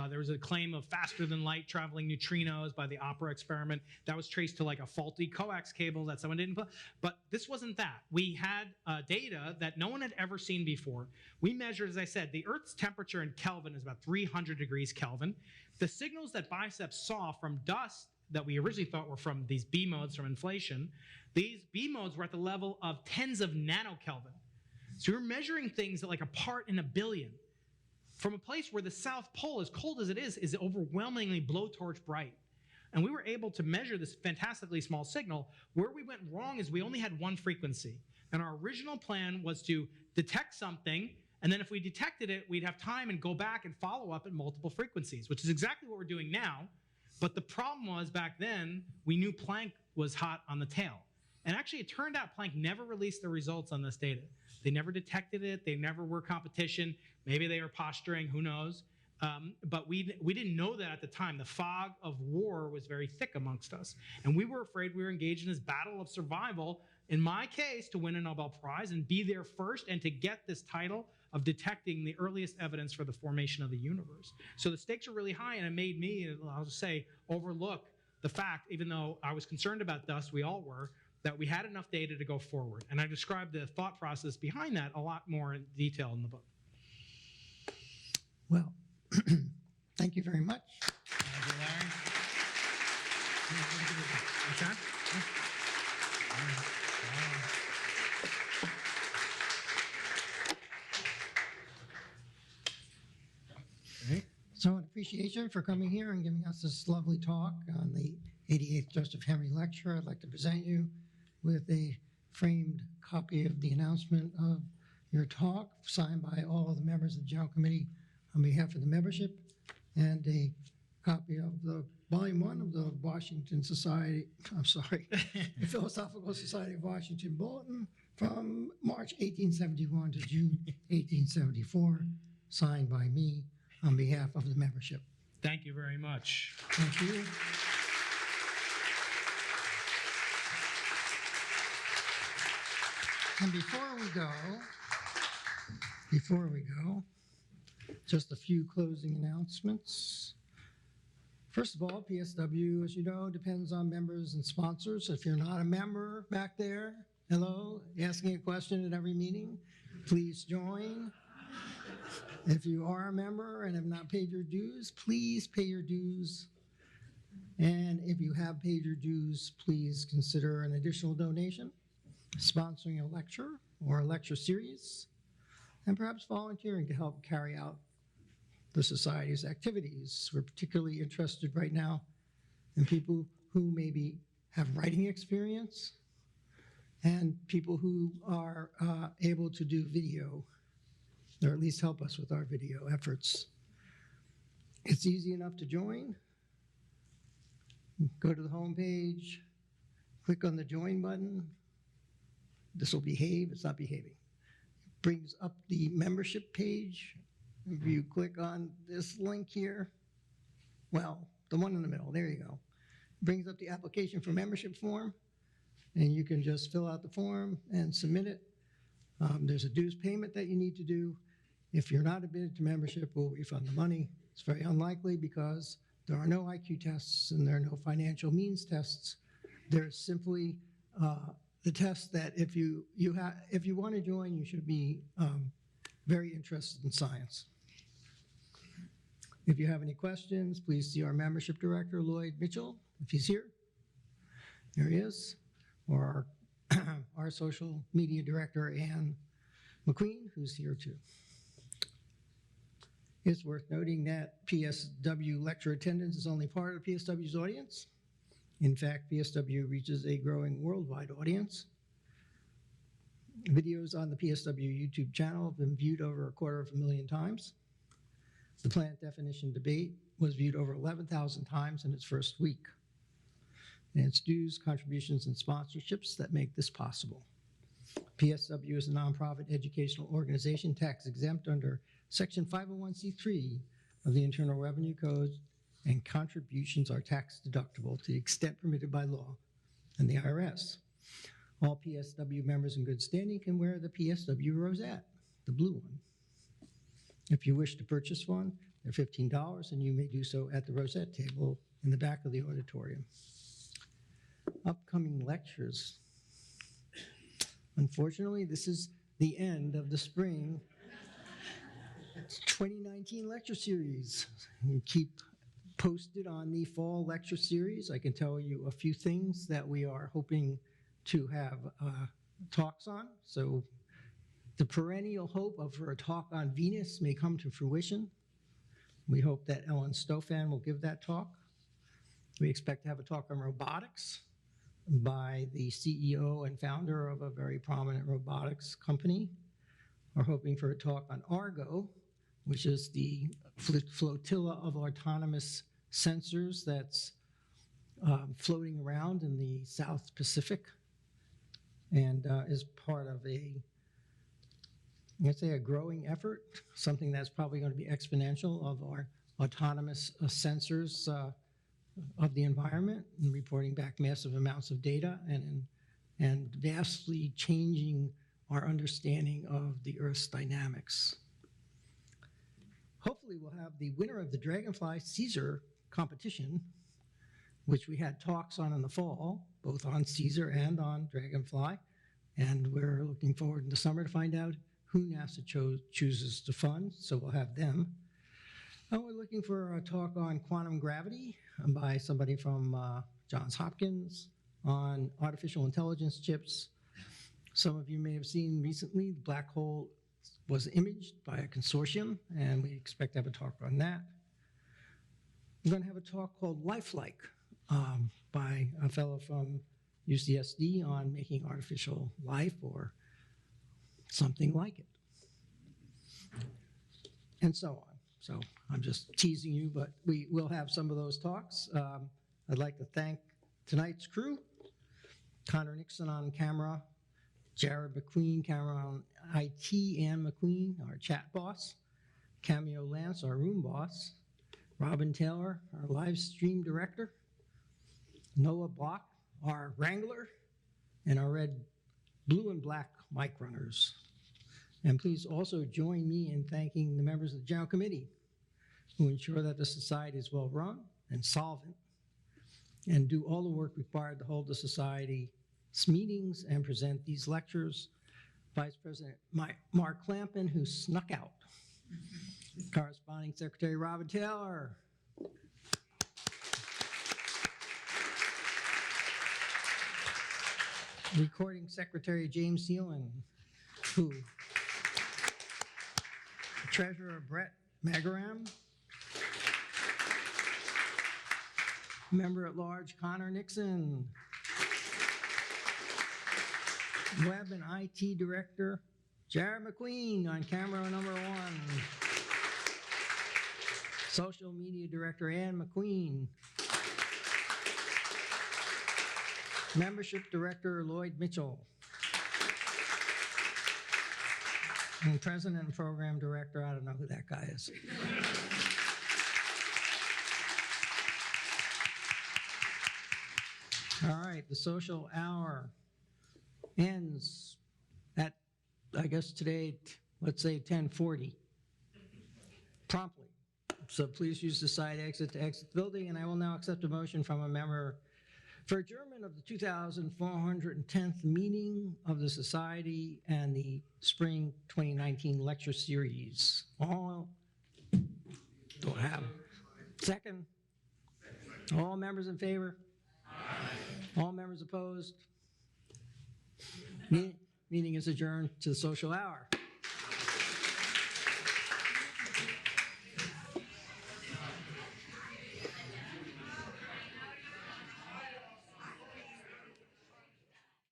There was a claim of faster than light traveling neutrinos by the OPERA experiment. That was traced to like a faulty coax cable that someone didn't put. But this wasn't that. We had data that no one had ever seen before. We measured, as I said, the Earth's temperature in Kelvin is about 300 degrees Kelvin. The signals that BICEP saw from dust that we originally thought were from these B modes from inflation, these B modes were at the level of tens of nanokelvin. So we're measuring things at like a part in a billion from a place where the South Pole, as cold as it is overwhelmingly blowtorch bright. And we were able to measure this fantastically small signal. Where we went wrong is we only had one frequency. And our original plan was to detect something, and then if we detected it, we'd have time and go back and follow up at multiple frequencies, which is exactly what we're doing now. But the problem was back then, we knew Planck was hot on the tail. And actually, it turned out Planck never released the results on this data. They never detected it. They never were competition. Maybe they were posturing. Who knows? But we didn't know that at the time. The fog of war was very thick amongst us. And we were afraid we were engaged in this battle of survival, in my case, to win a Nobel Prize and be there first and to get this title of detecting the earliest evidence for the formation of the universe. So the stakes are really high, and it made me, I'll just say, overlook the fact, even though I was concerned about dust, we all were, that we had enough data to go forward. And I described the thought process behind that a lot more in detail in the book. Well, thank you very much. Thank you, Larry. What's that? So in appreciation for coming here and giving us this lovely talk on the 88th Joseph Henry Lecture, I'd like to present you with a framed copy of the announcement of your talk, signed by all of the members of the General Committee on behalf of the membership, and a copy of the Volume 1 of the the Philosophical Society of Washington Bulletin from March 1871 to June 1874, signed by me on behalf of the membership. Thank you very much. Thank you. And before we go, just a few closing announcements. First of all, PSW, as you know, depends on members and sponsors. If you're not a member back there, hello, asking a question at every meeting, please join. If you are a member and have not paid your dues, please pay your dues. And if you have paid your dues, please consider an additional donation, sponsoring a lecture or a lecture series, and perhaps volunteering to help carry out the Society's activities. We're particularly interested right now in people who maybe have writing experience and people who are able to do video, or at least help us with our video efforts. It's easy enough to join. Go to the home page, click on the join button. This will behave, it's not behaving. It brings up the membership page. If you click on this link here, well, the one in the middle, there you go. It brings up the application for membership form, and you can just fill out the form and submit it. There's a dues payment that you need to do, If you're not admitted to membership, we'll refund the money. It's very unlikely because there are no IQ tests and there are no financial means tests. There's simply the test that if you want to join, you should be very interested in science. If you have any questions, please see our membership director, Lloyd Mitchell, if he's here. There he is. Or our social media director, Anne McQueen, who's here too. It's worth noting that PSW lecture attendance is only part of PSW's audience. In fact, PSW reaches a growing worldwide audience. Videos on the PSW YouTube channel have been viewed over 250,000 times. The plant definition debate was viewed over 11,000 times in its first week. And it's dues, contributions, and sponsorships that make this possible. PSW is a nonprofit educational organization tax exempt under Section 501c3 of the Internal Revenue Code, and contributions are tax deductible to the extent permitted by law and the IRS. All PSW members in good standing can wear the PSW rosette, the blue one. If you wish to purchase one, they're $15, and you may do so at the rosette table in the back of the auditorium. Upcoming lectures. Unfortunately, this is the end of the spring 2019 lecture series. We keep posted on the fall lecture series. I can tell you a few things that we are hoping to have talks on. So the perennial hope for a talk on Venus may come to fruition. We hope that Ellen Stofan will give that talk. We expect to have a talk on robotics by the CEO and founder of a very prominent robotics company. We're hoping for a talk on Argo, which is the flotilla of autonomous sensors that's floating around in the South Pacific and is part of a growing effort, something that's probably going to be exponential of our autonomous sensors of the environment and reporting back massive amounts of data and vastly changing our understanding of the Earth's dynamics. Hopefully we'll have the winner of the Dragonfly Caesar competition, which we had talks on in the fall, both on Caesar and on Dragonfly, and we're looking forward in the summer to find out who NASA chooses to fund, so we'll have them. And we're looking for a talk on quantum gravity by somebody from Johns Hopkins on artificial intelligence chips. Some of you may have seen recently the black hole was imaged by a consortium, and we expect to have a talk on that. We're going to have a talk called Lifelike by a fellow from UCSD on making artificial life or something like it, and so on. So I'm just teasing you, but we will have some of those talks. I'd like to thank tonight's crew, Connor Nixon on camera, Jared McQueen, camera on IT, Ann McQueen, our chat boss, Cameo Lance, our room boss, Robin Taylor, our live stream director, Noah Block, our wrangler, and our blue and black mic runners. And please also join me in thanking the members of the General Committee who ensure that the society is well run and solvent and do all the work required to hold the society's meetings and present these lectures. Vice President Mark Clampin, who snuck out. Corresponding Secretary Robin Taylor. Recording Secretary James Seelan, who Treasurer Brett Magaram, Member at Large Connor Nixon, Web and IT Director Jared McQueen on camera number 1, Social Media Director Ann McQueen, Membership Director Lloyd Mitchell, and President and Program Director, I don't know who that guy is. All right, the social hour ends at, I guess today, let's say 10:40. promptly. So please use the side exit to exit the building, and I will now accept a motion from a member for adjournment of the 2410th meeting of the Society and the Spring 2019 Lecture Series. All don't have. Second. All members in favor? All members opposed? Meeting is adjourned to the social hour.